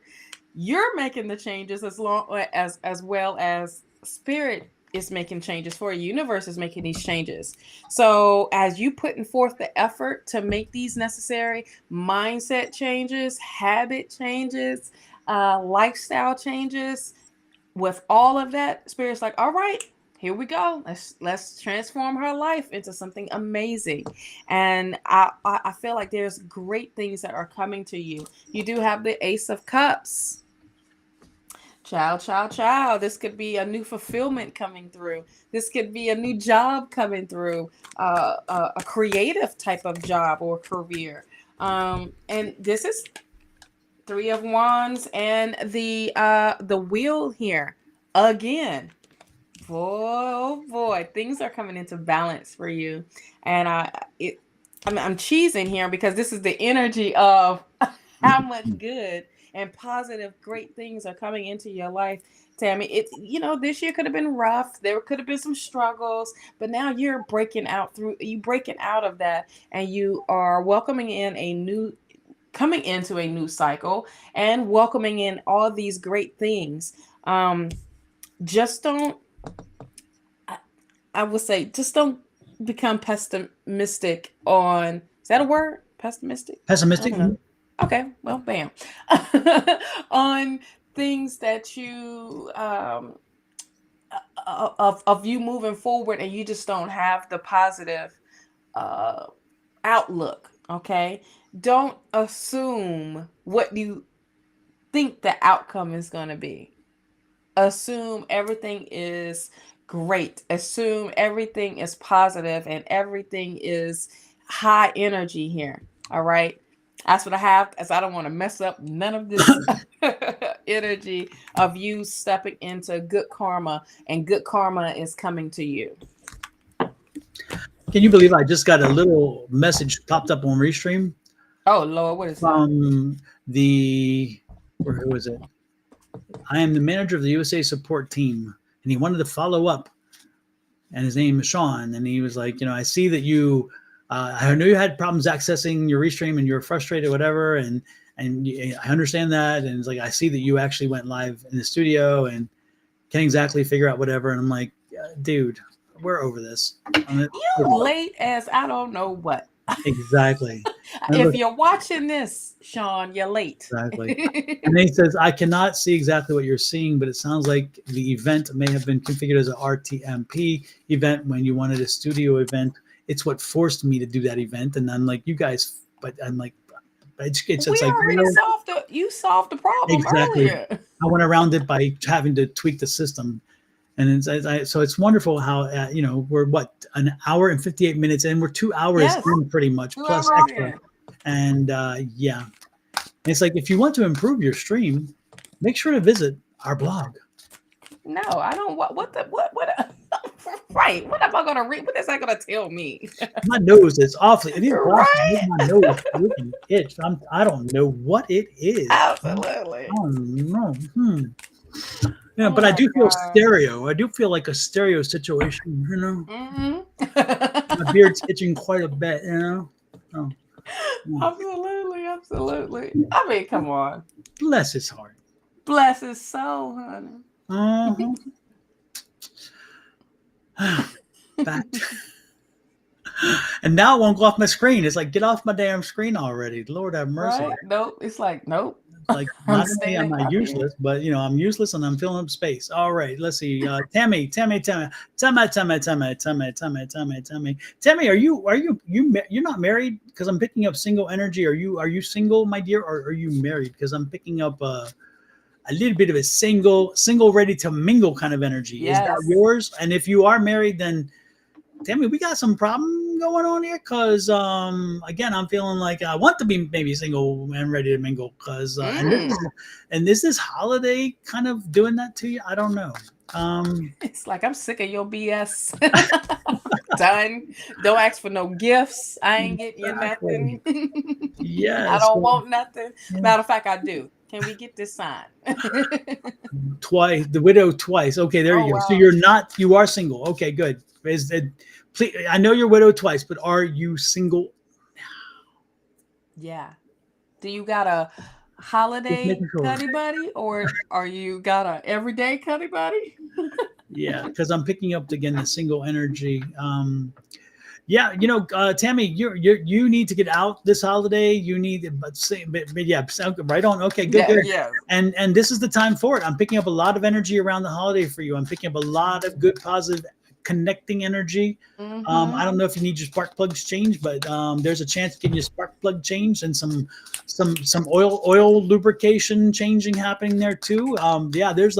You're making the changes as well as spirit is making changes for you. Universe is making these changes. So as you putting forth the effort to make these necessary mindset changes, habit changes, lifestyle changes, with all of that, spirit's like, all right, here we go. Let's transform her life into something amazing. And I feel like there's great things that are coming to you. You do have the Ace of Cups. Child. This could be a new fulfillment coming through. This could be a new job coming through, a creative type of job or career. And this is Three of Wands and the Wheel here again. Boy, oh boy, things are coming into balance for you. And I'm cheesing here because this is the energy of how much good and positive, great things are coming into your life, Tammy. It's, this year could have been rough. There could have been some struggles, but now you're breaking out of that, and you are coming into a new cycle and welcoming in all these great things. Just don't, I would say, just don't become pessimistic on, is that a word? Pessimistic? Pessimistic. Okay, well, bam. On things that you of you moving forward, and you just don't have the positive outlook. Okay, don't assume what you think the outcome is going to be. Assume everything is great. Assume everything is positive and everything is high energy here. All right. That's what I have, as I don't want to mess up none of this energy of you stepping into good karma, and good karma is coming to you. Can you believe I just got a little message popped up on Restream Oh Lord, what is that? from who is it? I am the manager of the USA support team, and he wanted to follow up. And his name is Sean, and he was like, I see that you. I know you had problems accessing your Restream, and you were frustrated, whatever, and I understand that. And it's like, I see that you actually went live in the studio and can't exactly figure out whatever. And I'm like, dude, we're over this. You late as I don't know what. Exactly. If you're watching this, Sean, you're late. Exactly. And then he says, I cannot see exactly what you're seeing, but it sounds like the event may have been configured as an RTMP event when you wanted a studio event. It's what forced me to do that event. And I'm like, you guys, but I'm like, it's we like, already solved the problem earlier. I went around it by having to tweak the system. And so it's wonderful how, we're an hour and 58 minutes in. We're 2 hours in pretty much, plus extra. And yeah, and it's like, if you want to improve your stream, make sure to visit our blog. No, I don't. What right? What am I going to read? What is that going to tell me? My nose is awfully. It is right. My nose looking itch. I don't know what it is. Absolutely. I don't know. Yeah, but I do feel stereo. I do feel like a stereo situation, Mm-hmm. My beard's itching quite a bit, Oh. Absolutely. I mean, come on. Bless his heart. Bless his soul, honey. Back. And now it won't go off my screen. It's like, get off my damn screen already. Lord have mercy. Right? Nope. It's like, nope. Like, not only am I useless, but I'm useless and I'm filling up space. All right, let's see. Tammy, you're not married? Because I'm picking up single energy. Are you single, my dear, or are you married? Because I'm picking up a little bit of a single ready to mingle kind of energy. Yes. Is that yours? And if you are married, then Tammy, we got some problem going on here because again, I'm feeling like I want to be maybe single and ready to mingle because and is this holiday kind of doing that to you? I don't know. It's like I'm sick of your BS. Done. Don't ask for no gifts. I ain't getting you nothing. Yes. I don't want nothing. Matter of fact, I do. Can we get this sign? Twice, the widow twice. Okay, there you go. Wow. So you are single. Okay, good. Is it, please, I know you're widowed twice, but are you single? Yeah. Do you got a holiday sure. cuddy buddy, or are you got a everyday cuddy buddy? Yeah, because I'm picking up again the single energy. Yeah, Tammy, you need to get out this holiday. You need, but yeah, right on. Okay, good, good. Yeah. And this is the time for it. I'm picking up a lot of energy around the holiday for you. I'm picking up a lot of good, positive, connecting energy. I don't know if you need your spark plugs changed, but there's a chance of getting your spark plug changed and some oil lubrication changing happening there too. Yeah, there's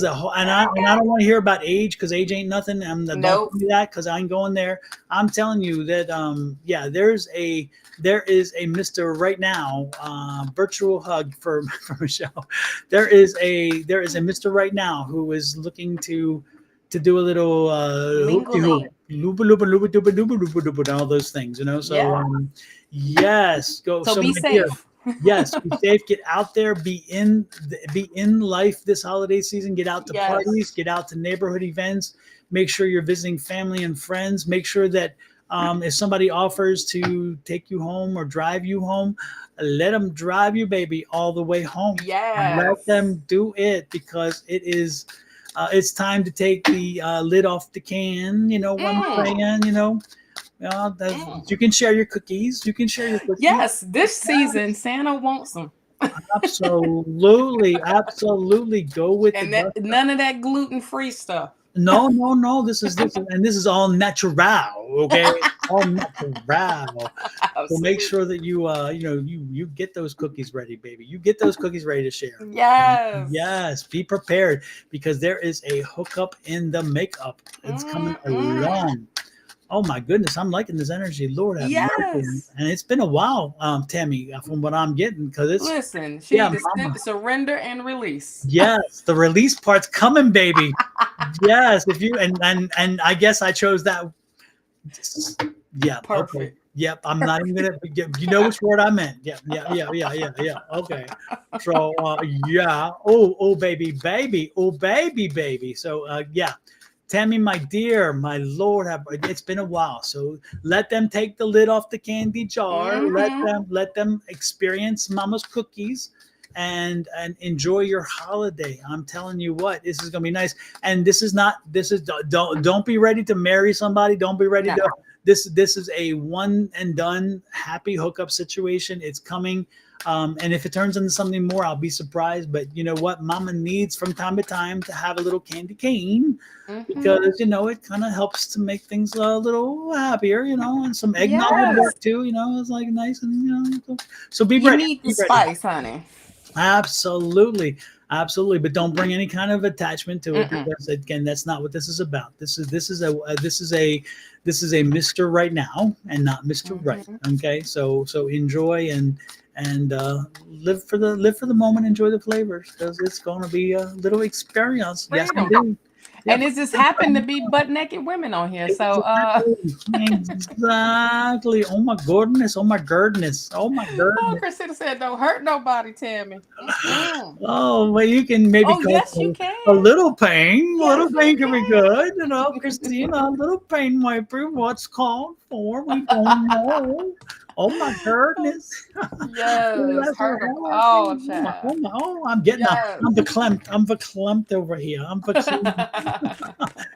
a whole, and I don't want to hear about age because age ain't nothing. Don't tell me that because I ain't going there. I'm telling you that yeah, there is a Mr. right now virtual hug for Michelle. There is a Mr. right now who is looking to do a little and all those things, So yes, go. So be safe. Dear, yes, be safe. Get out there. Be in life this holiday season. Get out to parties. Get out to neighborhood events. Make sure you're visiting family and friends. Make sure that if somebody offers to take you home or drive you home, let them drive you, baby, all the way home. Yes. Let them do it because it is. It's time to take the lid off the can. What I'm saying. You can share your cookies. Yes, this season Santa wants them. Absolutely. Go with none of that gluten-free stuff. No. This is all natural. Okay, all natural. So make sure that you get those cookies ready, baby. You get those cookies ready to share. Yes. Be prepared because there is a hookup in the makeup. It's coming along. Oh my goodness, I'm liking this energy. Lord have mercy. And it's been a while, Tammy, from what I'm getting, because it's listen, she surrender and release. Yes, the release part's coming, baby. Yes, if you and I guess I chose that. Yeah, perfect. Okay. Yep, I'm not even gonna. You know which word I meant. Yeah. Okay. So yeah. Oh, baby. Oh, baby. So yeah. Tammy, my dear, my Lord, it's been a while. So let them take the lid off the candy jar. Let them experience Mama's cookies and enjoy your holiday. I'm telling you what, this is gonna be nice. And don't be ready to marry somebody. Don't be ready to. This is a one and done happy hookup situation. It's coming. And if it turns into something more, I'll be surprised. But you know what? Mama needs from time to time to have a little candy cane because, it kind of helps to make things a little happier, and some eggnog would work too, it's like nice and, so be ready. You need the spice, honey. Absolutely. But don't bring any kind of attachment to it because again, that's not what this is about. This is a Mr. right now and not Mr. Right. Okay. So enjoy and live for the moment, enjoy the flavors because it's going to be a little experience. Yes, indeed. And it just happened to be butt naked women on here. So exactly. Oh my goodness. Oh, Christina said, "Don't hurt nobody, Tammy." Oh, well, you can maybe. Oh, yes, you can. A little pain. A little pain can be good. Christina, a little pain might be what's called for. We don't know. Oh my goodness! Yes, I'm getting I'm verklempt over here. I'm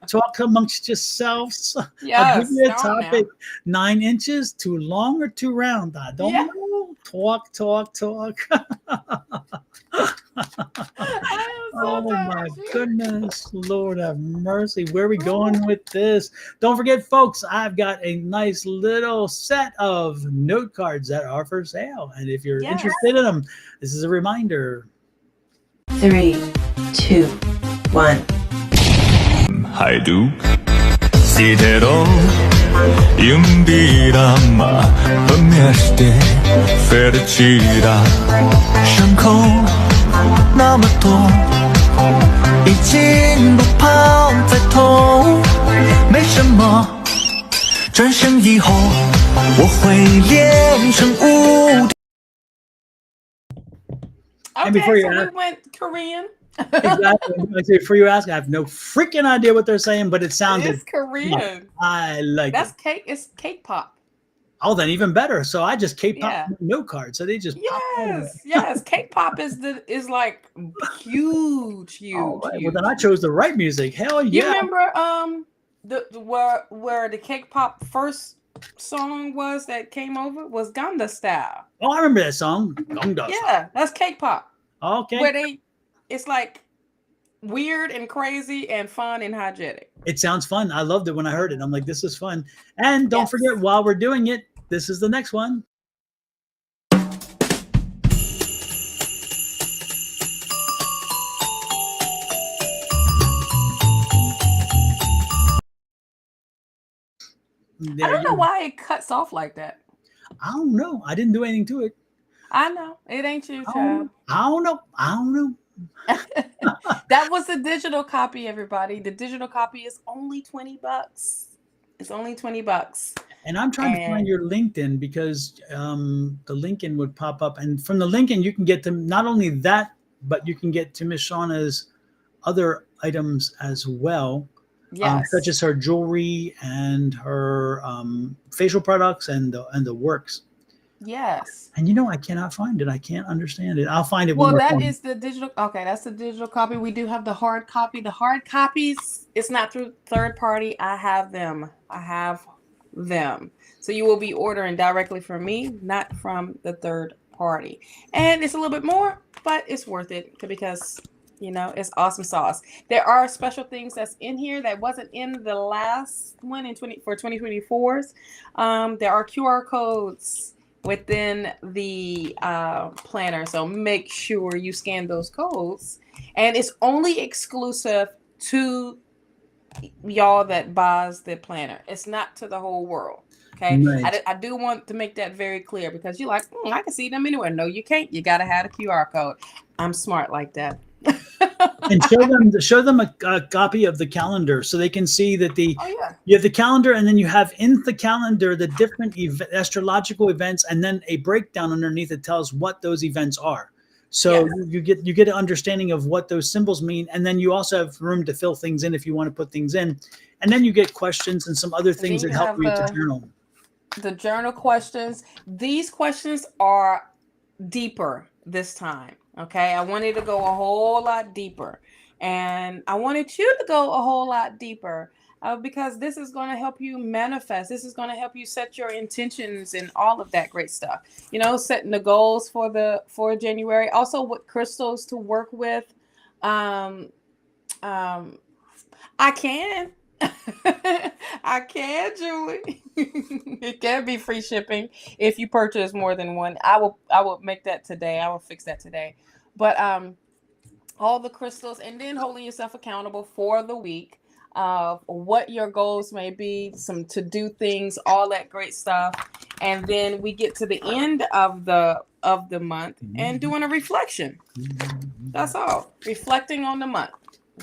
Talk amongst yourselves. I'll give you a topic. 9 inches, too long or too round? I don't know. Talk. Oh my goodness, Lord have mercy. Where are we going with this? Don't forget, folks, I've got a nice little set of note cards that are for sale. And if you're interested in them, this is a reminder. 3, 2, 1. Hi, Duke. 이대로 윤비라마 범야시대 페르치라 샹코 나마토已经不怕再痛没什么转身以后我会练成无敌 And Okay, before you so we ask- went Korean. Exactly. Like, before you ask, I have no freaking idea what they're saying, but it sounded. It's Korean. I like That's it. cake. It's cake pop. Oh, then even better. So I just K-pop Yeah. note card. So they just pop out of there. Yes. Cake pop is like huge, All huge, right. huge. Well, then I chose the right music. Hell You yeah. remember where the cake pop first song was that came over was Ganda Style. Oh, I remember that song. Gongda. Yeah, that's cake pop. Okay. Where it's like weird and crazy and fun and hygienic. It sounds fun. I loved it when I heard it. I'm like, this is fun. And don't Yes. forget, while we're doing it, this is the next one. I don't know why it cuts off like that. I don't know. I didn't do anything to it. I know. It ain't you, I child. don't know. I don't know. That was the digital copy, everybody. The digital copy is only $20. It's only $20. And I'm trying to find And- your LinkedIn because the LinkedIn would pop up. And from the LinkedIn, you can get to not only that, but you can get to Miss Shauna's other items as well. Yes. Such as her jewelry and her facial products and the works. Yes. And I cannot find it. I can't understand it. I'll find it. Well, when we're that done. is the digital. Okay, that's the digital copy. We do have the hard copy. The hard copies, it's not through third party. I have them. So you will be ordering directly from me, not from the third party. And it's a little bit more, but it's worth it because it's awesome sauce. There are special things that's in here that wasn't in the last one for 2024s. There are QR codes within the planner, so make sure you scan those codes, and it's only exclusive to y'all that buys the planner. It's not to the whole world. Okay. Right. I do want to make that very clear because you're like, I can see them anywhere. No, you can't. You got to have a QR code. I'm smart like that. And show them a copy of the calendar so they can see that you have the calendar, and then you have in the calendar the different astrological events, and then a breakdown underneath that tells what those events are. So you get an understanding of what those symbols mean, and then you also have room to fill things in if you want to put things in, and then you get questions and some other things that help you to journal. The journal questions. These questions are deeper this time. Okay, I wanted to go a whole lot deeper, and I wanted you to go a whole lot deeper because this is going to help you manifest. This is going to help you set your intentions and all of that great stuff. Setting the goals for January. Also, what crystals to work with. I can. I can, Julie. It can be free shipping if you purchase more than one. I will make that today. I will fix that today. But all the crystals, and then holding yourself accountable for the week of what your goals may be, some to-do things, all that great stuff. And then we get to the end of the month and doing a reflection. That's all. Reflecting on the month.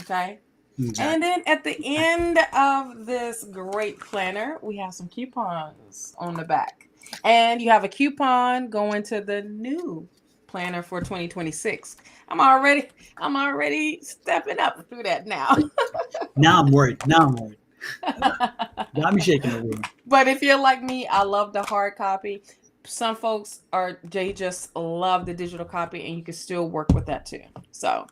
Okay. Exactly. And then at the end of this great planner, we have some coupons on the back. And you have a coupon going to the new planner for 2026. I'm already stepping up through that now. Now I'm worried. Got me shaking over here. But if you're like me, I love the hard copy. Some folks they just love the digital copy, and you can still work with that too. So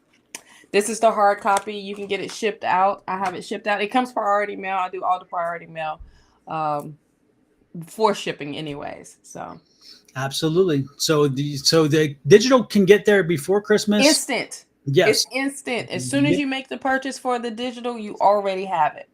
this is the hard copy. You can get it shipped out. I have it shipped out. It comes priority mail. I do all the priority mail for shipping anyways. So absolutely. So the digital can get there before Christmas. Instant. Yes. It's instant. As soon as you make the purchase for the digital, you already have it.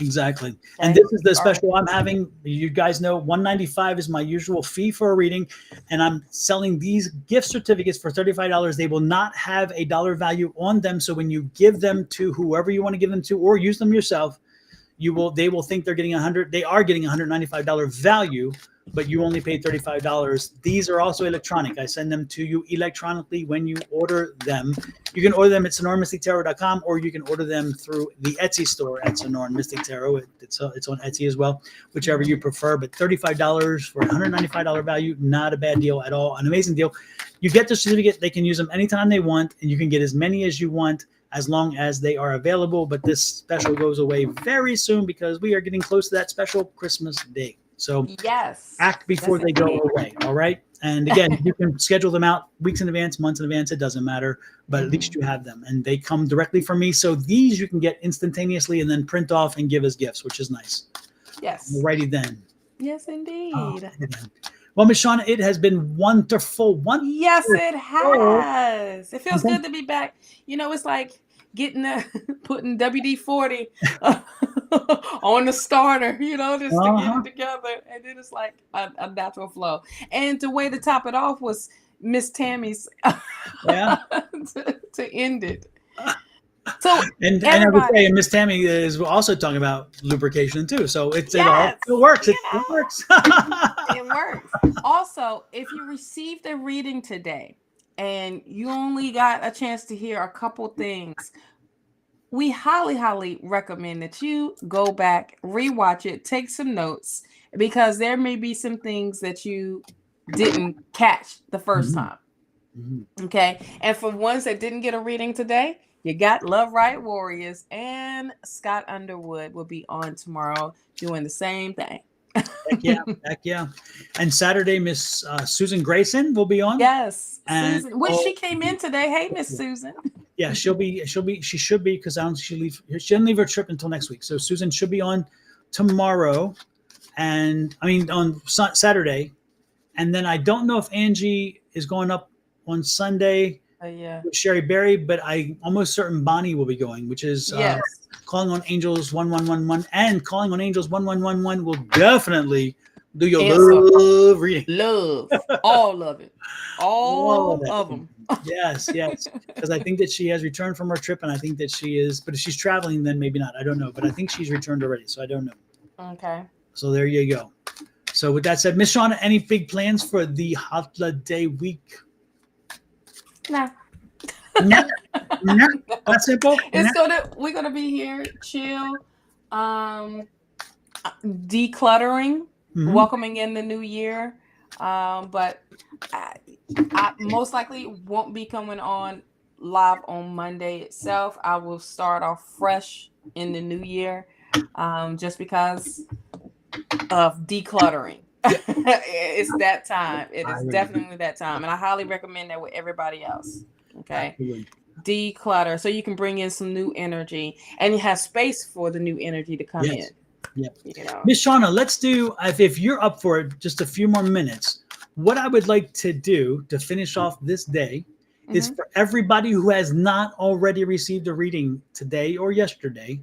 Exactly. And this is the special I'm having. You guys know $195 is my usual fee for a reading, and I'm selling these gift certificates for $35. They will not have a dollar value on them. So when you give them to whoever you want to give them to or use them yourself, they will think they're getting they are getting $195 value, but you only paid $35. These are also electronic. I send them to you electronically when you order them. You can order them at sonoranmystictarot.com, or you can order them through the Etsy store at Sonoran Mystic Tarot. It's on Etsy as well, whichever you prefer. But $35 for $195 value, not a bad deal at all. An amazing deal. You get the certificate. They can use them anytime they want, and you can get as many as you want as long as they are available. But this special goes away very soon because we are getting close to that special Christmas day. So yes, act before they go away. All right. And again, you can schedule them out weeks in advance, months in advance. It doesn't matter, but at least you have them, and they come directly from me. So these you can get instantaneously and then print off and give as gifts, which is nice. Yes. Alrighty then. Yes, indeed. Well, Ms. Shauna, it has been wonderful. Yes, it has. It feels good to be back. You know, it's like putting WD-40 on the starter, you know, just to get it together. And then it's like a natural flow. And the way to top it off was Miss Tammy's to end it. So and I would say Miss Tammy is also talking about lubrication too. So it works. It works. It works. Also, if you received a reading today and you only got a chance to hear a couple things, we highly, highly recommend that you go back, rewatch it, take some notes, because there may be some things that you didn't catch the first time. Okay. And for ones that didn't get a reading today, you got Love Right Warriors, and Scott Underwood will be on tomorrow doing the same thing. Heck yeah. And Saturday, Miss Susan Grayson will be on. Yes. And Susan, she came in today. Hey, Miss Susan. Yeah, she should be, because she didn't leave her trip until next week. So Susan should be on tomorrow, on Saturday. And then I don't know if Angie is going up on Sunday. With Sherry Berry, but I'm almost certain Bonnie will be going, which is Calling on Angels 1111, and Calling on Angels 1111 will definitely do your love reading. Love, all of it, all of them. Yes, because I think that she has returned from her trip, and I think that she is, but if she's traveling, then maybe not. I don't know, but I think she's returned already, so I don't know. Okay. So there you go. So with that said, Miss Shauna, any big plans for the holiday week? No. That's simple. We're gonna be here, chill, decluttering, welcoming in the new year. But I most likely won't be coming on live on Monday itself. I will start off fresh in the new year, just because of decluttering. It's that time. It is definitely that time, and I highly recommend that with everybody else. Okay. Absolutely. Declutter so you can bring in some new energy, and you have space for the new energy to come in. Yep. You know. Miss Shauna, let's do, if you're up for it, just a few more minutes. What I would like to do to finish off this day is for everybody who has not already received a reading today or yesterday,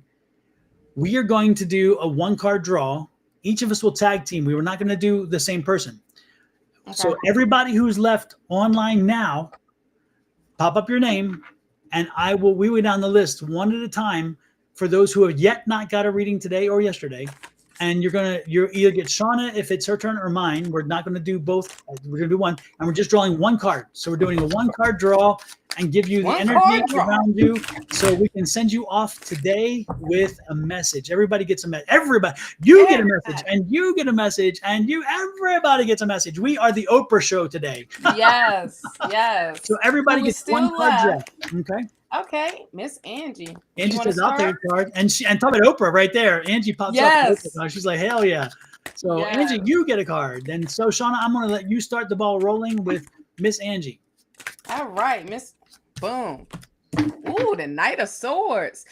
we are going to do a 1-card draw. Each of us will tag team. We were not going to do the same person. Okay. So everybody who's left online now, pop up your name, and we will down the list one at a time for those who have yet not got a reading today or yesterday. And you're either get Shauna if it's her turn or mine. We're not going to do both. We're going to do one, and we're just drawing 1 card. So we're doing a 1-card draw and give you the energy around you, so we can send you off today with a message. Everybody gets a message. Everybody, you get a message, and you get a message, and everybody gets a message. We are the Oprah show today. Yes. So everybody gets 1 card draw. Okay, Miss Angie. Angie says, "I'll take a card," and talk about Oprah right there. Angie pops up. She's like, "Hell yeah!" So Angie, you get a card. Then so Shauna, I'm going to let you start the ball rolling with Miss Angie. All right, Miss Boom. Ooh, the Knight of Swords.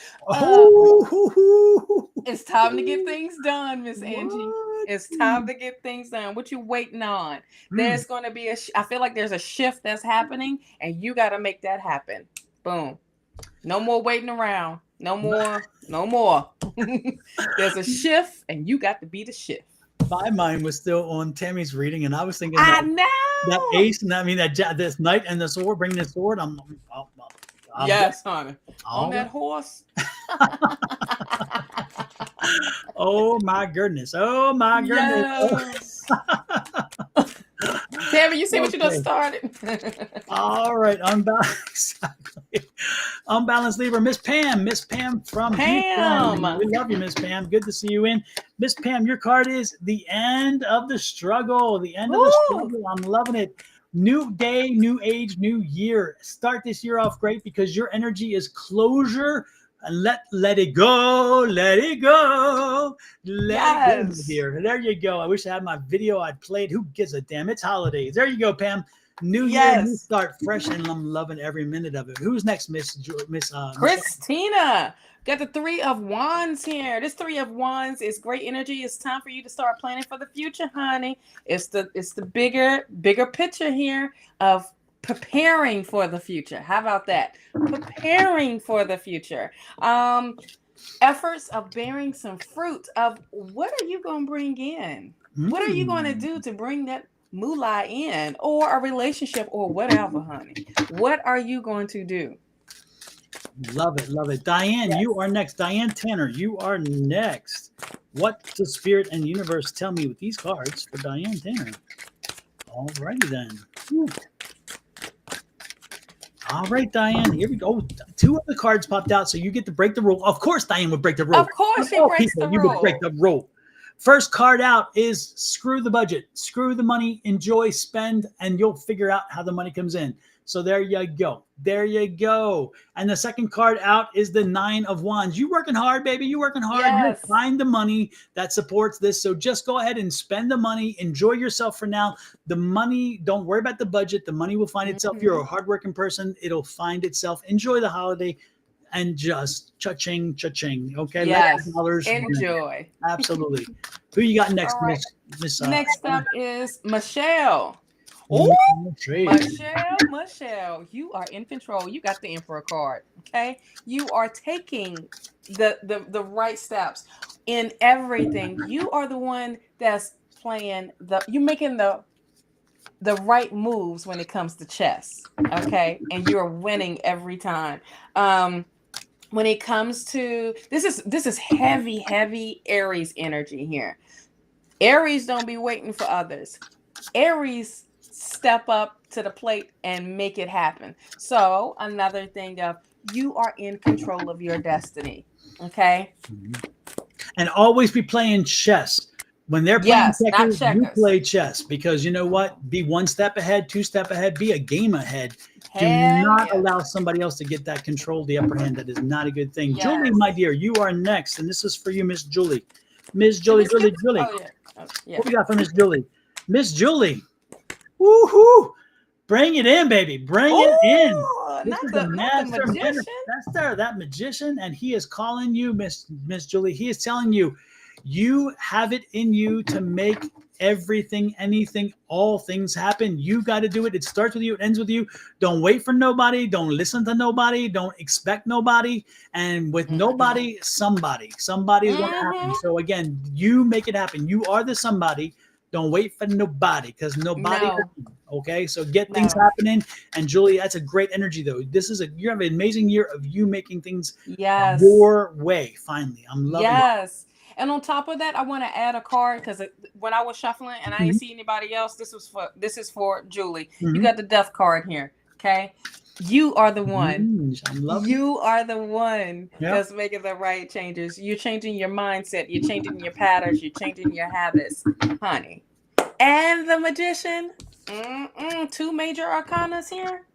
It's time to get things done, Miss Angie. It's time to get things done. What you waiting on? There's going to be I feel like there's a shift that's happening, and you got to make that happen. Boom. No more waiting around. No more. There's a shift, and you got to be the shift. My mind was still on Tammy's reading, and I was thinking that ace, and this knight and the sword, bringing the sword. Yes, honey. On that horse. Oh my goodness. Oh my goodness. Yes. Tammy, you see what you Okay. just started? All right. Exactly. Unbalanced Libra. Miss Pam from Pam. Houston. We love you, Miss Pam. Good to see you in. Miss Pam, your card is the end of the struggle. The end of the Woo! struggle. I'm loving it. New day, new age, new year. Start this year off great because your energy is closure. And let it go, let it go, let it go, my Yes. dear. There you go. I wish I had my video I'd played. Who gives a damn? It's holidays. There you go, Pam. New year, new Yes. start, fresh, and I'm loving every minute of it. Who's next, Miss Christina? Got the 3 of Wands here. This 3 of Wands is great energy. It's time for you to start planning for the future, honey. It's the bigger picture here of preparing for the future. How about that? Preparing for the future. Efforts of bearing some fruit of what are you going to bring in? What are you going to do to bring that moolah in, or a relationship, or whatever, honey? What are you going to do? Love it, love it. Diane, Yes. you are next. Diane Tanner, you are next. What does Spirit and Universe tell me with these cards for Diane Tanner? All righty then. Whew. All right, Diane, here we go. 2 of the cards popped out, so you get to break the rule. Of course, Diane would break the rule. Of course she All breaks people, the you would break rule. the rule. First card out is screw the budget, screw the money, enjoy, spend, and you'll figure out how the money comes in. So there you go. There you go. And the second card out is the 9 of Wands. You working hard, baby. You working hard. Yes. You'll find the money that supports this. So just go ahead and spend the money. Enjoy yourself for now. The money, don't worry about the budget. The money will find itself. You're a hardworking person. It'll find itself. Enjoy the holiday and just cha-ching, cha-ching. Okay. Yes. Let dollars Enjoy. Absolutely. Who you got next, All right. Miss Next up is Michelle. Oh, Michelle, you are in control. You got the Emperor card. Okay, you are taking the right steps in everything. You are the one that's playing you're making the right moves when it comes to chess. Okay, and you're winning every time. When it comes to this is heavy Aries energy here. Aries don't be waiting for others. Aries step up to the plate and make it happen. So another thing of you are in control of your destiny. Okay. And always be playing chess. When they're playing checkers, you play chess because you know what? Be 1 step ahead, 2 step ahead, be a game ahead. Do not allow somebody else to get that control, the upper hand. That is not a good thing. Yes. Julie, my dear, you are next. And this is for you, Miss Julie. Miss Julie. Oh, yeah. What we got for Miss Julie? Miss Julie. Woohoo! Bring it in, baby. Bring it in. This is the master manifestor, that magician, and he is calling you, Miss Julie. He is telling you, you have it in you to make everything, anything, all things happen. You got to do it. It starts with you. It ends with you. Don't wait for nobody. Don't listen to nobody. Don't expect nobody. And with nobody, somebody is going to happen. So again, you make it happen. You are the somebody. Don't wait for nobody because nobody. Okay, so get things happening. And Julie, that's a great energy though. You have an amazing year of you making things your way. Finally, I'm loving it. And on top of that, I want to add a card because when I was shuffling and I didn't see anybody else, this is for Julie. You got the Death card here. Okay, you are the one. You are the one that's making the right changes. You're changing your mindset. You're changing your patterns. You're changing your habits, honey. And the Magician. 2 major arcanas here.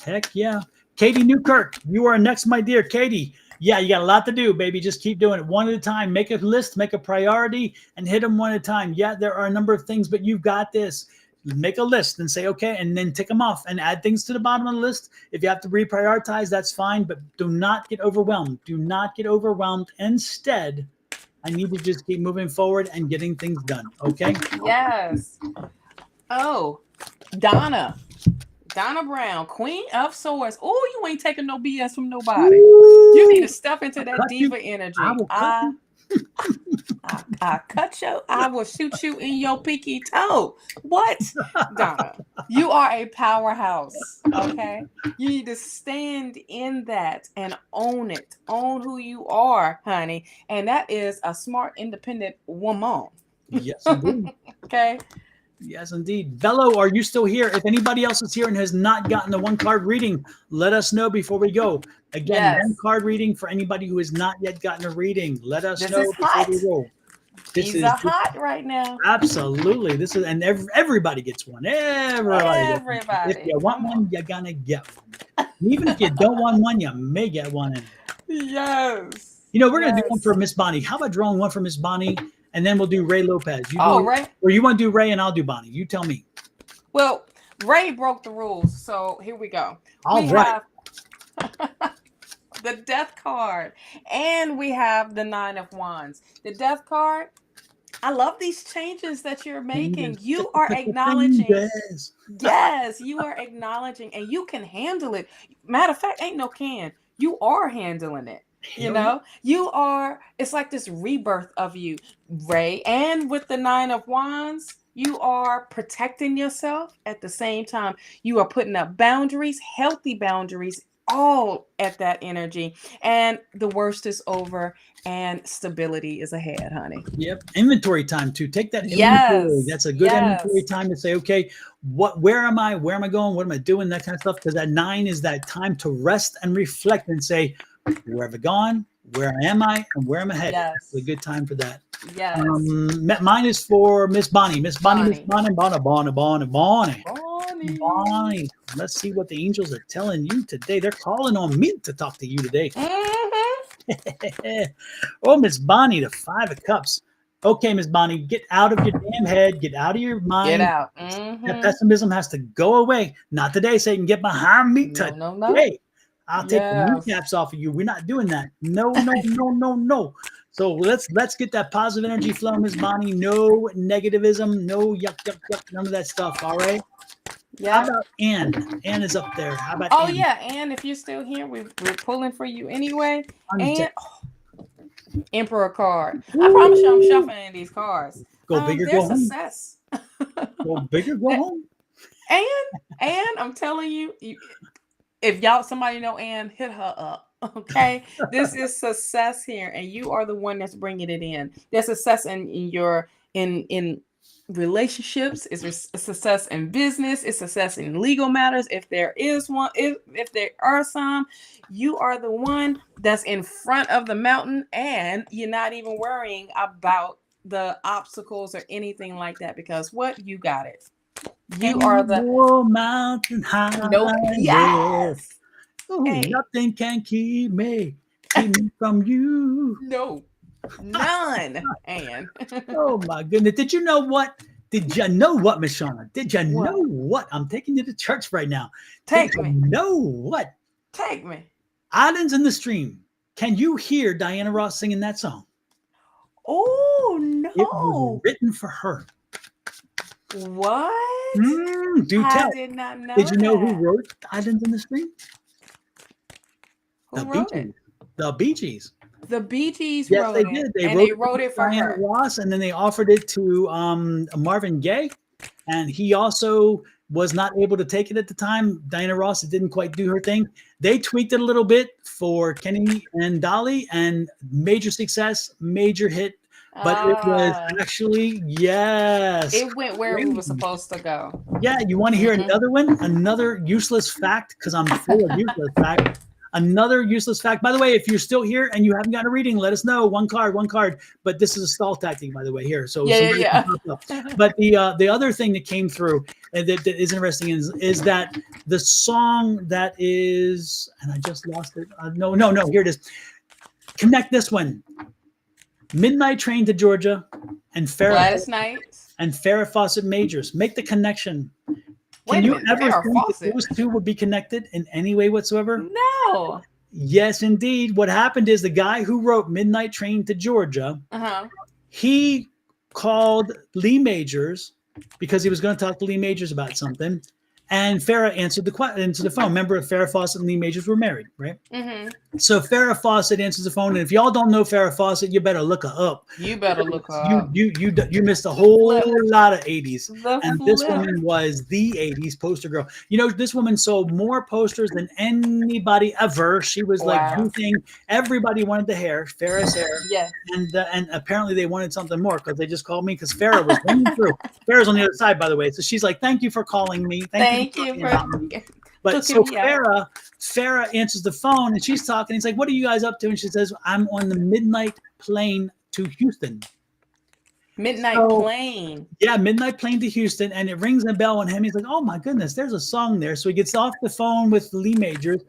Heck yeah. Katie Newkirk, you are next, my dear. Katie, yeah, you got a lot to do, baby. Just keep doing it one at a time. Make a list, make a priority, and hit them one at a time. Yeah, there are a number of things, but you've got this. Make a list and say, okay, and then tick them off and add things to the bottom of the list. If you have to reprioritize, that's fine, but do not get overwhelmed. Do not get overwhelmed. Instead, I need to just keep moving forward and getting things done, okay? Yes. Oh, Donna Brown, Queen of Swords. Oh, you ain't taking no BS from nobody. You need to step into that diva energy. I will shoot you in your pinky toe. What? Donna, you are a powerhouse. Okay. You need to stand in that and own it. Own who you are, honey. And that is a smart, independent woman. Yes, indeed. Okay. Yes, indeed. Bello, are you still here? If anybody else is here and has not gotten the 1-card reading, let us know before we go. Again, Yes. 1-card reading for anybody who has not yet gotten a reading. Let us This know is before hot. we go. These are hot right now. Absolutely. This is, and everybody gets one. Everybody. If you want one, you're gonna get one. Even if you don't want one, you may get one. Yes. You know, we're gonna do one for Miss Bonnie. How about drawing one for Miss Bonnie, and then we'll do Ray Lopez. Ray. Or you want to do Ray and I'll do Bonnie? You tell me. Well, Ray broke the rules, so here we go. All right. Have the Death card, and we have the 9 of Wands. The Death card. I love these changes that you're making. You are acknowledging. Yes, you are acknowledging, and you can handle it. Matter of fact, ain't no can. You are handling it. You know, you are. It's like this rebirth of you, Ray. And with the 9 of Wands, you are protecting yourself at the same time. You are putting up boundaries, healthy boundaries, all at that energy. And the worst is over, and stability is ahead, honey. Yep. Inventory time too. Take that inventory. Yes. That's a good inventory time to say, okay, where am I? Where am I going? What am I doing? That kind of stuff. Because that 9 is that time to rest and reflect and say, where have I gone? Where am I? And where am I headed? Yes. It's a good time for that. Yes. Mine is for Miss Bonnie. Miss Bonnie, Miss Bonnie, Bonnie. Let's see what the angels are telling you today. They're calling on me to talk to you today. Mm-hmm. Oh, Miss Bonnie, the 5 of Cups. Okay, Miss Bonnie, get out of your damn head. Get out of your mind. Get out. Mm-hmm. That pessimism has to go away. Not today, Satan. Get behind me today. No. I'll take the kneecaps off of you. We're not doing that. No. So let's get that positive energy flow, Miss Bonnie. No negativism, no yuck, none of that stuff. All right. Yeah. How about Ann? Ann is up there. How about Ann? Yeah, Ann, if you're still here, we're pulling for you anyway. And Emperor card. I promise you, I'm shuffling these cards. Go bigger, go home. Success. Go bigger, go home. And I'm telling you, if somebody know Ann, hit her up. Okay, this is success here, and you are the one that's bringing it in. There's success in your in relationships. It's a success in business. It's success in legal matters. If there is one, if there are some, you are the one that's in front of the mountain, and you're not even worrying about the obstacles or anything like that, because you got it. You are the mountain high. Yes. Ooh, nothing can keep me from you. No, none. And oh my goodness, did you know what, Miss Shauna? Did you know what? I'm taking you to church right now. Take me. Know what? Take me. Islands in the Stream. Can you hear Diana Ross singing that song? Oh no! It was written for her. What? Do tell. I did not know. Did you know who wrote Islands in the Stream? Who wrote it? The Bee Gees. The Bee Gees wrote it. Yes, they did. They wrote it for Diana her. Ross, and then they offered it to Marvin Gaye, and he also was not able to take it at the time. Diana Ross didn't quite do her thing. They tweaked it a little bit for Kenny and Dolly, and major success, major hit. But it was actually, yes. It went where we were supposed to go. Yeah, you want to hear another one? Another useless fact, because I'm full of useless fact. Another useless fact. By the way, if you're still here and you haven't got a reading, let us know. One card. But this is a stall tactic, by the way, here. So yeah. But the other thing that came through and that is interesting is that the song that is, and I just lost it. No, here it is. Connect this one. Midnight Train to Georgia and Gladys Knight and Farrah Fawcett Majors. Make the connection. Can you ever think that those two would be connected in any way whatsoever? No. Yes, indeed. What happened is the guy who wrote Midnight Train to Georgia, he called Lee Majors because he was going to talk to Lee Majors about something. And Farrah answered the phone. Remember, Farrah Fawcett and Lee Majors were married, right? Mm-hmm. So Farrah Fawcett answers the phone, and if y'all don't know Farrah Fawcett, you better look her up. You better look her You up. you missed a whole lot of 80s. The And this flip. woman was the 80s poster girl. You know, this woman sold more posters than anybody ever. She was like Wow. the thing. Everybody wanted the hair, Farrah's hair. Yes. And apparently they wanted something more because they just called me because Farrah was running through. Farrah's on the other side, by the way. So she's like, "Thank you for calling me. Thank you talking about me." for But so hooking me up. Farrah answers the phone and she's talking. He's like, "What are you guys up to?" And she says, "I'm on the midnight plane to Houston." Midnight So- plane. Yeah, midnight plane to Houston, and it rings a bell on him. He's like, "Oh my goodness, there's a song there." So he gets off the phone with Lee Majors.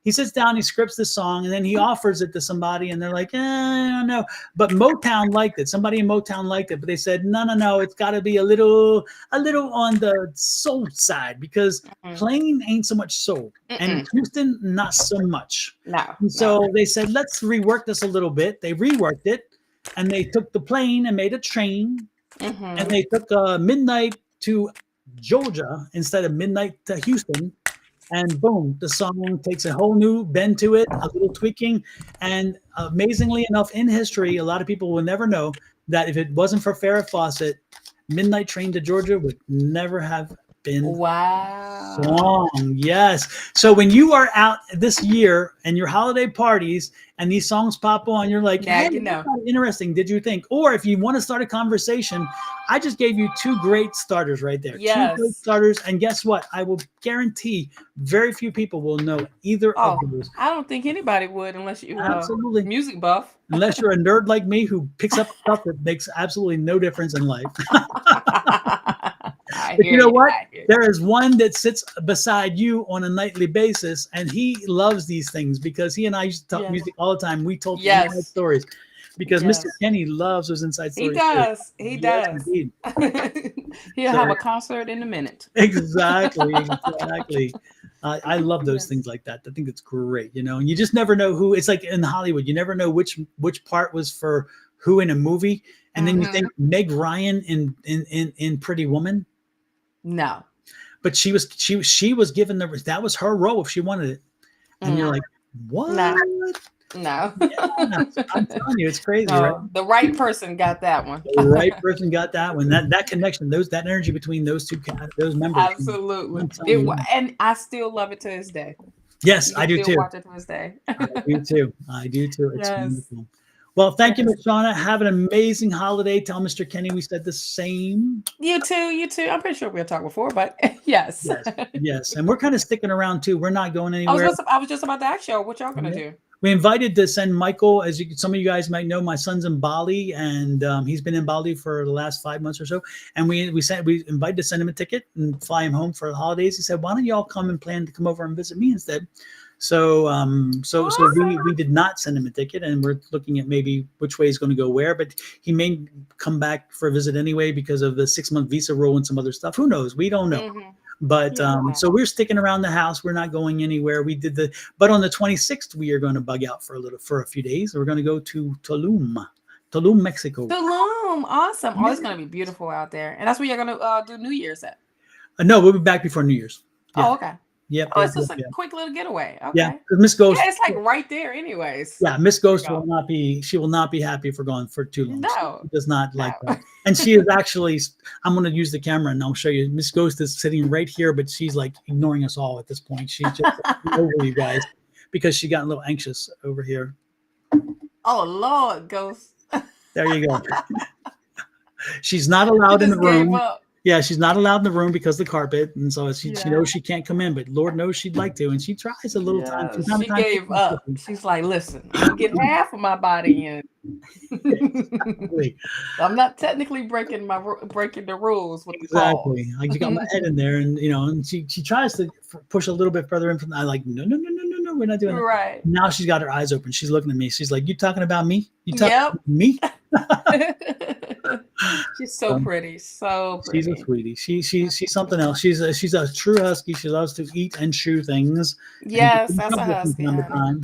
He sits down, he scripts the song, and then he offers it to somebody, and they're like, I don't know. But Motown liked it. Somebody in Motown liked it, but they said, no, it's got to be a little on the soul side because Plain ain't so much soul, and Houston not so much. No. And so they said, let's rework this a little bit. They reworked it, and they took the plane and made a train, and they took midnight to Georgia instead of midnight to Houston. And boom, the song takes a whole new bend to it, a little tweaking. And amazingly enough, in history, a lot of people will never know that if it wasn't for Farrah Fawcett, Midnight Train to Georgia would never have been song. Yes. So when you are out this year and your holiday parties and these songs pop on, you're like, now hey, you know. interesting. Did you think? Or if you want to start a conversation, I just gave you two great starters right there. Yes. 2 great starters. And guess what? I will guarantee very few people will know either of those. I don't think anybody would unless you Absolutely. music buff. Unless you're a nerd like me who picks up stuff that makes absolutely no difference in life. But you know what? There is one that sits beside you on a nightly basis, and he loves these things because he and I used to talk music all the time. We told inside stories because Mr. Kenny loves those inside stories. He does. Too. He Yes, does. indeed. He'll have a concert in a minute. Exactly. I love those things like that. I think it's great, you know. And you just never know who. It's like in Hollywood, you never know which part was for who in a movie, and then you think Meg Ryan in Pretty Woman. No, but she was given that was her role if she wanted it, and you're like, what? No. Yeah, I'm telling you, it's crazy. No, right? The right person got that one. The right person got that one. That connection, that energy between those members. Absolutely. And I still love it to this day. Yes, I do too. Watch it to this day. I do too. It's wonderful. Well, thank you, Ms. Shauna. Have an amazing holiday. Tell Mr. Kenny we said the same. You too. I'm pretty sure we'll talk before, but yes. Yes. And we're kind of sticking around too. We're not going anywhere. I was just about to ask you, what y'all going to do? We invited to send Michael, some of you guys might know, my son's in Bali, and he's been in Bali for the last 5 months or so. And we invited to send him a ticket and fly him home for the holidays. He said, why don't y'all come and plan to come over and visit me instead? So we did not send him a ticket, and we're looking at maybe which way he's going to go where, but he may come back for a visit anyway because of the 6-month visa rule and some other stuff. Who knows? We don't know. But so we're sticking around the house. We're not going anywhere. But on the 26th, we are going to bug out for a few days. We're going to go to Tulum, Mexico. Tulum, awesome. Oh, it's going to be beautiful out there. And that's where you're going to do New Year's at. No, we'll be back before New Year's. Yeah. Oh, okay. Yep. Oh, it's just a quick little getaway. Okay. Yeah, because Miss Ghost. Yeah, it's like right there, anyways. Yeah, Miss Ghost will not be. She will not be happy if we're gone for too long. No, she does not like that. And she is actually. I'm going to use the camera and I'll show you. Miss Ghost is sitting right here, but she's like ignoring us all at this point. She's just over you guys because she got a little anxious over here. Oh Lord, Ghost. There you go. She's not allowed in the room. Yeah, she's not allowed in the room because of the carpet, and so she knows she can't come in. But Lord knows she'd like to, and she tries a little time. She gave up. She's like, "Listen, I'm get half of my body in. Exactly. I'm not technically breaking the rules with exactly. I got my head in there, and and she tries to push a little bit further in from. I like no, we're not doing that. Right. Now she's got her eyes open. She's looking at me. She's like, "You talking about me? You talking about me?" She's so pretty, so pretty. She's a sweetie. She's something else. She's a true husky. She loves to eat and chew things. Yes, that's a husky.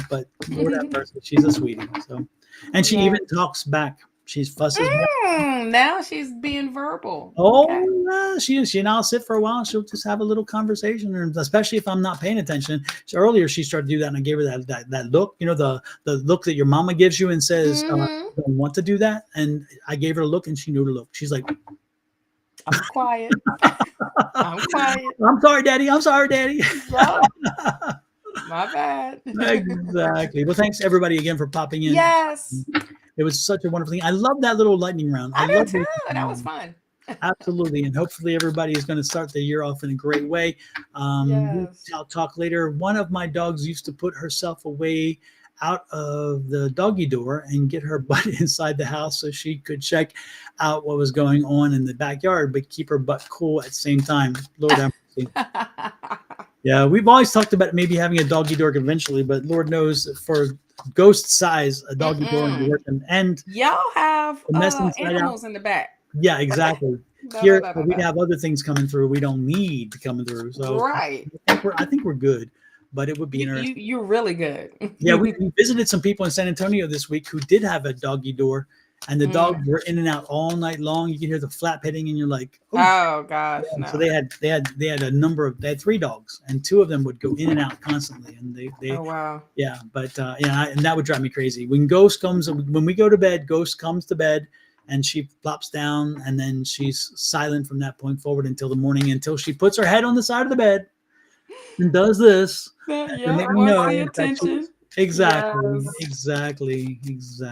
But whatever. She's a sweetie. So, and she even talks back. She fusses. Now she's being verbal. Oh, Okay. she and I'll sit for a while. She'll just have a little conversation, and especially if I'm not paying attention. So earlier, she started to do that, and I gave her that look. You know, the look that your mama gives you and says, Mhm. "I don't want to do that." And I gave her a look, and she knew to look. She's like, I'm quiet. I'm quiet. "I'm sorry, Daddy. I'm sorry, Daddy." Yup. My bad. Exactly. Well, thanks everybody again for popping in. Yes. It was such a wonderful thing. I love that little lightning round. I do love too. it. That was fun. Absolutely. And hopefully everybody is going to start the year off in a great way. Yes. I'll talk later. One of my dogs used to put herself away out of the doggy door and get her butt inside the house so she could check out what was going on in the backyard, but keep her butt cool at the same time. Lord have mercy. Yeah, we've always talked about maybe having a doggy door eventually, but Lord knows for ghost size, a doggy door would be working. And Y'all have the mess inside animals out. in the back. Yeah, exactly. Here we have other things coming through. We don't need to come through. So Right. I think we're good, but it would be interesting. You're really good. Yeah, we visited some people in San Antonio this week who did have a doggy door, and the dogs were in and out all night long. You can hear the flap hitting, and you're like, oh gosh, yeah. no. So they had a number of 3 dogs, and 2 of them would go in and out constantly, and they oh wow. yeah, but and that would drive me crazy. When we go to bed, Ghost comes to bed, and she plops down, and then she's silent from that point forward until the morning, until she puts her head on the side of the bed and does this. Yeah, Let me wants know the that attention. Exactly, Yes.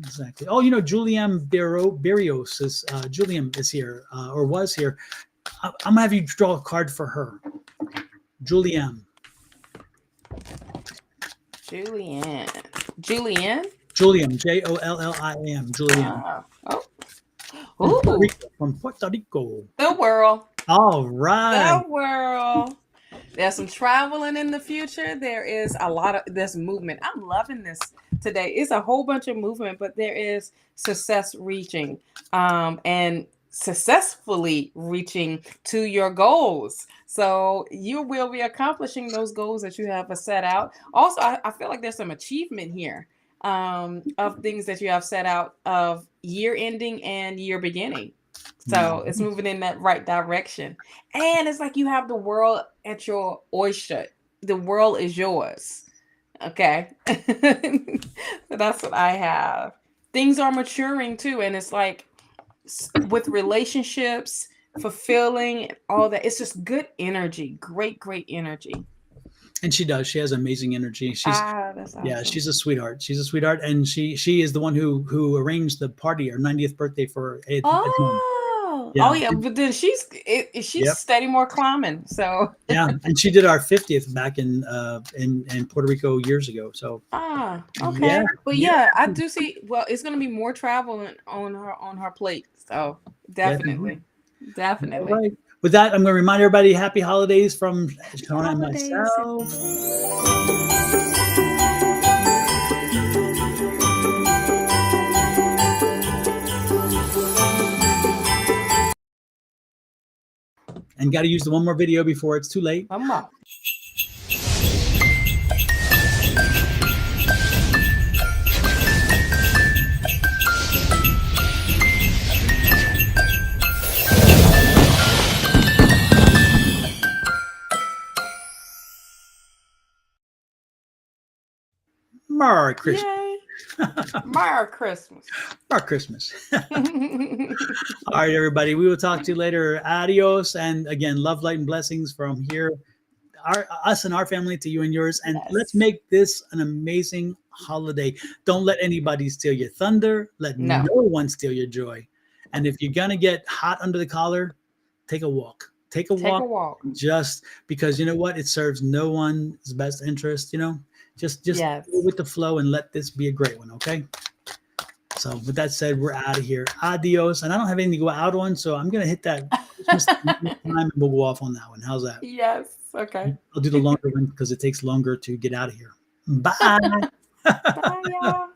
exactly. Oh, Julian Barrios is Julian is here or was here. I'm gonna have you draw a card for her, Julian. Julian. Julian, Jollliam, Julian. Ooh. From Puerto Rico. The world. All right. The world. There's some traveling in the future. There is there's movement. I'm loving this today. It's a whole bunch of movement, but there is success reaching and successfully reaching to your goals. So you will be accomplishing those goals that you have set out. Also, I feel like there's some achievement here of things that you have set out of year ending and year beginning. So it's moving in that right direction. And it's like you have the world at your oyster. The world is yours. Okay. So that's what I have. Things are maturing too. And it's like with relationships, fulfilling, all that. It's just good energy. Great energy. And she does. She has amazing energy. She's that's awesome. Yeah, she's a sweetheart. She's a sweetheart, and she is the one who arranged the party, her 90th birthday for it. Yeah, but then she's steady more climbing. So yeah, and she did our 50th back in Puerto Rico years ago. So okay, yeah, but I do see. Well, it's gonna be more traveling on her plate. So definitely. All right. With that, I'm going to remind everybody happy holidays from Shona and myself. And got to use the one more video before it's too late. Come on. Merry Christmas. Merry Christmas. Merry Christmas. All right, everybody. We will talk to you later. Adios. And again, love, light, and blessings from here, us and our family to you and yours. And let's make this an amazing holiday. Don't let anybody steal your thunder. Let no one steal your joy. And if you're going to get hot under the collar, take a walk. Take a walk. Just because you know what? It serves no one's best interest, Just go with the flow and let this be a great one, okay? So with that said, we're out of here. Adios. And I don't have anything to go out on, so I'm going to hit that Christmas time and we'll go off on that one. How's that? Yes. Okay. I'll do the longer one because it takes longer to get out of here. Bye. Bye, y'all.